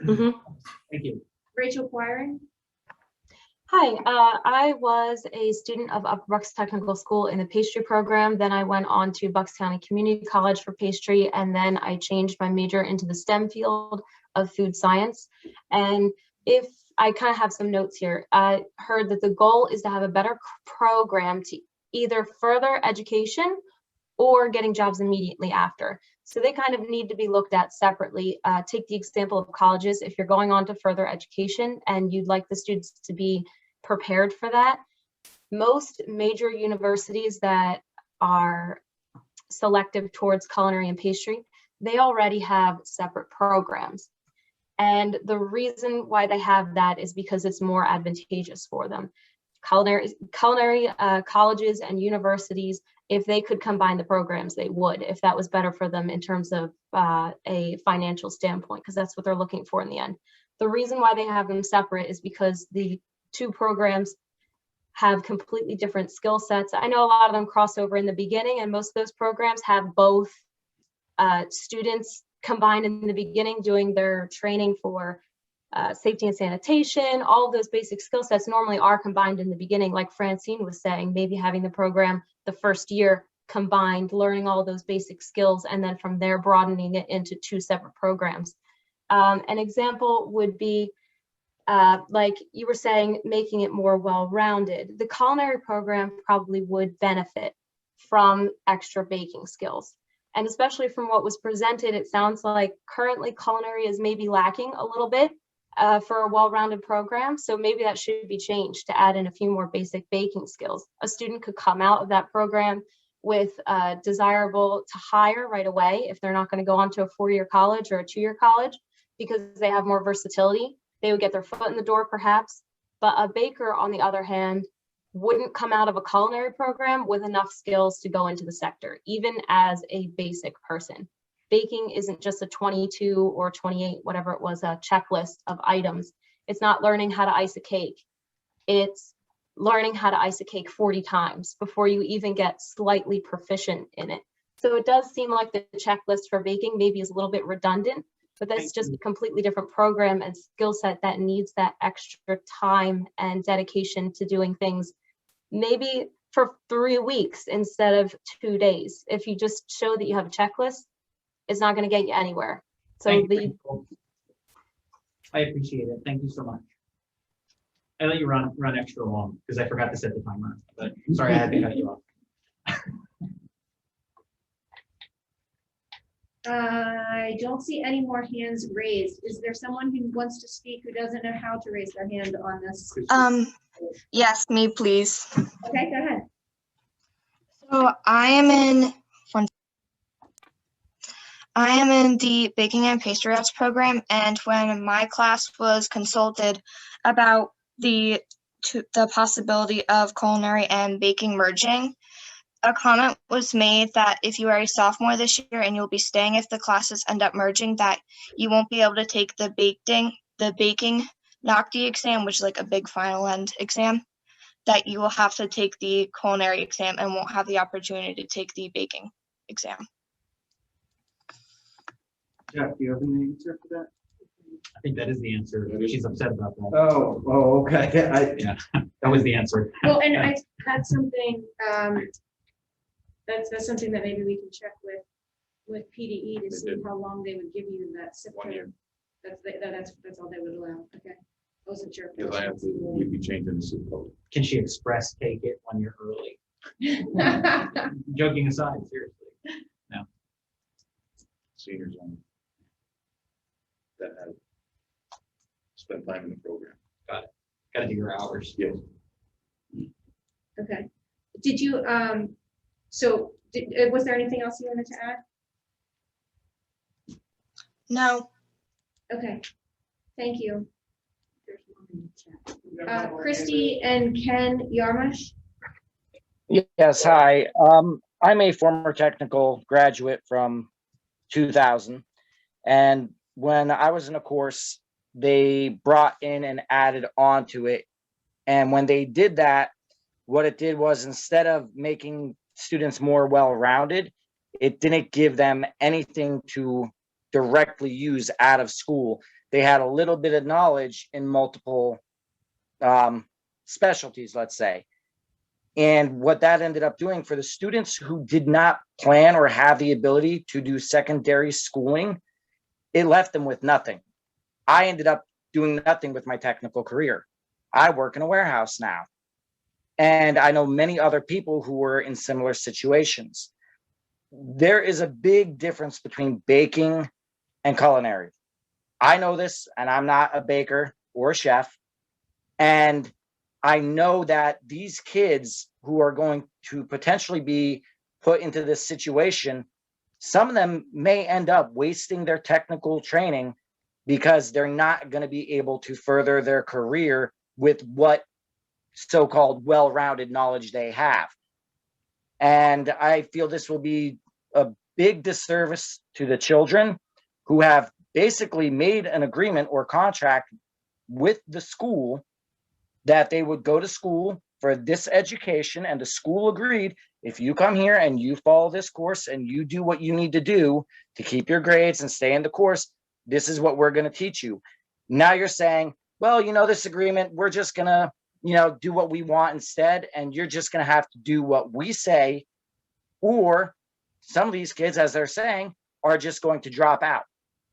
Mm-hmm. Thank you. Rachel Quiring. Hi, I was a student of Upper Bucks Technical School in the pastry program. Then I went on to Bucks County Community College for pastry, and then I changed my major into the STEM field of food science. And if I kind of have some notes here, I heard that the goal is to have a better program to either further education or getting jobs immediately after. So they kind of need to be looked at separately. Take the example of colleges. If you're going on to further education and you'd like the students to be prepared for that, most major universities that are selective towards culinary and pastry, they already have separate programs. And the reason why they have that is because it's more advantageous for them. Culinary colleges and universities, if they could combine the programs, they would, if that was better for them in terms of a financial standpoint, because that's what they're looking for in the end. The reason why they have them separate is because the two programs have completely different skill sets. I know a lot of them cross over in the beginning, and most of those programs have both students combined in the beginning doing their training for safety and sanitation. All of those basic skill sets normally are combined in the beginning, like Francine was saying, maybe having the program the first year combined, learning all those basic skills, and then from there broadening it into two separate programs. An example would be, like you were saying, making it more well-rounded. The culinary program probably would benefit from extra baking skills. And especially from what was presented, it sounds like currently culinary is maybe lacking a little bit for a well-rounded program. So maybe that should be changed to add in a few more basic baking skills. A student could come out of that program with desirable to hire right away if they're not going to go on to a 4-year college or a 2-year college, because they have more versatility. They would get their foot in the door perhaps. But a baker, on the other hand, wouldn't come out of a culinary program with enough skills to go into the sector, even as a basic person. Baking isn't just a 22 or 28, whatever it was, a checklist of items. It's not learning how to ice a cake. It's learning how to ice a cake 40 times before you even get slightly proficient in it. So it does seem like the checklist for baking maybe is a little bit redundant, but that's just a completely different program and skill set that needs that extra time and dedication to doing things maybe for 3 weeks instead of 2 days. If you just show that you have a checklist, it's not going to get you anywhere. So I appreciate it. Thank you so much. I let you run extra long because I forgot to set the timer, but sorry I had to cut you off. I don't see any more hands raised. Is there someone who wants to speak who doesn't know how to raise their hand on this? Yes, me please. Okay, go ahead. So I am in the baking and pastry arts program, and when my class was consulted about the possibility of culinary and baking merging, a comment was made that if you are a sophomore this year and you'll be staying if the classes end up merging, that you won't be able to take the baking NOCD exam, which is like a big final end exam. that you will have to take the culinary exam and won't have the opportunity to take the baking exam. Jeff, do you have an answer for that? I think that is the answer. She's upset about that. Oh, okay. Yeah, that was the answer. Well, and that's something, that's something that maybe we can check with PDE to see how long they would give you that SIP 1 year. code. That's all they would allow, okay. I wasn't sure. Because I have to, we'd be changing the SIP code. Can she express take it 1 year early? Joking aside, seriously. No. Seniors only. That have spent time in the program. Got it. Got to do your hours. Yes. Okay. Did you, was there anything else you wanted to add? No. Okay, thank you. Christy and Ken Yarmush? Yes, hi. I'm a former technical graduate from 2000. And when I was in a course, they brought in and added on to it. And when they did that, what it did was, instead of making students more well-rounded, it didn't give them anything to directly use out of school. They had a little bit of knowledge in multiple specialties, let's say. And what that ended up doing for the students who did not plan or have the ability to do secondary schooling, it left them with nothing. I ended up doing nothing with my technical career. I work in a warehouse now. And I know many other people who were in similar situations. There is a big difference between baking and culinary. I know this, and I'm not a baker or a chef. And I know that these kids who are going to potentially be put into this situation, some of them may end up wasting their technical training because they're not going to be able to further their career with what so-called well-rounded knowledge they have. And I feel this will be a big disservice to the children who have basically made an agreement or contract with the school that they would go to school for this education, and the school agreed, if you come here and you follow this course and you do what you need to do to keep your grades and stay in the course, this is what we're going to teach you. Now you're saying, well, you know, this agreement, we're just going to, you know, do what we want instead, and you're just going to have to do what we say. Or some of these kids, as they're saying, are just going to drop out,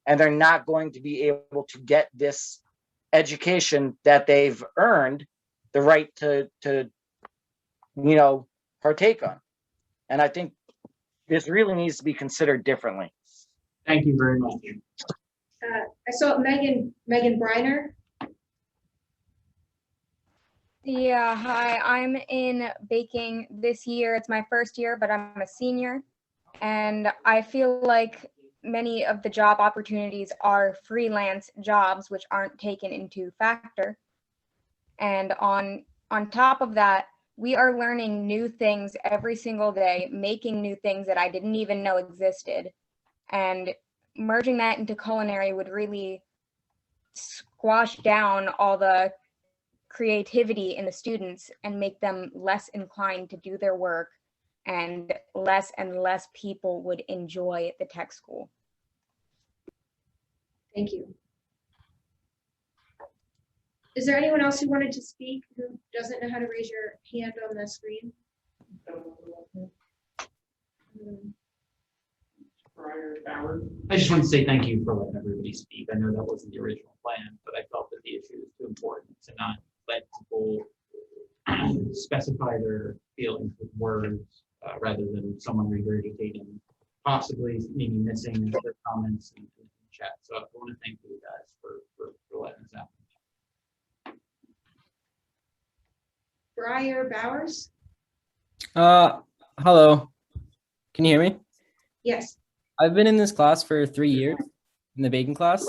and they're not going to be able to get this education that they've earned the right to you know, partake on. And I think this really needs to be considered differently. Thank you very much. I saw Megan Briner. Yeah, hi, I'm in baking this year. It's my first year, but I'm a senior. And I feel like many of the job opportunities are freelance jobs, which aren't taken into factor. And on top of that, we are learning new things every single day, making new things that I didn't even know existed. And merging that into culinary would really squash down all the creativity in the students and make them less inclined to do their work, and less people would enjoy the tech school. Thank you. Is there anyone else who wanted to speak who doesn't know how to raise your hand on the screen? I just want to say thank you for letting everybody speak. I know that wasn't the original plan, but I felt that the issue is too important to not let people specify their feelings with words rather than someone regurgitating, possibly maybe missing their comments in the chat. So I want to thank you guys for letting us out. Briar Bowers? Hello. Can you hear me? Yes. I've been in this class for 3 years, in the baking class.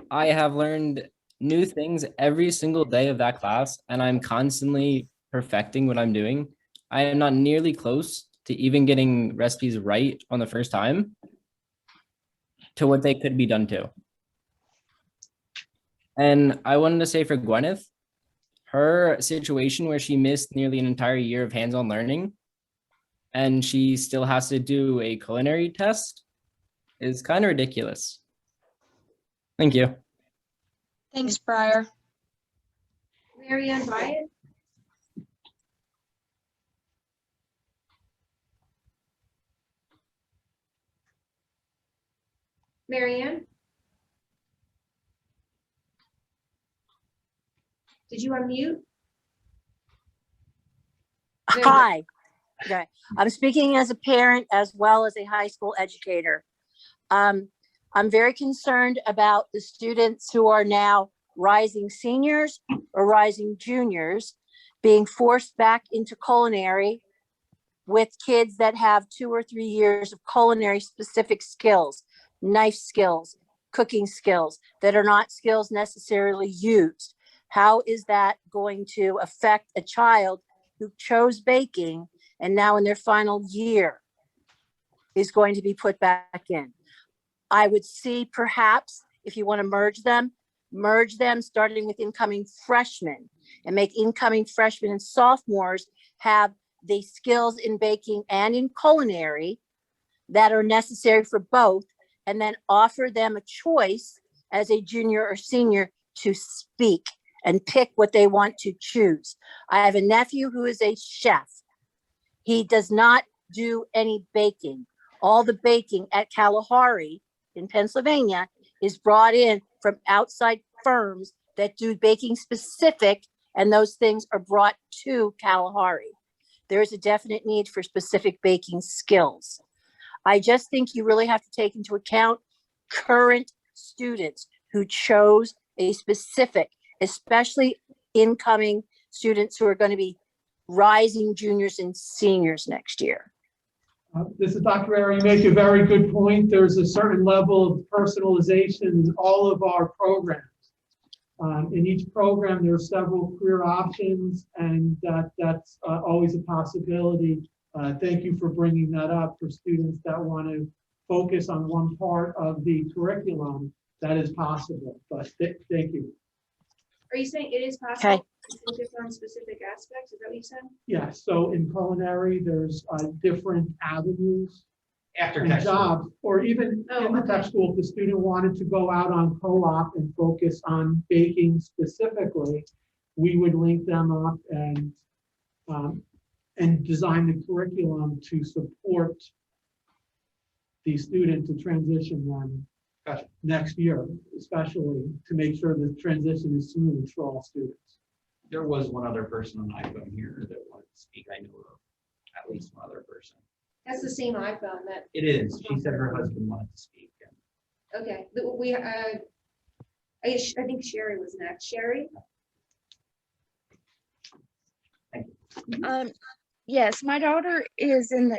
I have learned new things every single day of that class, and I'm constantly perfecting what I'm doing. I am not nearly close to even getting recipes right on the first time to what they could be done to. And I wanted to say for Gwyneth, her situation where she missed nearly an entire year of hands-on learning and she still has to do a culinary test is kind of ridiculous. Thank you. Thanks, Briar. Mary Ann Bryant? Mary Ann? Did you unmute? Hi. Okay. I'm speaking as a parent as well as a high school educator. I'm very concerned about the students who are now rising seniors or rising juniors being forced back into culinary with kids that have 2 or 3 years of culinary specific skills, knife skills, cooking skills that are not skills necessarily used. How is that going to affect a child who chose baking and now in their final year is going to be put back in? I would see perhaps if you want to merge them starting with incoming freshmen and make incoming freshmen and sophomores have the skills in baking and in culinary that are necessary for both, and then offer them a choice as a junior or senior to speak and pick what they want to choose. I have a nephew who is a chef. He does not do any baking. All the baking at Kalahari in Pennsylvania is brought in from outside firms that do baking specific, and those things are brought to Kalahari. There is a definite need for specific baking skills. I just think you really have to take into account current students who chose a specific, especially incoming students who are going to be rising juniors and seniors next year. This is Dr. Rara. You make a very good point. There's a certain level of personalization in all of our programs. In each program, there are several career options, and that's always a possibility. Thank you for bringing that up for students that want to focus on one part of the curriculum. That is possible, but thank you. Are you saying it is possible to focus on specific aspects? Is that what you said? Yeah, so in culinary, there's different avenues After and tech school. jobs, or even in the tech school, if the student wanted to go out on co-op and focus on baking specifically, we would link them up and design the curriculum to support the student to transition them next year, especially to make sure the transition is smooth for all students. There was one other person on iPhone here that wanted to speak. I know of at least one other person. That's the same iPhone that. It is. She said her husband wanted to speak. Okay, I think Sherry was next. Sherry? Yes, my daughter is in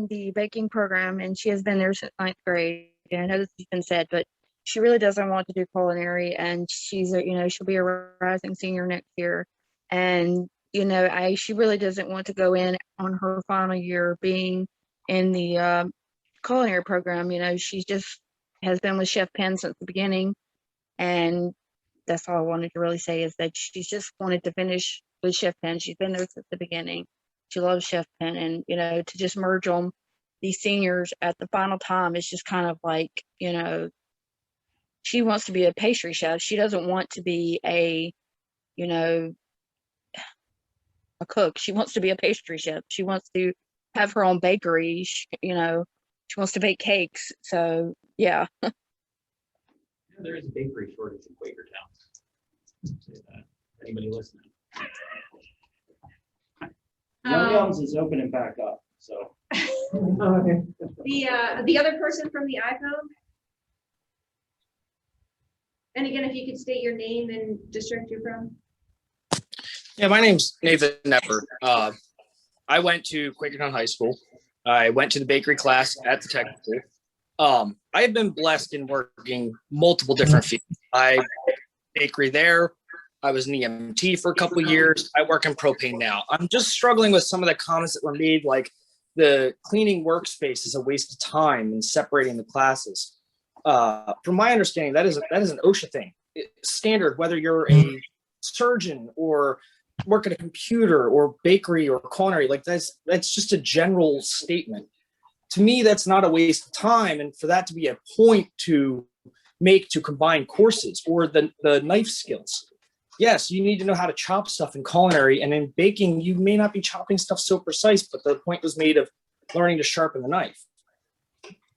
the baking program, and she has been there since 9th grade. And I know this has been said, but she really doesn't want to do culinary, and she'll be a rising senior next year. And she really doesn't want to go in on her final year being in the culinary program. She just has been with Chef Penn since the beginning, and that's all I wanted to really say is that she's just wanted to finish with Chef Penn. She's been there since the beginning. She loves Chef Penn, and to just merge on these seniors at the final time is just kind of like, she wants to be a pastry chef. She doesn't want to be a cook. She wants to be a pastry chef. She wants to have her own bakery. She wants to bake cakes. So yeah. There is a bakery shortage in Quakertown. Say that. Anybody listening? Young Young's is opening back up, so. The other person from the iPhone? And again, if you could state your name and district you're from. Yeah, my name's Nathan Nepper. I went to Quakertown High School. I went to the bakery class at the tech school. I have been blessed in working multiple different fields. I bakery there. I was an EMT for a couple of years. I work in propane now. I'm just struggling with some of the comments that were made, like the cleaning workspace is a waste of time and separating the classes. From my understanding, that is an OSHA thing. standard, whether you're a surgeon or work at a computer or bakery or culinary. Like that's just a general statement. To me, that's not a waste of time. And for that to be a point to make to combine courses or the knife skills. Yes, you need to know how to chop stuff in culinary, and in baking, you may not be chopping stuff so precise, but the point was made of learning to sharpen the knife.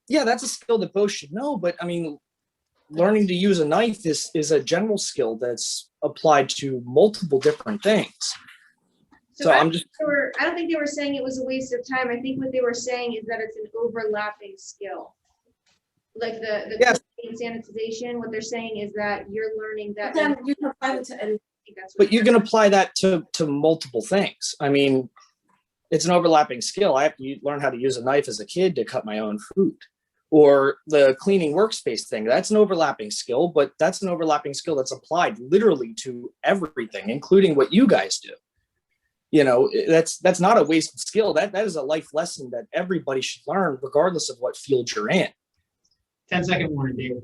Yeah, that's a skill that both should know, but I mean, learning to use a knife is a general skill that's applied to multiple different things. So I I'm just, I don't think they were saying it was a waste of time. I think what they were saying is that it's an overlapping skill. Like the Yes. sanitization, what they're saying is that you're learning that. Then you can apply it to anything. but you can apply that to multiple things. I mean, it's an overlapping skill. I have to learn how to use a knife as a kid to cut my own food. Or the cleaning workspace thing, that's an overlapping skill, but that's an overlapping skill that's applied literally to everything, including what you guys do. You know, that's not a wasted skill. That is a life lesson that everybody should learn, regardless of what field you're in. 10-second warning, David.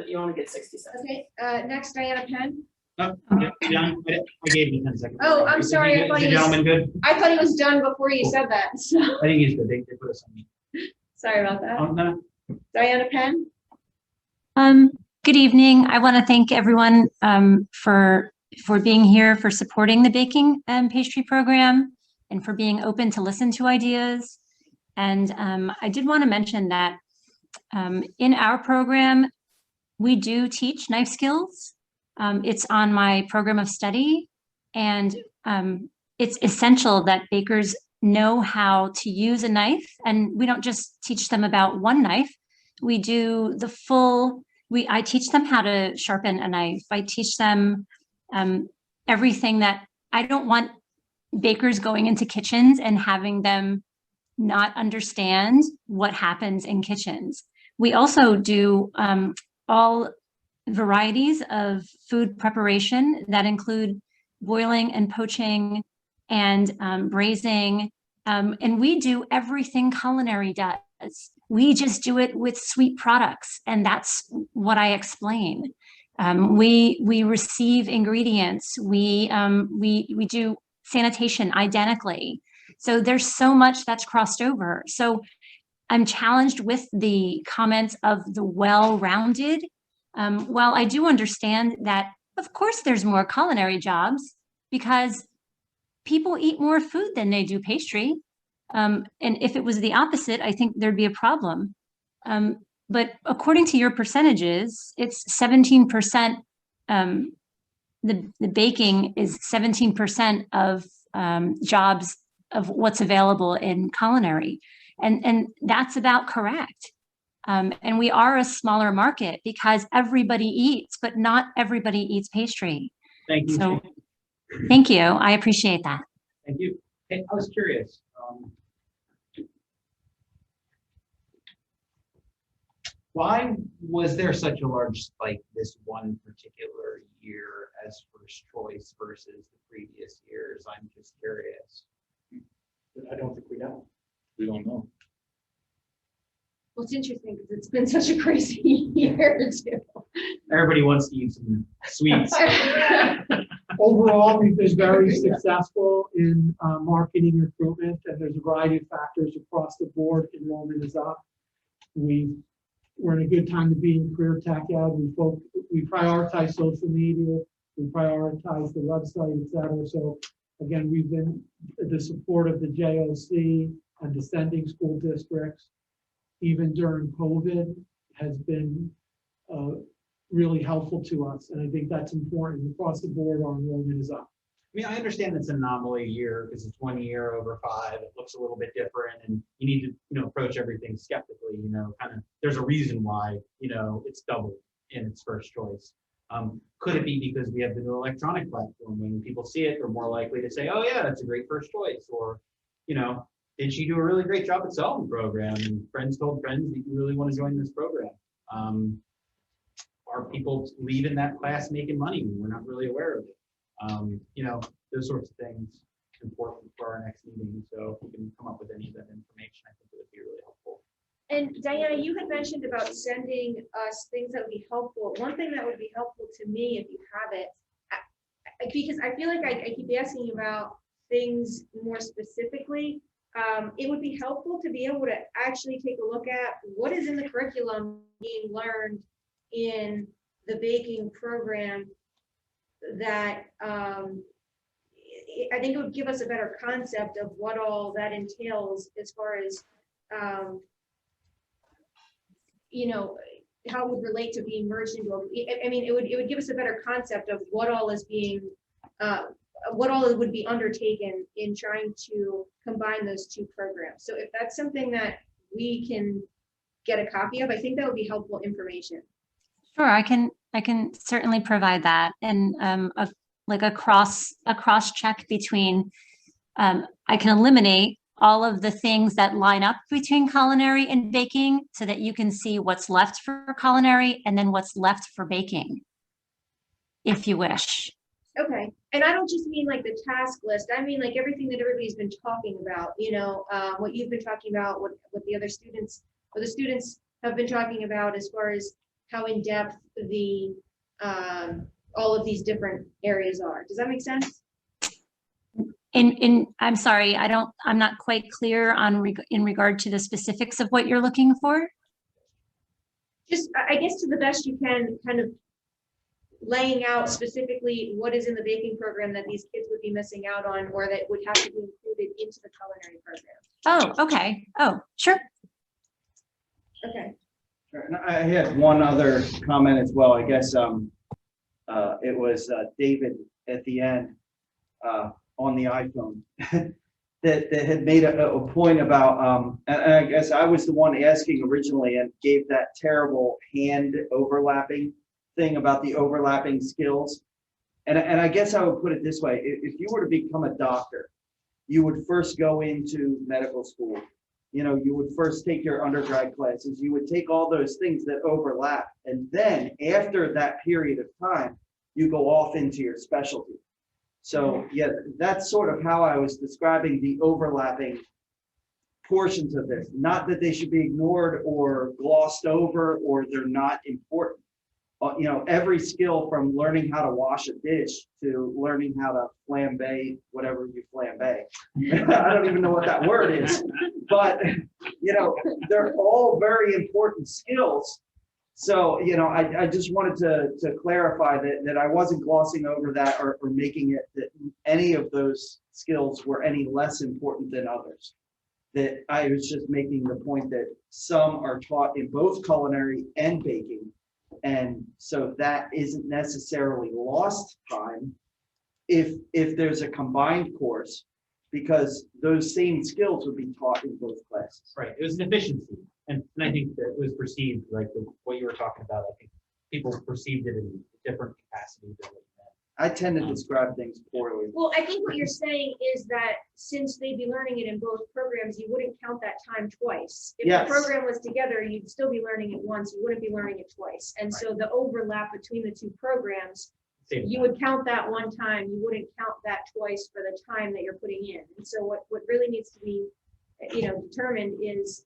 You want to get 60 seconds. Okay, next, Diana Penn. Oh, yeah, you done? I gave you 10 seconds. Oh, I'm Is sorry. the gentleman good? I thought he was done before you said that. So. I think he's good. They put us on mute. Sorry about that. No. Diana Penn. Good evening. I want to thank everyone for being here, for supporting the baking and pastry program, and for being open to listen to ideas. And I did want to mention that in our program, we do teach knife skills. It's on my program of study, and it's essential that bakers know how to use a knife. And we don't just teach them about one knife. We do the full, I teach them how to sharpen a knife. I teach them everything that I don't want bakers going into kitchens and having them not understand what happens in kitchens. We also do all varieties of food preparation that include boiling and poaching and braising. And we do everything culinary does. We just do it with sweet products. And that's what I explain. We receive ingredients. We do sanitation identically. So there's so much that's crossed over. So I'm challenged with the comments of the well-rounded. While I do understand that, of course, there's more culinary jobs because people eat more food than they do pastry. And if it was the opposite, I think there'd be a problem. But according to your percentages, it's 17%. The baking is 17% of jobs of what's available in culinary. And that's about correct. And we are a smaller market because everybody eats, but not everybody eats pastry. Thank you. So, thank you. I appreciate that. Thank you. Hey, I was curious. Why was there such a large spike this one particular year as first choice versus the previous years? I'm just curious. I don't think we know. We don't know. Well, it's interesting because it's been such a crazy year too. Everybody wants to eat some sweets. Overall, we've been very successful in marketing recruitment, and there's a variety of factors across the board. Enrollment is up. We're in a good time to be in career tech ed. We prioritize social media. We prioritize the website, et cetera. So again, we've been the support of the JOC and descending school districts, even during COVID, has been really helpful to us. And I think that's important. Across the board, our enrollment is up. I mean, I understand it's an anomaly year because it's 1 year over 5. It looks a little bit different, and you need to, approach everything skeptically. Kind of. There's a reason why, it's doubled in its first choice. Could it be because we have the new electronic platform? When people see it, they're more likely to say, "Oh yeah, that's a great first choice," or, "Did she do a really great job at selling the program?" And friends told friends that you really want to join this program. Are people leaving that class making money when we're not really aware of it? Those sorts of things important for our next meeting. So if you can come up with any of that information, I think it would be really helpful. And Diana, you had mentioned about sending us things that would be helpful. One thing that would be helpful to me, if you have it, because I feel like I keep asking about things more specifically, it would be helpful to be able to actually take a look at what is in the curriculum being learned in the baking program that I think it would give us a better concept of what all that entails as far as you know, how it would relate to being merged into I mean, it would give us a better concept of what all is being what all would be undertaken in trying to combine those two programs. So if that's something that we can get a copy of, I think that would be helpful information. Sure, I can certainly provide that, and like a cross check between. I can eliminate all of the things that line up between culinary and baking, so that you can see what's left for culinary and then what's left for baking, if you wish. Okay, and I don't just mean like the task list. I mean like everything that everybody's been talking about. You know, what you've been talking about, what the other students or the students have been talking about, as far as how in depth the all of these different areas are. Does that make sense? I'm sorry, I'm not quite clear on in regard to the specifics of what you're looking for. Just, I guess, to the best you can, kind of laying out specifically what is in the baking program that these kids would be missing out on, or that would have to be included into the culinary program. Oh, okay. Oh, sure. Okay. And I had one other comment as well. I guess it was David at the end on the iPhone that had made a point about, and I guess I was the one asking originally and gave that terrible hand overlapping thing about the overlapping skills. And I guess I would put it this way: if you were to become a doctor, you would first go into medical school. You know, you would first take your undergrad classes, you would take all those things that overlap. And then after that period of time, you go off into your specialty. So yeah, that's sort of how I was describing the overlapping portions of this. Not that they should be ignored or glossed over or they're not important. You know, every skill from learning how to wash a dish to learning how to flambe whatever you flambe. I don't even know what that word is, but you know, they're all very important skills. So, you know, I just wanted to clarify that I wasn't glossing over that or making it that any of those skills were any less important than others. That I was just making the point that some are taught in both culinary and baking. And so that isn't necessarily lost time if there's a combined course, because those same skills would be taught in both classes. Right, it was an efficiency, and I think that was perceived, like what you were talking about, I think people perceived it in a different capacity than what you meant. I tend to describe things poorly. Well, I think what you're saying is that since they'd be learning it in both programs, you wouldn't count that time twice. If Yes. the program was together, you'd still be learning it once, you wouldn't be learning it twice. And so the overlap between the two programs, you would count that one time, you wouldn't count that twice for the time that you're putting in. And so what really needs to be, you know, determined is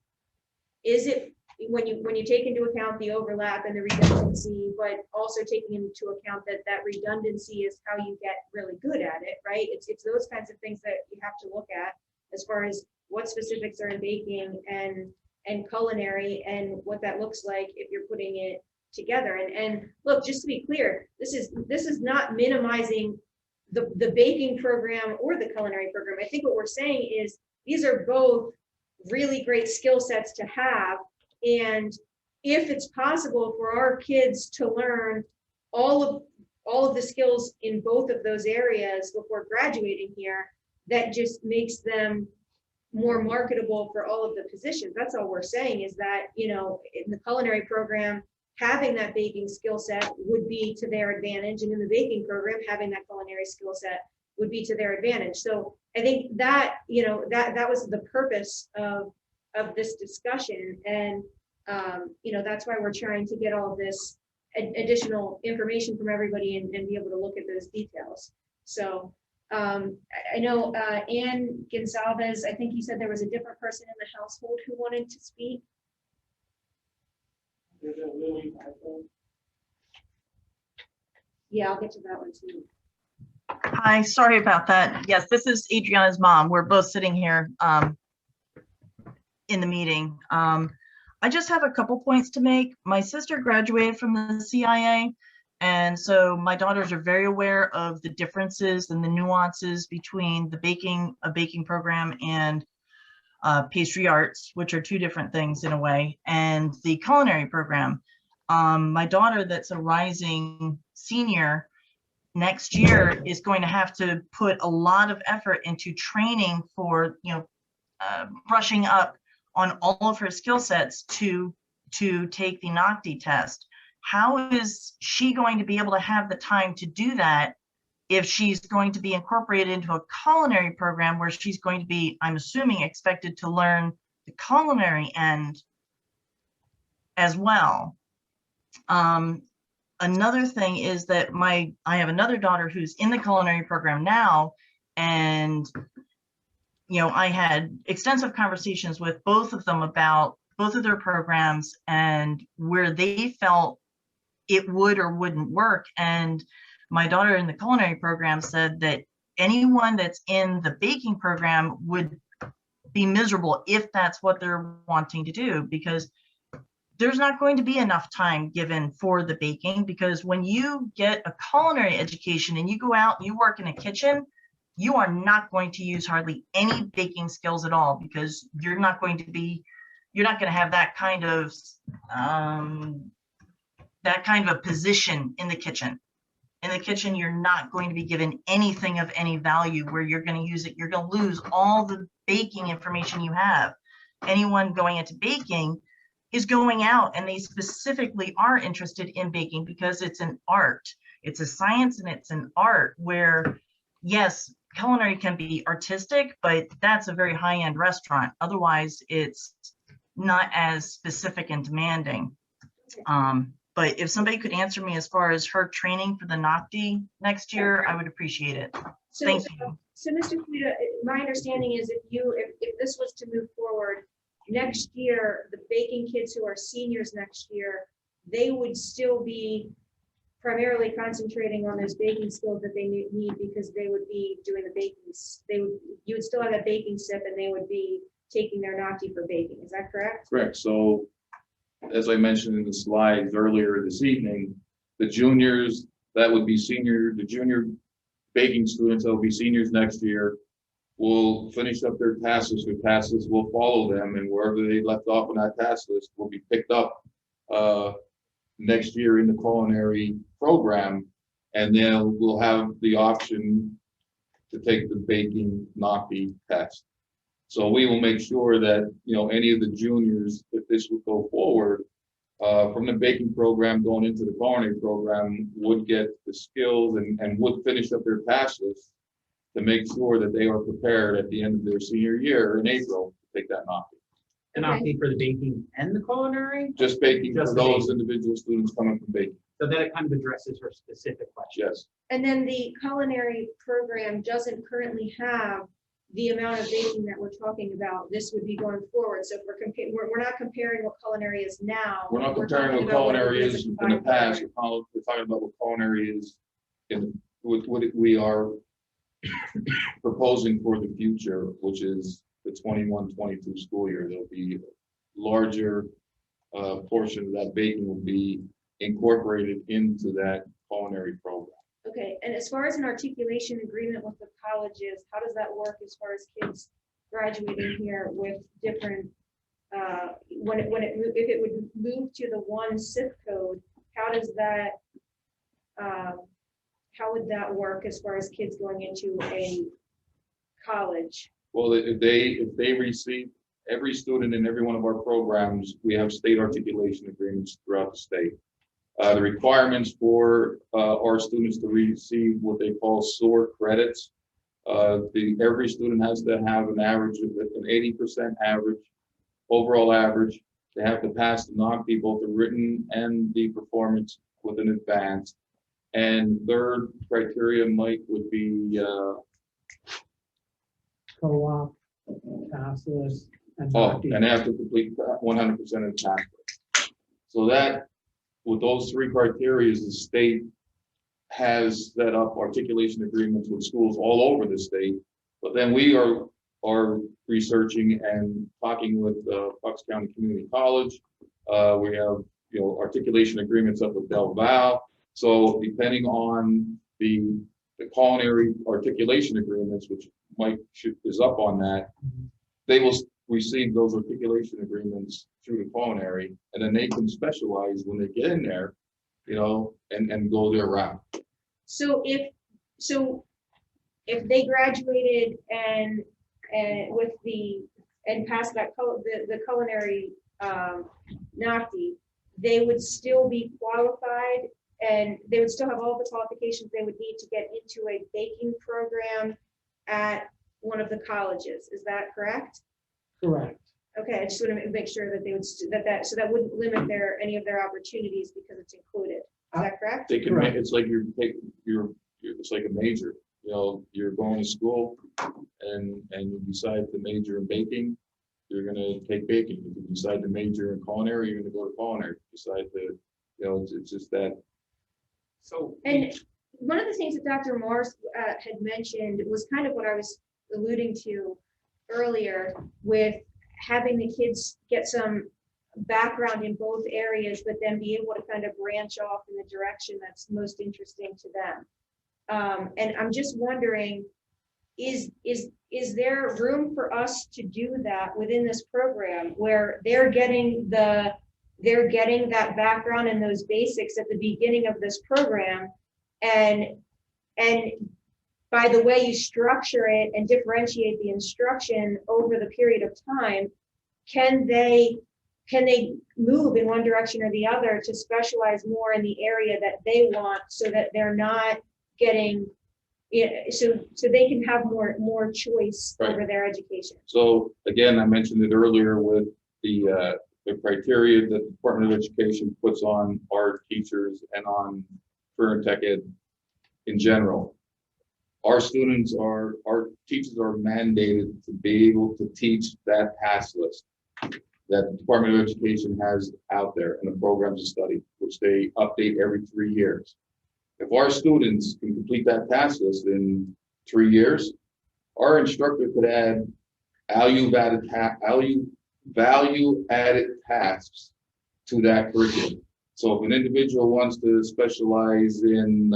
it, when you take into account the overlap and the redundancy, but also taking into account that redundancy is how you get really good at it, right? It's those kinds of things that you have to look at as far as what specifics are in baking and culinary, and what that looks like if you're putting it together. And look, just to be clear, this is not minimizing the baking program or the culinary program. I think what we're saying is these are both really great skill sets to have. And if it's possible for our kids to learn all of the skills in both of those areas before graduating here, that just makes them more marketable for all of the positions. That's all we're saying, is that, you know, in the culinary program, having that baking skill set would be to their advantage, and in the baking program, having that culinary skill set would be to their advantage. So I think that, you know, that was the purpose of this discussion. And you know, that's why we're trying to get all this additional information from everybody and be able to look at those details. So I know Ann Gonsalves, I think you said there was a different person in the household who wanted to speak. Yeah, I'll get to that one too. Hi, sorry about that. Yes, this is Adriana's mom. We're both sitting here in the meeting. I just have a couple points to make. My sister graduated from the CIA, and so my daughters are very aware of the differences and the nuances between a baking program and pastry arts, which are two different things in a way, and the culinary program. My daughter, that's a rising senior, next year is going to have to put a lot of effort into training for, brushing up on all of her skill sets to take the NOCTI test. How is she going to be able to have the time to do that if she's going to be incorporated into a culinary program where she's going to be, I'm assuming, expected to learn the culinary end as well? Another thing is that I have another daughter who's in the culinary program now, and I had extensive conversations with both of them about both of their programs and where they felt it would or wouldn't work. And my daughter in the culinary program said that anyone that's in the baking program would be miserable if that's what they're wanting to do, because there's not going to be enough time given for the baking, because when you get a culinary education and you go out and you work in a kitchen, you are not going to use hardly any baking skills at all, because you're not going to have that kind of a position in the kitchen. In the kitchen, you're not going to be given anything of any value where you're going to use it. You're going to lose all the baking information you have. Anyone going into baking is going out and they specifically are interested in baking because it's an art. It's a science and it's an art where, yes, culinary can be artistic, but that's a very high-end restaurant. Otherwise, it's not as specific and demanding. But if somebody could answer me as far as her training for the NOCTI next year, I would appreciate it. Thank you. So Mr. Kuda, my understanding is if this was to move forward, next year, the baking kids who are seniors next year, they would still be primarily concentrating on those baking skills that they need, because they would be doing the baking. You would still have a baking sip and they would be taking their NOCTI for baking. Is that correct? Correct. So as I mentioned in the slides earlier this evening, the juniors, that would be the junior baking students that will be seniors next year will finish up their task list. Their task list will follow them, and wherever they left off on that task list will be picked up next year in the culinary program, and then we'll have the option to take the baking NOCTI test. So we will make sure that any of the juniors, if this would go forward, from the baking program going into the culinary program, would get the skills and would finish up their task list to make sure that they are prepared at the end of their senior year in April to take that NOCTI. And NOCTI for the baking and the culinary? Just baking Just for the those baking. individual students coming from baking. So that it kind of addresses her specific question. Yes. And then the culinary program doesn't currently have the amount of baking that we're talking about. This would be going forward. So if we're not comparing what culinary is now. We're not comparing talking what about culinary it is is in the combined past. program. We're talking about what culinary is what we are proposing for the future, which is the 21-22 school year. There'll be a larger portion of that baking will be incorporated into that culinary program. Okay, and as far as an articulation agreement with the colleges, how does that work as far as kids graduating here with different, if it would move to the one zip code, how does that, how would that work as far as kids going into a college? Well, if they receive, every student in every one of our programs, we have state articulation agreements throughout the state. The requirements for our students to receive what they call SOAR credits. Every student has to have an average of an 80% average, overall average. They have to pass the NOCTI, both the written and the performance with an advanced. And third criteria, Mike, would be Co-op, task list, and and NOCTI. they have to complete 100% of the task. So that, with those three criteria, the state has set up articulation agreements with schools all over the state. But then we are researching and talking with Bucks County Community College. We have, articulation agreements up with Del Val. So depending on the culinary articulation agreements, which Mike is up on that, they will receive those articulation agreements through the culinary, and then they can specialize when they get in there, and go their route. So if they graduated and passed the culinary NAFTE, they would still be qualified and they would still have all the qualifications they would need to get into a baking program at one of the colleges. Is that correct? Correct. Okay, I just want to make sure that they would so that wouldn't limit any of their opportunities because it's included. Is that correct? They can. It's like it's like a major. You're going to school, and you decide to major in baking. You're going to take baking. If you decide to major in culinary, you're going to go to culinary. If you decide to, it's just that. So. And one of the things that Dr. Morris had mentioned was kind of what I was alluding to earlier, with having the kids get some background in both areas, but then be able to kind of branch off in the direction that's most interesting to them. And I'm just wondering, is there room for us to do that within this program where they're getting that background and those basics at the beginning of this program, and by the way you structure it and differentiate the instruction over the period of time, can they move in one direction or the other to specialize more in the area that they want, so that they're not getting, so they can have more choice over their education? So again, I mentioned it earlier with the criteria that the Department of Education puts on our teachers and on career and tech ed in general. Our teachers are mandated to be able to teach that task list that the Department of Education has out there in the programs of study, which they update every 3 years. If our students can complete that task list in 3 years, our instructor could add value-added tasks to that curriculum. So if an individual wants to specialize in,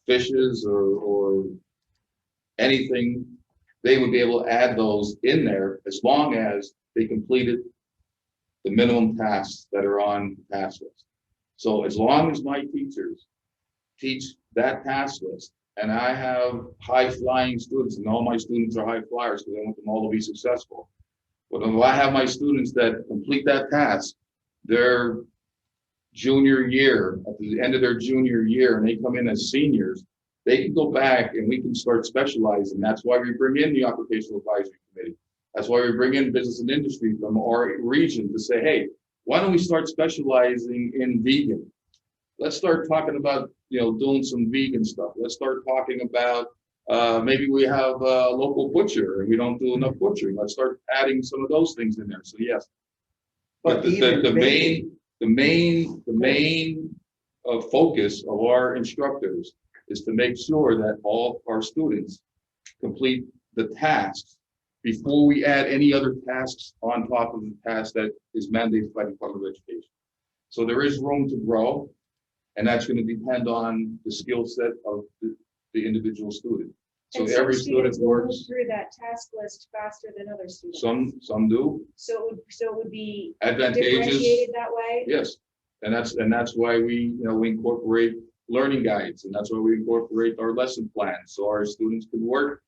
fishes or anything, they would be able to add those in there as long as they completed the minimum tasks that are on the task list. So as long as my teachers teach that task list, and I have high-flying students, and all my students are high flyers because I want them all to be successful. But if I have my students that complete that task, their junior year, at the end of their junior year, and they come in as seniors, they can go back and we can start specializing. That's why we bring in the Occupational Advisory Committee. That's why we bring in business and industry from our region to say, hey, why don't we start specializing in vegan? Let's start talking about, doing some vegan stuff. Let's start talking about maybe we have a local butcher and we don't do enough butchering. Let's start adding some of those things in there. So yes, but the main focus of our instructors is to make sure that all our students complete the tasks before we add any other tasks on top of the task that is mandated by the Department of Education. So there is room to grow, and that's going to depend on the skill set of the individual student. So every student works through that task list faster than other students. Some do. So it would be advantageous differentiated that way. Yes, and that's why we incorporate learning guides, and that's why we incorporate our lesson plans, so our students can work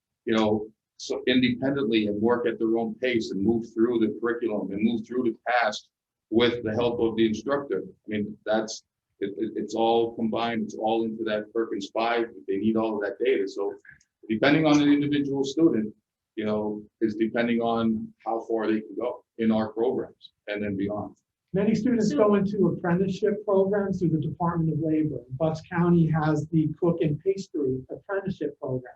so independently and work at their own pace and move through the curriculum and move through the task with the help of the instructor. I mean, it's all combined. It's all into that Perkins 5. They need all of that data. So depending on the individual student, is depending on how far they can go in our programs and then beyond. Many students go into apprenticeship programs through the Department of Labor. Bucks County has the Cook and Pastry Apprenticeship Program.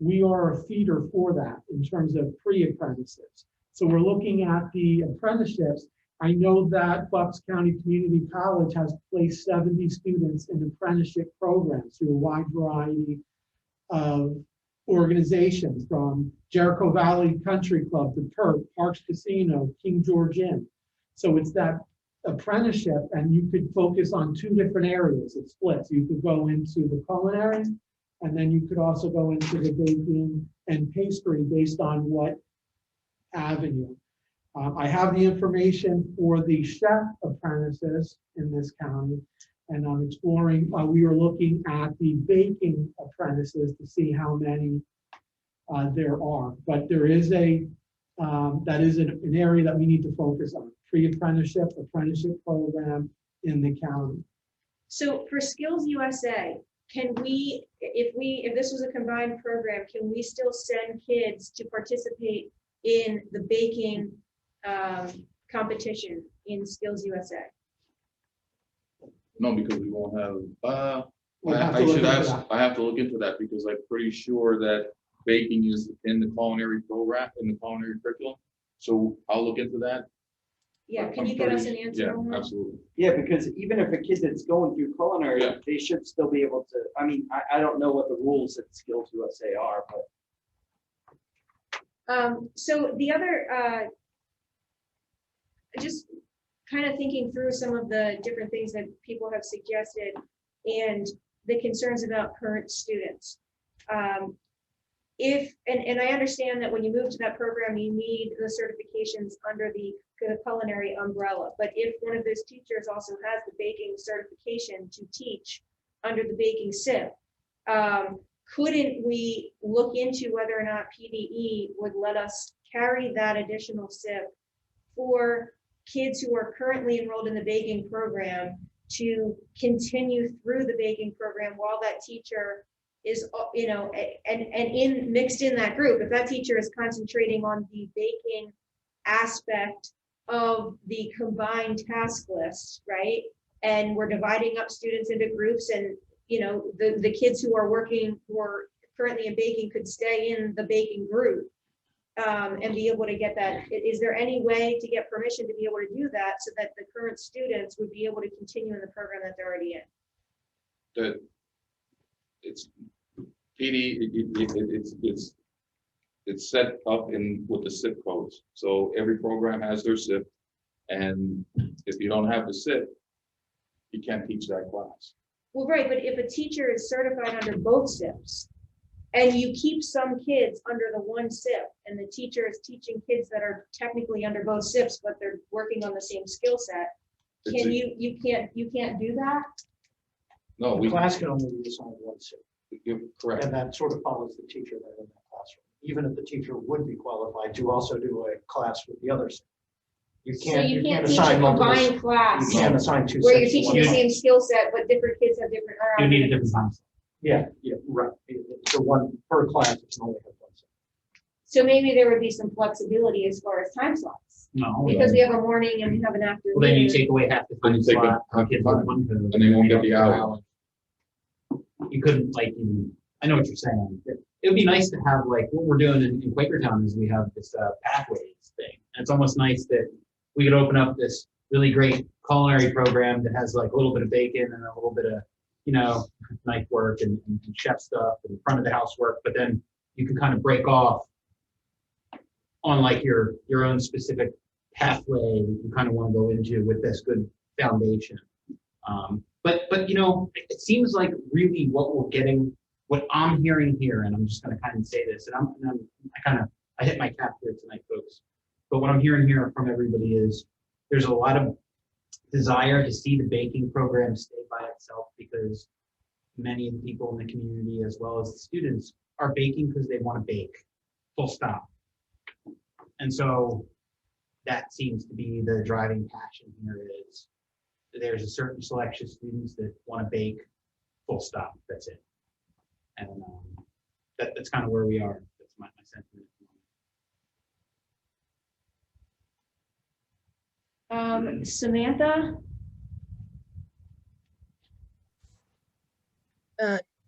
We are a feeder for that in terms of pre-apprenticeships. So we're looking at the apprenticeships I know that Bucks County Community College has placed 70 students in apprenticeship programs through a wide variety of organizations, from Jericho Valley Country Club to Perk, Parks Casino, King George Inn. So it's that apprenticeship, and you could focus on 2 different areas. It splits. You could go into the culinary, and then you could also go into the baking and pastry based on what avenue. I have the information for the chef apprentices in this county, and I'm exploring, we are looking at the baking apprentices to see how many there are. But there is that is an area that we need to focus on, pre-apprenticeship, apprenticeship program in the county. So for Skills USA, can we, if this was a combined program, can we still send kids to participate in the baking competition in Skills USA? No, because we won't have, We'll have to I look should into ask, that. I have to look into that because I'm pretty sure that baking is in the culinary program, in the culinary curriculum. So I'll look into that. Yeah, But can I'm you get us pretty- an answer Yeah, on that? absolutely. Yeah, because even if a kid that's going through culinary, Yeah. they should still be able to, I mean, I don't know what the rules at Skills USA are, but So the other, just kind of thinking through some of the different things that people have suggested and the concerns about current students. And I understand that when you move to that program, you need the certifications under the culinary umbrella. But if one of those teachers also has the baking certification to teach under the baking SIP, couldn't we look into whether or not PDE would let us carry that additional SIP for kids who are currently enrolled in the baking program to continue through the baking program while that teacher is, and mixed in that group, if that teacher is concentrating on the baking aspect of the combined task list, right? And we're dividing up students into groups, and the kids who are currently in baking could stay in the baking group and be able to get that. Is there any way to get permission to be able to do that so that the current students would be able to continue in the program that they're already in? That it's PD, it's set up with the SIP codes. So every program has their SIP, and if you don't have the SIP, you can't teach that class. Well, right, but if a teacher is certified under both SIPs, and you keep some kids under the one SIP, and the teacher is teaching kids that are technically under both SIPs, but they're working on the same skill set, can you can't do that? No, The class can only be assigned one SIP. You're correct. And that sort of follows the teacher that in that classroom. Even if the teacher would be qualified to also do a class with the other SIP. So you can't teach a assign multiple- combined class You can't assign 2 where you're SIPs to teaching the one. same skill set, but different kids have different. You need a different time. Yeah, right. So one per class, it's only have one SIP. So maybe there would be some flexibility as far as time slots. No. Because we have a morning and we have an afternoon. Well, then you take away half the Then time you take slot. half the kids time, with one code, and they won't get the don't hour. You couldn't I know what you're saying. It would be nice to have what we're doing in Quakertown is we have this pathways thing. And it's almost nice that we could open up this really great culinary program that has a little bit of bacon and a little bit of, knife work and chef stuff and front of the house work, but then you can kind of break off on your own specific pathway that you kind of want to go into with this good foundation. But it seems like really what we're getting, what I'm hearing here, and I'm just going to kind of say this, and I hit my cap here tonight, folks. But what I'm hearing here from everybody is there's a lot of desire to see the baking program stay by itself because many of the people in the community, as well as the students, are baking because they want to bake, full stop. And so that seems to be the driving passion here is there's a certain selection of students that want to bake, full stop, that's it. And that's kind of where we are. That's my sentiment. Samantha?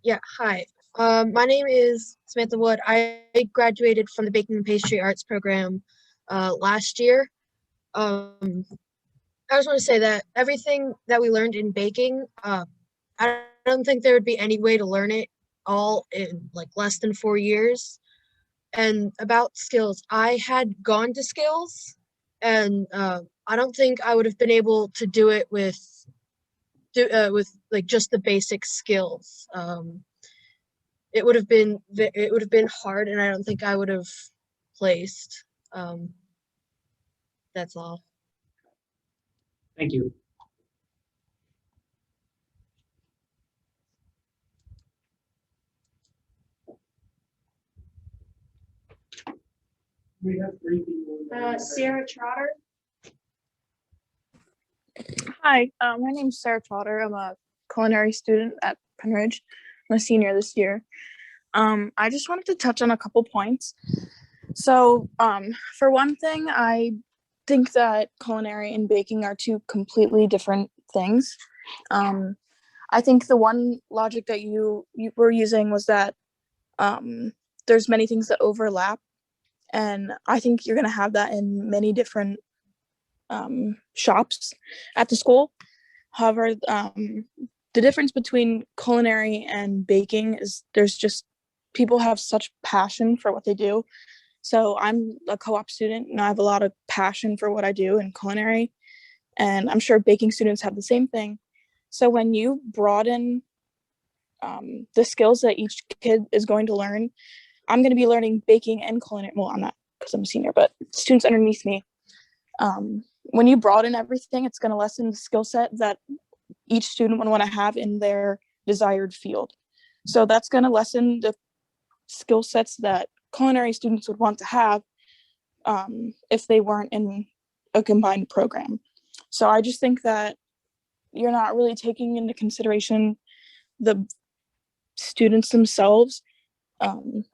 Yeah, hi. My name is Samantha Wood. I graduated from the Baking and Pastry Arts program last year. I just want to say that everything that we learned in baking, I don't think there would be any way to learn it all in like less than 4 years. And about skills, I had gone to skills, and I don't think I would have been able to do it with like just the basic skills. It would have been hard, and I don't think I would have placed. That's all. Thank you. We have 3 people. Sarah Trotter. Hi, my name's Sarah Trotter. I'm a culinary student at Penridge. I'm a senior this year. I just wanted to touch on a couple points. So, for one thing, I think that culinary and baking are two completely different things. I think the one logic that you were using was that there's many things that overlap, and I think you're going to have that in many different shops at the school. However, the difference between culinary and baking is there's just people have such passion for what they do. So I'm a co-op student and I have a lot of passion for what I do in culinary, and I'm sure baking students have the same thing. So when you broaden the skills that each kid is going to learn, I'm going to be learning baking and culinary. Well, I'm not because I'm a senior, but students underneath me. When you broaden everything, it's going to lessen the skill set that each student would want to have in their desired field. So that's going to lessen the skill sets that culinary students would want to have if they weren't in a combined program. So I just think that you're not really taking into consideration the students themselves,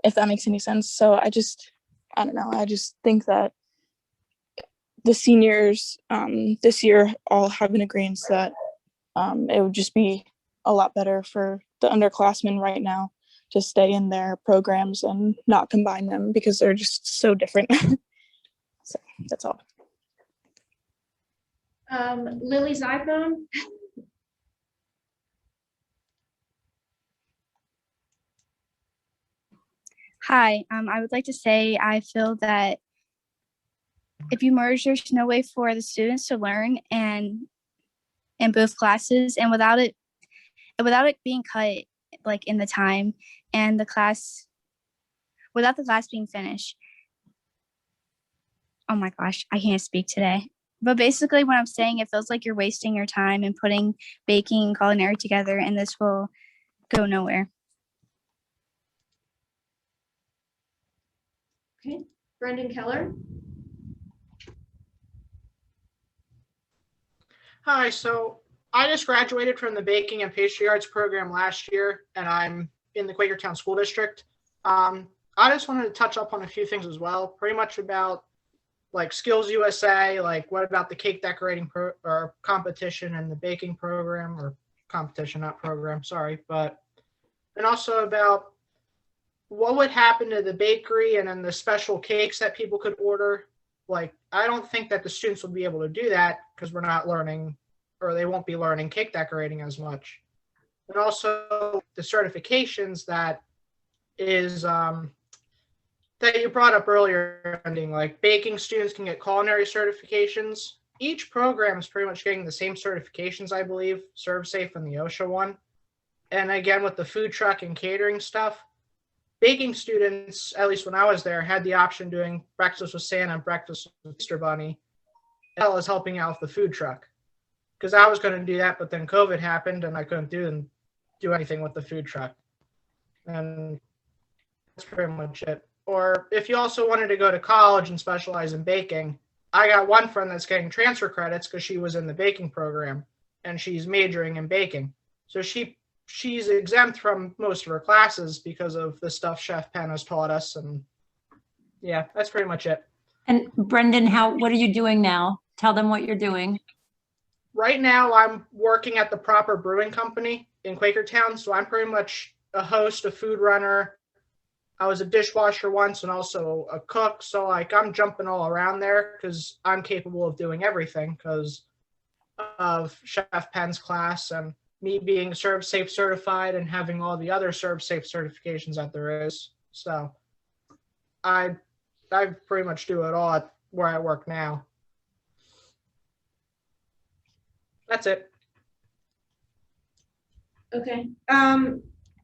if that makes any sense. So I don't know. I just think that the seniors this year all have an agreement that it would just be a lot better for the underclassmen right now to stay in their programs and not combine them because they're just so different. So that's all. Lily Zyphone. Hi, I would like to say I feel that if you merge, there's no way for the students to learn and in both classes, and without it being cut like in the time and the class, without the class being finished. Oh my gosh, I can't speak today. But basically what I'm saying, it feels like you're wasting your time and putting baking and culinary together, and this will go nowhere. Okay, Brendan Keller. Hi, so I just graduated from the Baking and Pastry Arts program last year, and I'm in the Quakertown School District. I just wanted to touch up on a few things as well, pretty much about like Skills USA, like what about the cake decorating or competition and the baking program, or competition, not program, sorry, and also about what would happen to the bakery and then the special cakes that people could order. Like, I don't think that the students will be able to do that because we're not learning, or they won't be learning cake decorating as much. And also the certifications that is, that you brought up earlier, like baking students can get culinary certifications. Each program is pretty much getting the same certifications, I believe, ServSafe and the OSHA one. And again, with the food truck and catering stuff, baking students, at least when I was there, had the option doing breakfast with Santa and breakfast with Easter Bunny, as well as helping out with the food truck. Because I was going to do that, but then COVID happened and I couldn't do anything with the food truck. And that's pretty much it. Or if you also wanted to go to college and specialize in baking, I got one friend that's getting transfer credits because she was in the baking program and she's majoring in baking. So she's exempt from most of her classes because of the stuff Chef Penn has taught us. And yeah, that's pretty much it. And Brendan, what are you doing now? Tell them what you're doing. Right now, I'm working at the Proper Brewing Company in Quakertown. So I'm pretty much a host, a food runner. I was a dishwasher once and also a cook. So like I'm jumping all around there because I'm capable of doing everything because of Chef Penn's class and me being Serve Safe certified and having all the other Serve Safe certifications that there is. So I pretty much do it all at where I work now. That's it. Okay.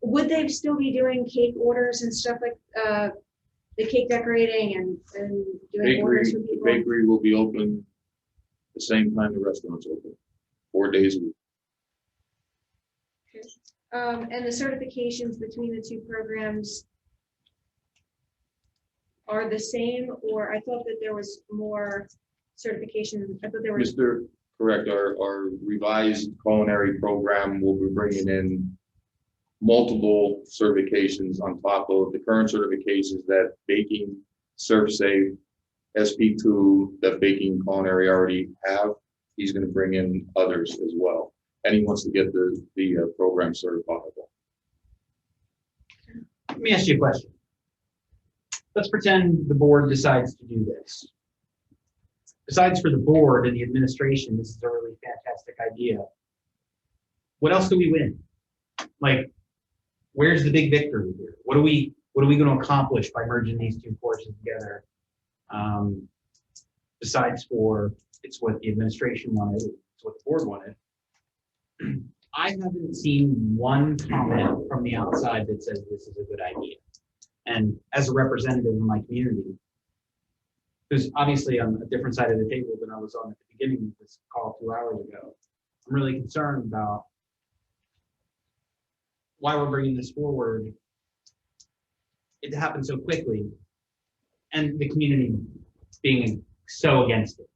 Would they still be doing cake orders and stuff like the cake decorating and doing orders for The people? bakery will be open the same time the restaurant's open, 4 days a week. And the certifications between the two programs are the same, or I thought that there was more certification. I thought there was. Mr. Correct, our revised culinary program will be bringing in multiple certifications on top of the current certifications that baking, Serve Safe, SP2, that baking culinary already have. He's going to bring in others as well, and he wants to get the program certifiable. Let me ask you a question. Let's pretend the board decides to do this. Besides for the board and the administration, this is a really fantastic idea. What else do we win? Like, where's the big victory here? What are we going to accomplish by merging these two courses together? Besides for it's what the administration wanted, it's what the board wanted. I haven't seen one comment from the outside that says this is a good idea. And as a representative of my community, who's obviously on a different side of the table than I was on at the beginning of this call 2 hours ago, I'm really concerned about why we're bringing this forward. It happened so quickly, and the community being so against it.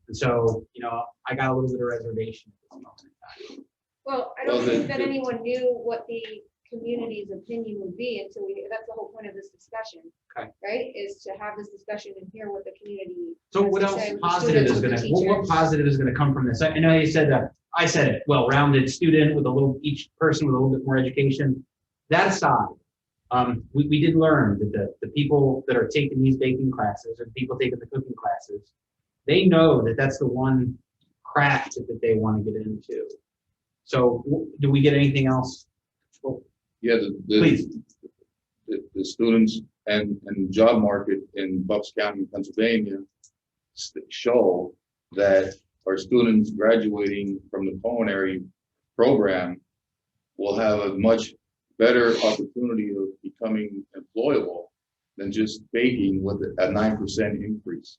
And so, I got a little bit of reservation at this moment in time. Well, I don't think that anyone knew what the community's opinion would be until that's the whole point of this discussion. Okay. Right? Is to have this discussion and hear what the community. So has what to else say with the positive students, is with going the to, what teachers. positive is going to come from this? I know you said that, I said it, well-rounded student with each person with a little bit more education. That aside, we did learn that the people that are taking these baking classes or the people taking the cooking classes, they know that that's the one craft that they want to get into. So do we get anything else? Yeah, Please. The students and job market in Bucks County, Pennsylvania show that our students graduating from the culinary program will have a much better opportunity of becoming employable than just baking with a 9% increase.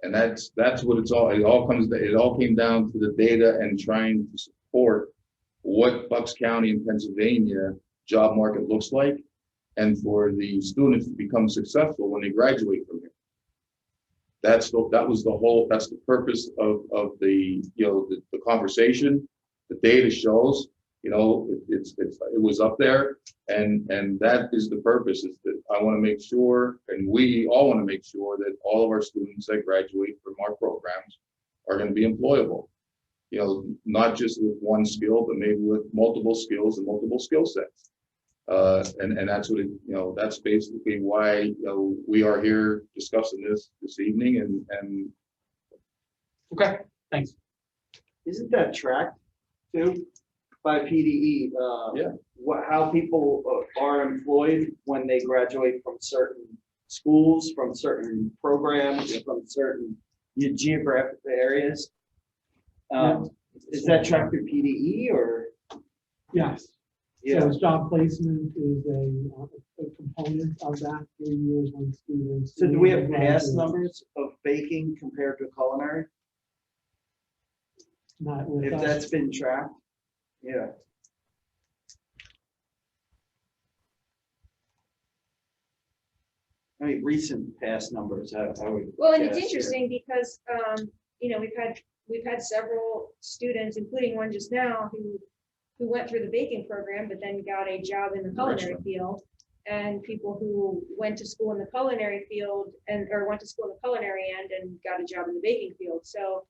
And that's what it all came down to the data and trying to support what Bucks County and Pennsylvania job market looks like, and for the students to become successful when they graduate from here. That's the purpose of the the conversation. The data shows, it was up there, and that is the purpose. Is that I want to make sure, and we all want to make sure that all of our students that graduate from our programs are going to be employable. Not just with one skill, but maybe with multiple skills and multiple skill sets. And that's what that's basically why we are here discussing this evening. And okay, thanks. Isn't that tracked too by PDE? Yeah. How people are employed when they graduate from certain schools, from certain programs, from certain geographic areas. Is that tracked through PDE or? Yes. Yeah. So job placement is a component of that 3 years when students. So do we have past numbers of baking compared to culinary? Not with If us. that's been tracked? Yeah. I mean, recent past numbers, I would. Well, and it's guess, interesting because, we've had several students, including one just now, who went through the baking program, but then got a job in the culinary field, and people who went to school in the culinary field or went to school in the culinary end and got a job in the baking field. So,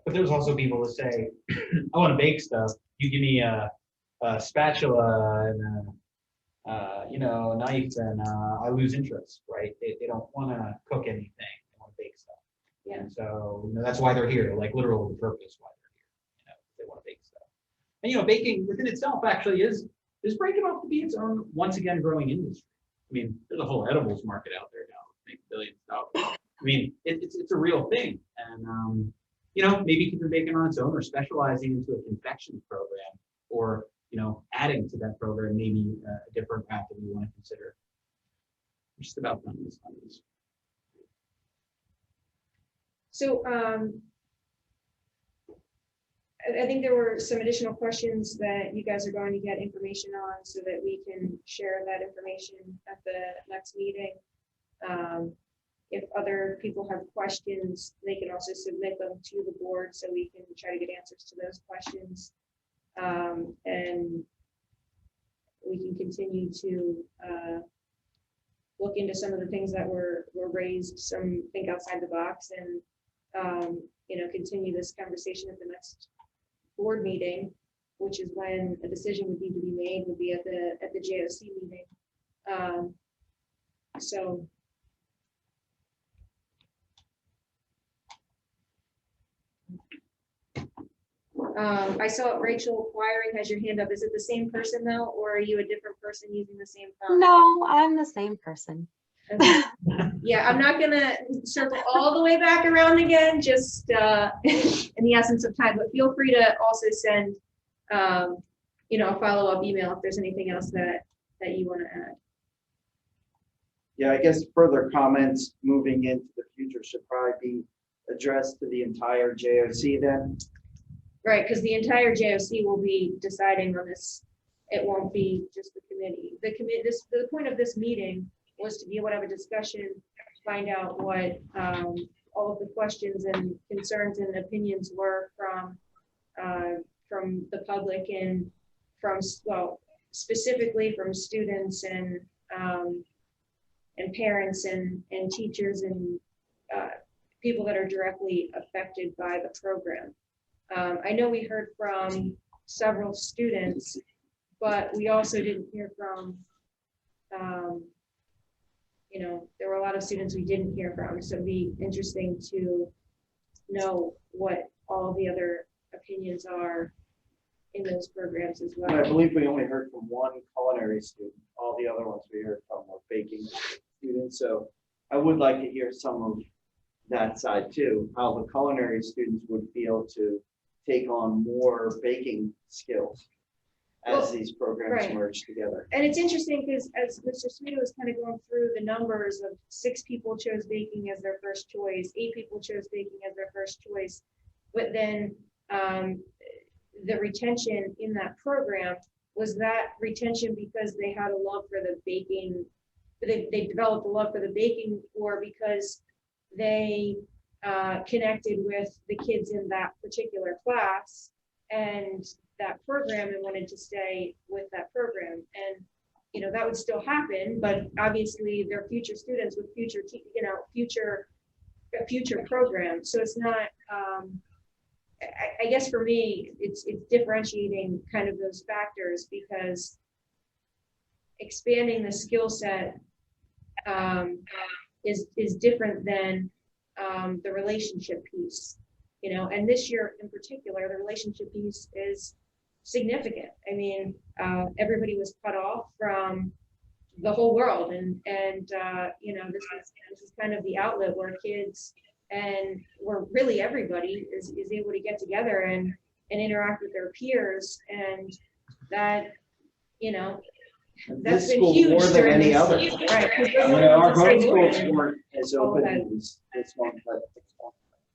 But there's also people that say, I want to bake stuff. You give me a spatula and a knife, and I lose interest, right? They don't want to cook anything. They want to bake stuff. Yeah. And so, you know, that's why they're here, like literal purpose why they're here. You know, they want to bake stuff. And, you know, baking within itself actually is breaking off to be its own, once again, growing industry. I mean, there's a whole edibles market out there now, making billions of dollars. I mean, it's a real thing. And, you know, maybe keeping baking on its own or specializing into a confections program or, you know, adding to that program, maybe a different path that we want to consider. I'm just about done with this. So I think there were some additional questions that you guys are going to get information on so that we can share that information at the next meeting. If other people have questions, they can also submit them to the board so we can try to get answers to those questions. And we can continue to look into some of the things that were raised, some think outside the box, and you know, continue this conversation at the next board meeting, which is when a decision would need to be made, would be at the JOC meeting. So I saw Rachel Wiring has your hand up. Is it the same person though, or are you a different person using the same phone? No, I'm the same person. Okay. Yeah, I'm not gonna circle all the way back around again, just in the essence of time, but feel free to also send you know, a follow-up email if there's anything else that you want to add. Yeah, I guess further comments moving into the future should probably be addressed to the entire JOC then. Right, because the entire JOC will be deciding on this. It won't be just the committee. The point of this meeting was to be able to have a discussion, find out what all of the questions and concerns and opinions were from the public and from, well, specifically from students and parents and teachers and people that are directly affected by the program. I know we heard from several students, but we also didn't hear from, you know, there were a lot of students we didn't hear from. So it'd be interesting to know what all the other opinions are in those programs as well. I believe we only heard from one culinary student. All the other ones we heard from were baking students. So I would like to hear some of that side too, how the culinary students would feel to take on more baking skills as these programs right. merge together. And it's interesting because as Mr. Smith was kind of going through the numbers of 6 people chose baking as their first choice, 8 people chose baking as their first choice, but then the retention in that program, was that retention because they had a love for the baking, they developed a love for the baking, or because they connected with the kids in that particular class and that program and wanted to stay with that program? And you know, that would still happen, but obviously they're future students with future, you know, future programs. So it's not, I guess for me, it's differentiating kind of those factors, because expanding the skill set is different than the relationship piece, you know. And this year in particular, the relationship piece is significant. I mean, everybody was cut off from the whole world, and you know, this is kind of the outlet where kids and where really everybody is able to get together and interact with their peers, and that, you know, that's This been school huge more than during any this, other. right? You know, our homeschools weren't as open as this one, but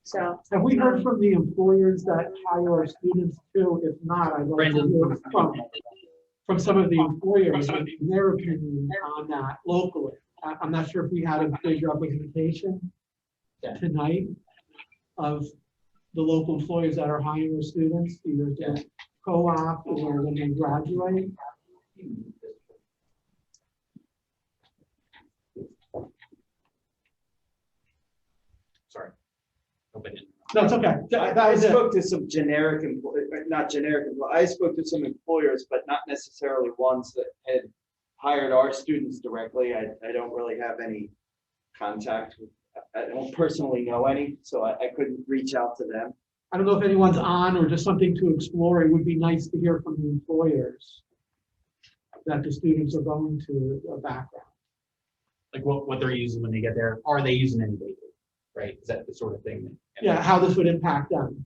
so have we heard from the employers that hire our students too? If not, I'd like to hear from some of the employers and their opinion on that locally. I'm not sure if we had a big representation tonight of the local employers that are hiring our students, either to co-op or when they graduate. Sorry. No, it's okay. I spoke to some generic not generic I spoke to some employers, but not necessarily ones that had hired our students directly. I don't really have any contact with I don't personally know any, so I couldn't reach out to them. I don't know if anyone's on or just something to explore. It would be nice to hear from the employers that the students are going to a background. Like what they're using when they get there. Are they using any bakery? Right? Is that the sort of thing? Yeah, how this would impact them.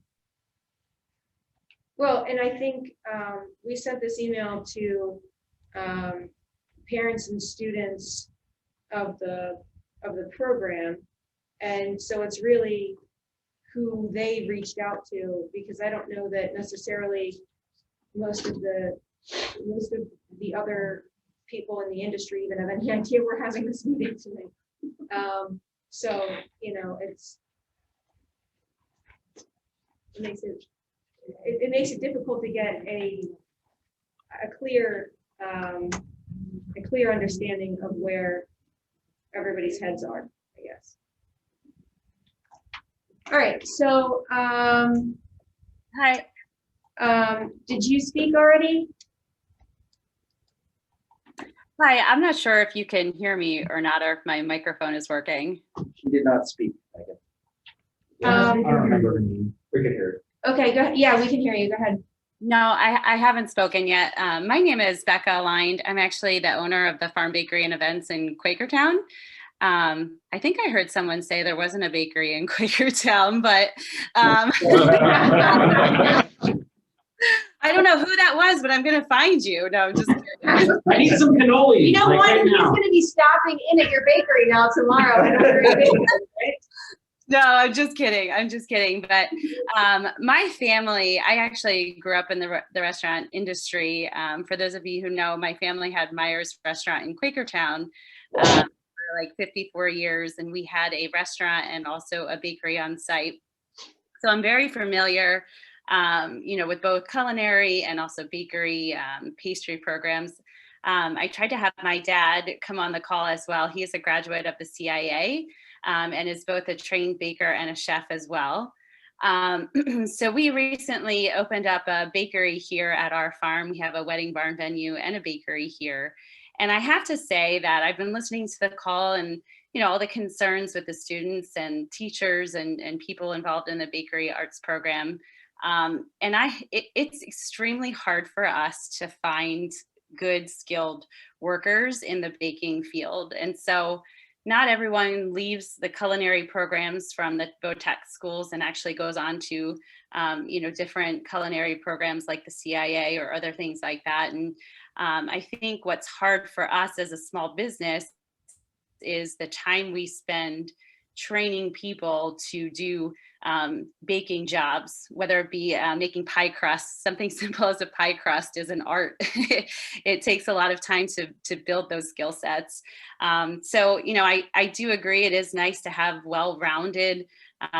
Well, and I think we sent this email to parents and students of the program, and so it's really who they reached out to, because I don't know that necessarily most of the other people in the industry even have any idea we're having this meeting tonight. So it makes it difficult to get a clear understanding of where everybody's heads are, I guess. All right, so hi. Did you speak already? Hi, I'm not sure if you can hear me or not, or if my microphone is working. She did not speak, Megan. I don't remember her name. We could hear it. Okay, go ahead. Yeah, we can hear you. Go ahead. No, I haven't spoken yet. My name is Becca Aligned. I'm actually the owner of the Farm Bakery and Events in Quakertown. I think I heard someone say there wasn't a bakery in Quakertown, but I don't know who that was, but I'm going to find you. No, I'm just kidding. I need some cannolis. You know like what? right He's now. going to be stopping in at your bakery now tomorrow. No, I'm just kidding. I'm just kidding. But my family, I actually grew up in the restaurant industry. For those of you who know, my family had Myers Restaurant in Quakertown for like 54 years. And we had a restaurant and also a bakery on site. So I'm very familiar, with both culinary and also bakery pastry programs. I tried to have my dad come on the call as well. He is a graduate of the CIA. And is both a trained baker and a chef as well. So we recently opened up a bakery here at our farm. We have a wedding barn venue and a bakery here. And I have to say that I've been listening to the call and, all the concerns with the students and teachers and people involved in the bakery arts program. And it's extremely hard for us to find good skilled workers in the baking field. And so not everyone leaves the culinary programs from the VOTEC schools and actually goes on to, different culinary programs like the CIA or other things like that. And I think what's hard for us as a small business is the time we spend training people to do baking jobs, whether it be making pie crusts. Something simple as a pie crust is an art. It takes a lot of time to build those skill sets. So, I do agree it is nice to have well-rounded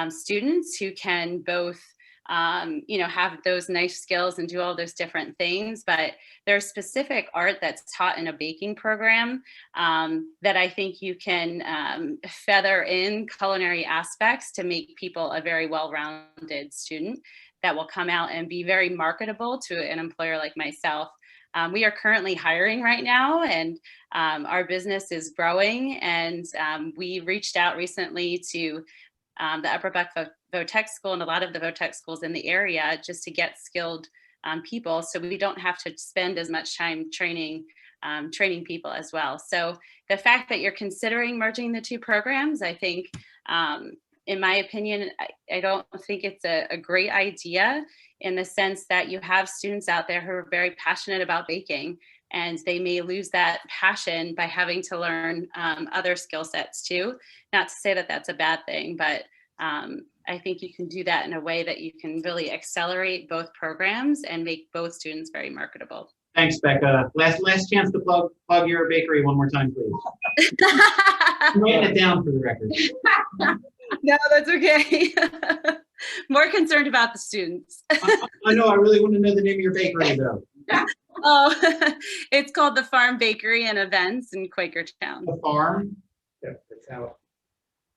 students who can both have those nice skills and do all those different things, but there's specific art that's taught in a baking program that I think you can feather in culinary aspects to make people a very well-rounded student that will come out and be very marketable to an employer like myself. We are currently hiring right now, and our business is growing, and we reached out recently to the Upper Buck VOTEC school and a lot of the VOTEC schools in the area just to get skilled people, so we don't have to spend as much time training people as well. So the fact that you're considering merging the two programs, I think, in my opinion, I don't think it's a great idea, in the sense that you have students out there who are very passionate about baking, and they may lose that passion by having to learn other skill sets too. Not to say that that's a bad thing, but I think you can do that in a way that you can really accelerate both programs and make both students very marketable. Thanks, Becca. Last chance to plug your bakery one more time, please. I'm writing it down for the record. No, that's okay. More concerned about the students. I know. I really want to know the name of your bakery, though. Oh, it's called the Farm Bakery and Events in Quakertown. The farm? Yeah, that's how.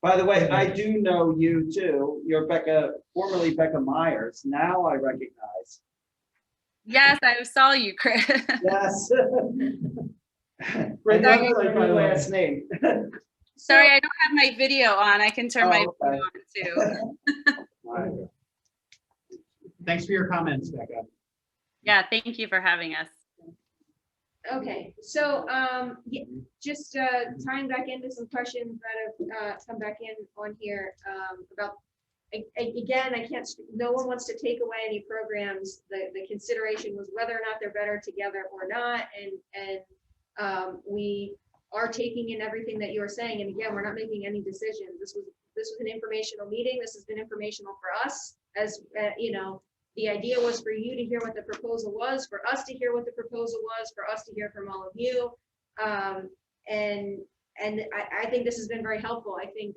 By the way, I do know you too. You're Becca, formerly Becca Myers. Now I recognize. Yes, I saw you, Chris. Yes. Great I know website, your by the way. last name. Sorry, I don't have my video on. I can turn my video on too. Thanks for your comments, Becca. Yeah, thank you for having us. Okay, so just tying back into some questions that have come back in on here about, again, no one wants to take away any programs. The consideration was whether or not they're better together or not, and we are taking in everything that you are saying. And again, we're not making any decisions. This was an informational meeting. This has been informational for us, as you know. The idea was for you to hear what the proposal was, for us to hear what the proposal was, for us to hear from all of you. And I think this has been very helpful. I think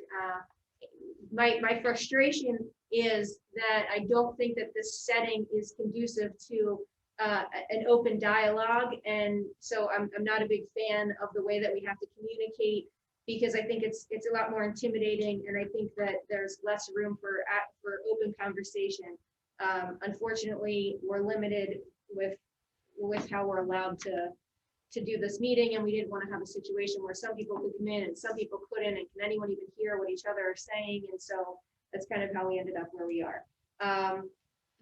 my frustration is that I don't think that this setting is conducive to an open dialogue. And so I'm not a big fan of the way that we have to communicate, because I think it's a lot more intimidating, and I think that there's less room for open conversation. Unfortunately, we're limited with how we're allowed to do this meeting, and we didn't want to have a situation where some people could come in and some people couldn't, and can anyone even hear what each other are saying? And so that's kind of how we ended up where we are.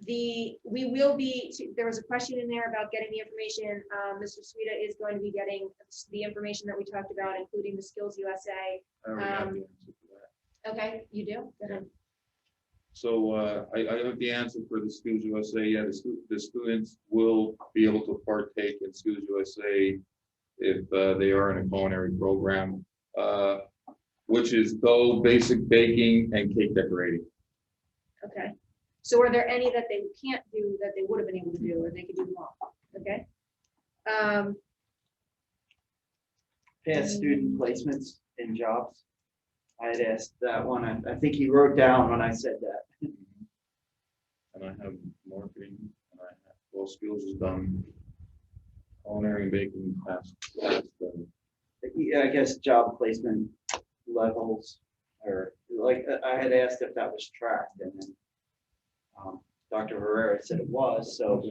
There was a question in there about getting the information. Mr. Suida is going to be getting the information that we talked about, including the Skills USA. Okay, you do? Go ahead. So I have the answer for the Skills USA. Yeah, the students will be able to partake in Skills USA if they are in a culinary program, which is dough, basic baking, and cake decorating. Okay. So are there any that they can't do that they would have been able to do, or they could do them all? Okay. Past student placements in jobs. I had asked that one. I think he wrote down when I said that. And I have marketing, and I have all skills is done. Culinary and baking class. Yeah, I guess job placement levels, or like I had asked if that was tracked, and then Dr. Herrera said it was. So.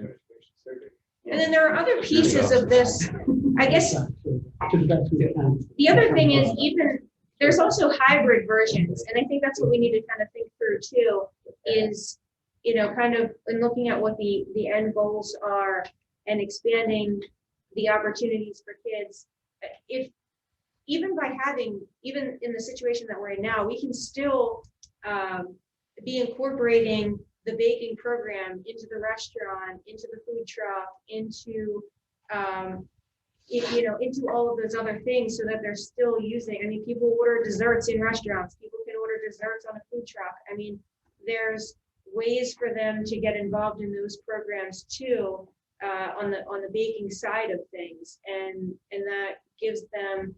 And then there are other pieces of this. I guess the other thing is there's also hybrid versions, and I think that's what we need to kind of think through too, is, kind of in looking at what the end goals are and expanding the opportunities for kids. If even in the situation that we're in now, we can still be incorporating the baking program into the restaurant, into the food truck, into into all of those other things, so that they're still using. I mean, people order desserts in restaurants. People can order desserts on a food truck. I mean, there's ways for them to get involved in those programs too, on the baking side of things, and that gives them,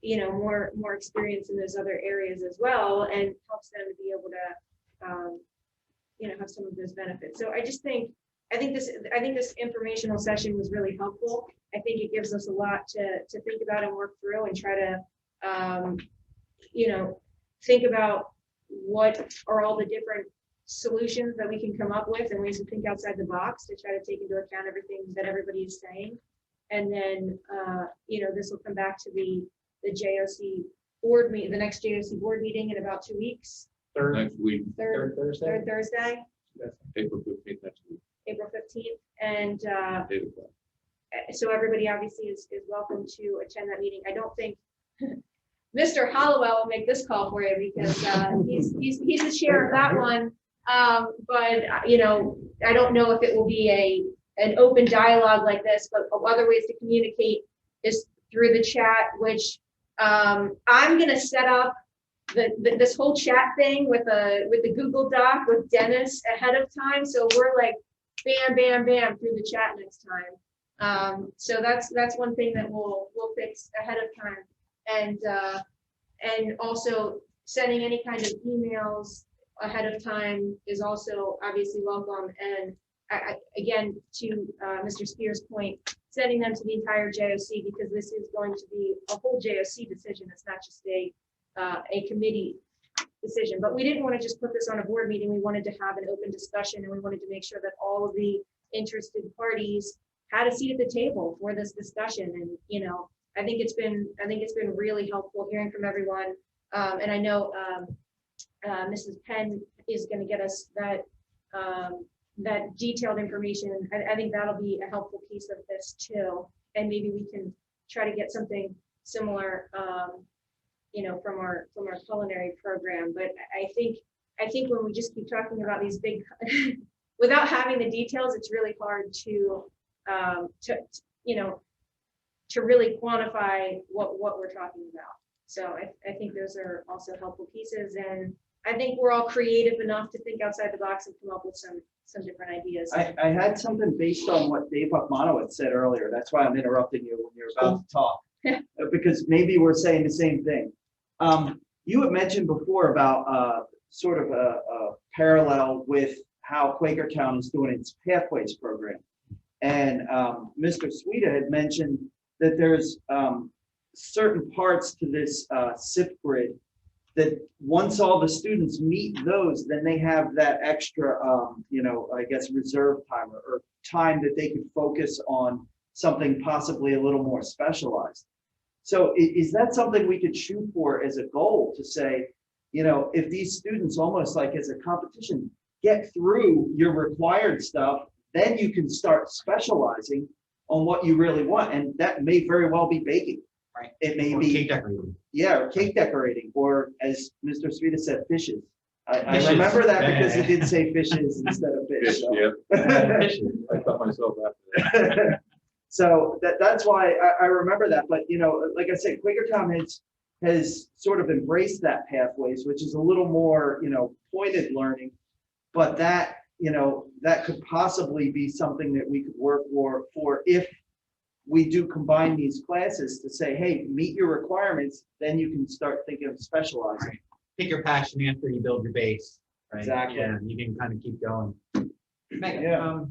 more experience in those other areas as well, and helps them to be able to, have some of those benefits. So I think this informational session was really helpful. I think it gives us a lot to think about and work through, and try to, think about what are all the different solutions that we can come up with, and ways to think outside the box to try to take into account everything that everybody is saying. And then, this will come back to the JOC board meeting, the next JOC board meeting in about 2 weeks. Next week. Third Thursday. April 15th next week. April 15th. And 8 o'clock. so everybody obviously is welcome to attend that meeting. I don't think Mr. Hollowell will make this call for you, because he's the chair of that one. But I don't know if it will be an open dialogue like this, but other ways to communicate is through the chat, which I'm gonna set up this whole chat thing with the Google Doc with Dennis ahead of time. So we're like bam, bam, bam through the chat next time. So that's one thing that we'll fix ahead of time. And also sending any kind of emails ahead of time is also obviously welcome. And again, to Mr. Spear's point, sending them to the entire JOC, because this is going to be a whole JOC decision. It's not just a committee decision. But we didn't want to just put this on a board meeting. We wanted to have an open discussion, and we wanted to make sure that all of the interested parties had a seat at the table for this discussion. And I think it's been really helpful hearing from everyone. And I know Mrs. Penn is going to get us that that detailed information. I think that'll be a helpful piece of this too. And maybe we can try to get something similar, you know, from our culinary program. But I think when we just keep talking about these big, without having the details, it's really hard to you know, to really quantify what we're talking about. So I think those are also helpful pieces, and I think we're all creative enough to think outside the box and come up with some different ideas. I had something based on what Dave Buckmanowitz said earlier. That's why I'm interrupting you when you're about to talk, because maybe we're saying the same thing. You had mentioned before about sort of a parallel with how Quakertown is doing its Pathways program. And Mr. Sweda had mentioned that there's certain parts to this SIP grid that once all the students meet those, then they have that extra, you know, I guess reserve time or time that they could focus on something possibly a little more specialized. So is that something we could shoot for as a goal to say, you know, if these students almost like as a competition get through your required stuff, then you can start specializing on what you really want. And that may very well be baking. Right. It may Or be cake decorating. Yeah, or cake decorating, or as Mr. Sweda said, fishes. I Fishes. remember that Yeah, because yeah, it did say fishes instead of fish. Fish, So. yeah. I thought myself after that. So that's why I remember that. But you know, like I said, Quakertown has sort of embraced that Pathways, which is a little more, you know, pointed learning. But that, you know, that could possibly be something that we could work for if we do combine these classes to say, hey, meet your requirements, then you can start thinking of specializing. Right. Pick your passion after you build your base. Right? Exactly. Yeah, you can kind of keep going. Megan, Yeah.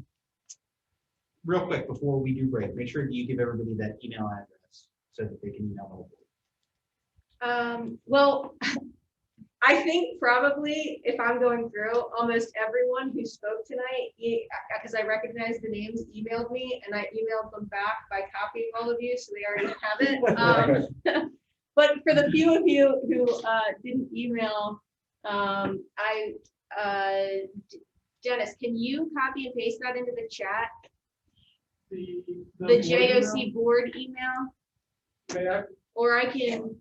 Real quick before we do break, make sure you give everybody that email address so that they can email over. Well, I think probably if I'm going through, almost everyone who spoke tonight, because I recognize the names, emailed me, and I emailed them back by copying all of you, so they already have it. But for the few of you who didn't email, Dennis, can you copy and paste that into the chat? The JOC board email? Or I can.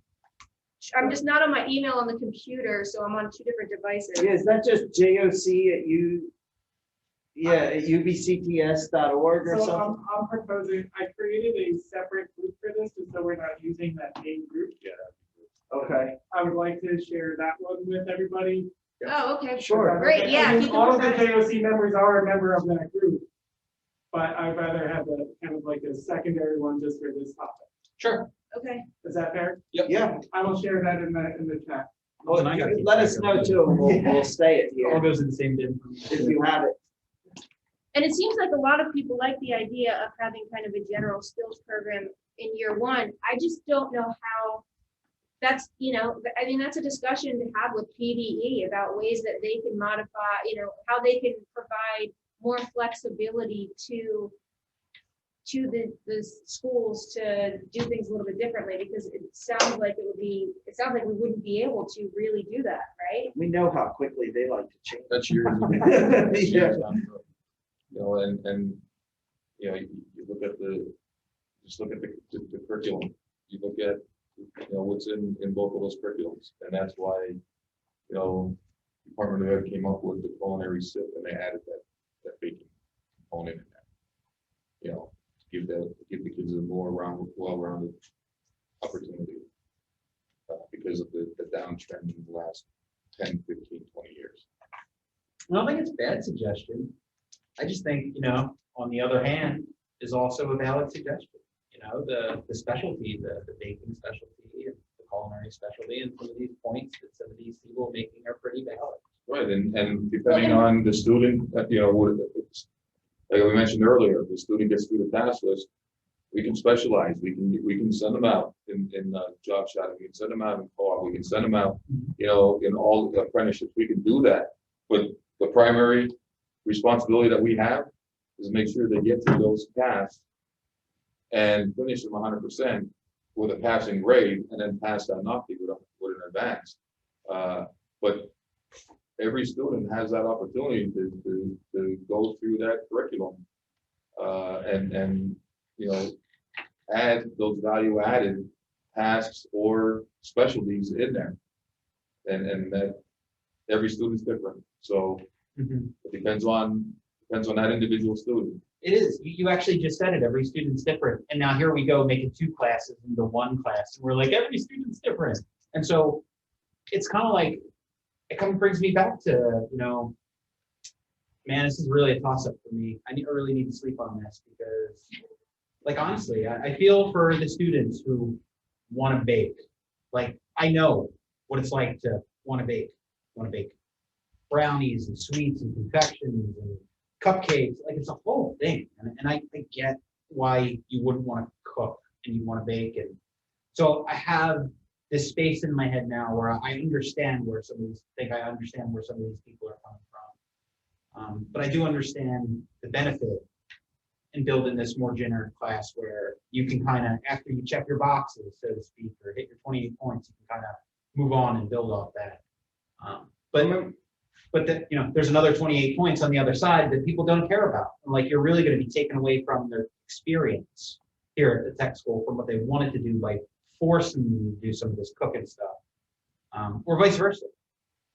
I'm just not on my email on the computer, so I'm on two different devices. Yeah, is that just JOC at ubcts.org or So something? I'm proposing, I created a separate group for this, just so we're not using that main group. Okay. I would like to share that one with everybody. Oh, okay. Sure. Great, yeah. I if mean, you can all of the provide- JOC members are a member of that group, but I'd rather have a kind of like a secondary one just for this topic. Sure. Okay. Is that fair? Yep. Yeah. I will share that in the chat. Well, And I gotta keep let track us of know it. too, and we'll stay it It all here goes in the same bin. if you have it. And it seems like a lot of people like the idea of having kind of a general skills program in year one. I just don't know how that's, you know, I mean, that's a discussion to have with PDE about ways that they can modify, you know, how they can provide more flexibility to the schools to do things a little bit differently, because it sounds like we wouldn't be able to really do that, right? We know how quickly they like to change. That's years. Yeah. You know, and you know, you look at the curriculum. You look at, you know, what's in both of those curriculums, and that's why, you know, Department of Ed came up with the culinary SIP, and they added that baking component in there. You know, give the kids a more well-rounded opportunity because of the downtrend in the last 10, 15, 20 years. I don't think it's a bad suggestion. I just think, you know, on the other hand, is also a valid suggestion. You know, the specialty, the baking specialty, and the culinary specialty, and some of these points that some of these people are making are pretty valid. Right, and depending on the student, you know, like we mentioned earlier, if the student gets through the task list, we can specialize. We can send them out in job shadowing. We can send them out in co-op. We can send them out, you know, in all the apprenticeships. We can do that. But the primary responsibility that we have is make sure they get through those tasks and finish them 100% with a passing grade, and then pass that off with an advanced. But every student has that opportunity to go through that curriculum. And you know, add those value added tasks or specialties in there. And that every student's different. So it depends on that individual student. It is. You actually just said it. Every student's different. And now here we go making 2 classes into 1 class. And we're like, every student's different. And so it's kind of like, it kind of brings me back to, you know, man, this is really a toss-up for me. I really need to sleep on this because, like, honestly, I feel for the students who want to bake. Like, I know what it's like to want to bake brownies and sweets and confections and cupcakes. Like, it's a whole thing. And I get why you wouldn't want to cook and you want to bake. And so I have this space in my head now where I understand where some of these people are coming from. But I do understand the benefit in building this more generic class where you can kind of, after you check your boxes, so to speak, or hit your 28 points, you can kind of move on and build off that. But you know, there's another 28 points on the other side that people don't care about. And like, you're really going to be taken away from their experience here at the tech school from what they wanted to do by forcing them to do some of this cooking stuff, or vice versa.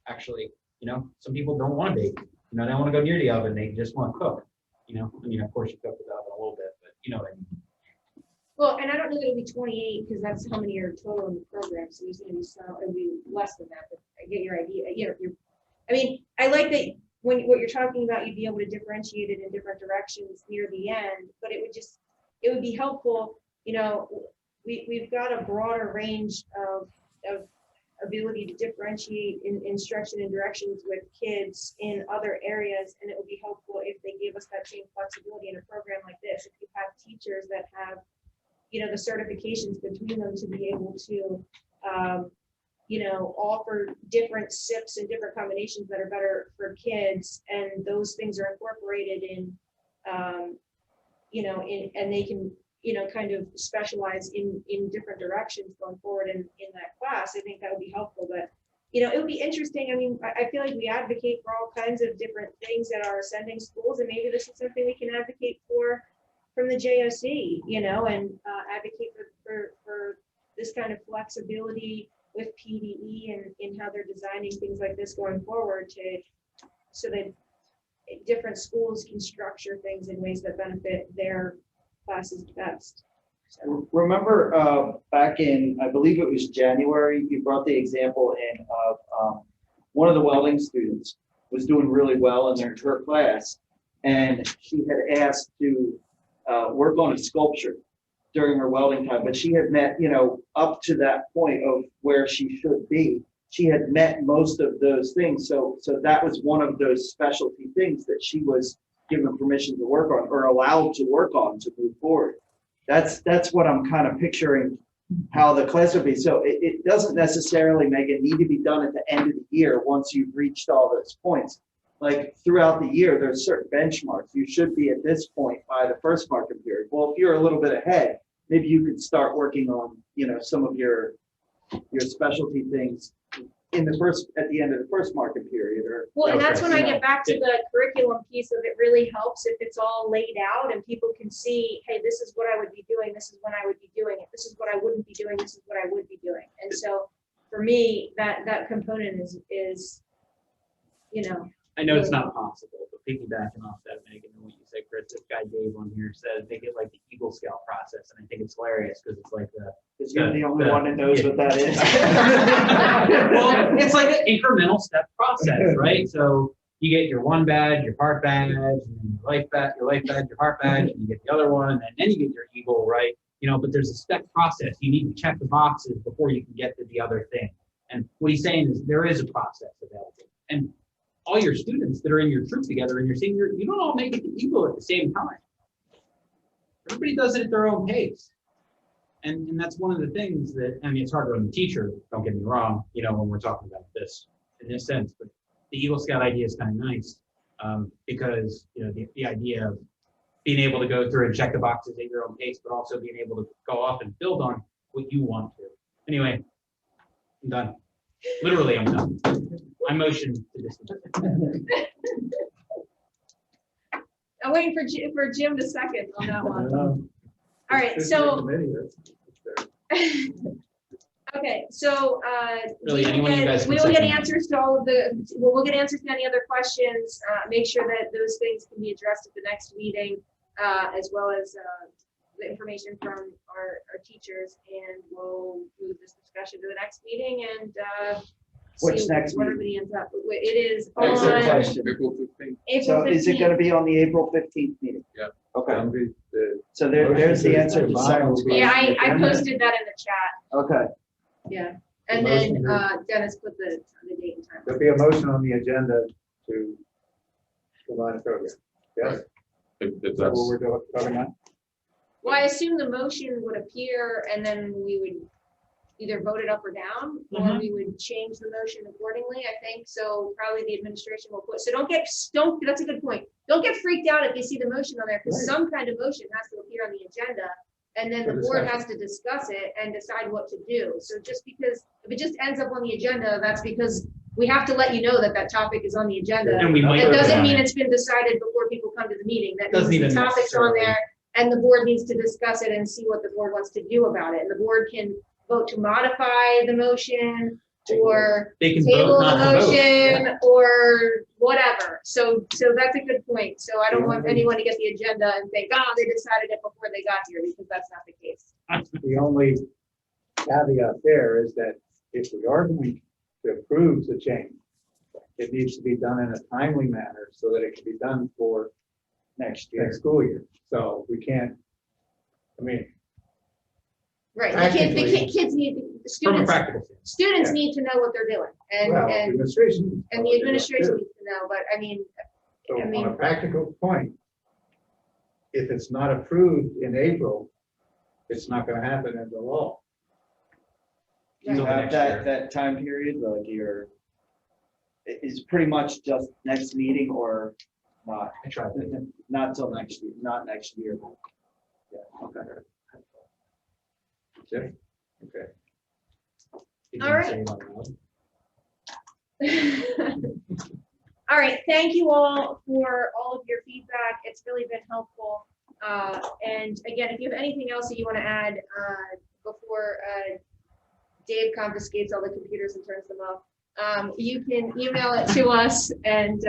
Actually, you know, some people don't want to bake. You know, they don't want to go near the oven. They just want to cook. You know, I mean, of course you cook with the oven a little bit, but you know what I mean. Well, and I don't know that it'll be 28 because that's how many are total in the program. So there's going to be it'll be less than that. But I get your idea. I mean, I like that what you're talking about, you'd be able to differentiate it in different directions near the end. But it would be helpful. You know, we've got a broader range of ability to differentiate in instruction and directions with kids in other areas, and it would be helpful if they gave us that same flexibility in a program like this. If you have teachers that have, you know, the certifications between them to be able to, you know, offer different SIPs and different combinations that are better for kids, and those things are incorporated in, you know, and they can, you know, kind of specialize in different directions going forward in that class. I think that would be helpful. But, you know, it would be interesting. I mean, I feel like we advocate for all kinds of different things at our sending schools, and maybe this is something we can advocate for from the JOC, you know, and advocate for this kind of flexibility with PDE and in how they're designing things like this going forward so that different schools can structure things in ways that benefit their classes best. So. Remember back in, I believe it was January, you brought the example in of one of the welding students was doing really well in her class, and she had asked to work on a sculpture during her welding time, but she had met, you know, up to that point of where she should be. She had met most of those things. So that was one of those specialty things that she was given permission to work on or allowed to work on to move forward. That's what I'm kind of picturing how the class would be. So it doesn't necessarily make it need to be done at the end of the year once you've reached all those points. Like throughout the year, there's certain benchmarks. You should be at this point by the first marking period. Well, if you're a little bit ahead, maybe you could start working on, you know, some of your specialty things at the end of the first marking period. Or well, and that's when I get back to the curriculum piece of it. Really helps if it's all laid out and people can see, hey, this is what I would be doing, this is when I would be doing it, this is what I wouldn't be doing, this is what I would be doing. And so for me, that component is, you know, I know it's not possible, but piggybacking off that, Megan, and what you said, Chris, this guy Dave on here said make it like the Eagle Scout process, and I think it's hilarious because it's like because you're the only one that knows what that is. Well, it's like an incremental step process, right? So you get your one badge, your heart badge, and then your life badge, your heart badge, and you get the other one, and then you get your Eagle, right? You know, but there's a step process. You need to check the boxes before you can get to the other thing. And what he's saying is there is a process available. And all your students that are in your troop together and your senior, you don't all make it to Eagle at the same time. Everybody does it at their own pace. And that's one of the things that, I mean, it's harder on the teacher, don't get me wrong, you know, when we're talking about this in this sense, but the Eagle Scout idea is kind of nice because, you know, the idea of being able to go through and check the boxes at your own pace, but also being able to go off and build on what you want to. Anyway, I'm done. Literally, I'm done. I motion to dismiss. I'm waiting for Jim to second on that one. All right, so. Okay, so, Really, anyone you guys can we will get second. answers to all of the, we'll get answers to any other questions, make sure that those things can be addressed at the next meeting, as well as, the information from our teachers, and we'll move this discussion to the next meeting and, Which see next where meeting? everybody ends up. It is Excellent on question. April 15th. April So is it 15th. gonna be on the April 15th meeting? Yeah. Okay. So there's the answer to Simon's question. Yeah, I posted that in the chat, Okay. yeah, and then, Dennis put the date and time. There'll be a motion on the agenda to provide a program. Yes? If Is that what we're talking about? Well, I assume the motion would appear and then we would either vote it up or down, or we would change the motion accordingly, I think. So probably the administration will put, so that's a good point. Don't get freaked out if you see the motion on there, because some kind of motion has to appear on the agenda. And then For the board discussion. has to discuss it and decide what to do. So just because, if it just ends up on the agenda, that's because we have to let you know that that topic is on the agenda. And we might It vote doesn't on mean it. it's been decided before people come to the meeting. That Doesn't means the even topic's on necessarily. there and the board needs to discuss it and see what the board wants to do about it. And the board can vote to modify the motion or They can table vote the not to vote. motion or whatever. So that's a good point. So I don't want anyone to get the agenda and think, oh, they decided it before they got here, because that's not the case. The only caveat there is that if we are going to approve the change, it needs to be done in a timely manner so that it can be done for Next year. next school year. So we can't, I mean, Right, Practically- kids need, the From a students, practical standpoint. students need to know what they're doing, and, well, the and, administration. and the administration needs to know, but I mean, So I mean- on a practical point, if it's not approved in April, it's not gonna happen in the law. Do you Until the have next that, year. that time period, like is pretty much just next meeting or not? I tried. Not till next year, not next year. Yeah, okay. Okay? Okay. You All can right. say it out loud. all right, thank you all for all of your feedback, it's really been helpful. And again, if you have anything else that you want to add, before, Dave confiscates all the computers and turns them off, you can email it to us and,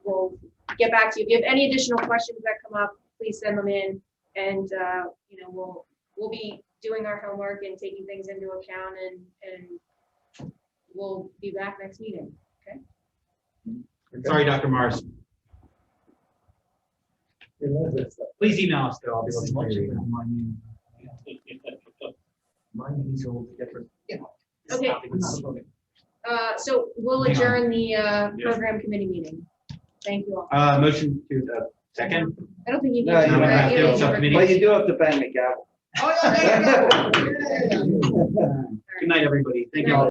we'll get back to you. If you have any additional questions that come up, please send them in, and, we'll be doing our homework and taking things into account, and we'll be back next meeting, okay? Sorry, Dr. Mars. Please email us though. I'll be looking for your email. Mine is a little different. Okay. So we'll Hang on. adjourn the program committee meeting. Thank you all. Motion to second. I don't think you need No, to. you don't have to. you don't Subcommittee. But you do have to bang the gavel. Good night, everybody. Thank you all.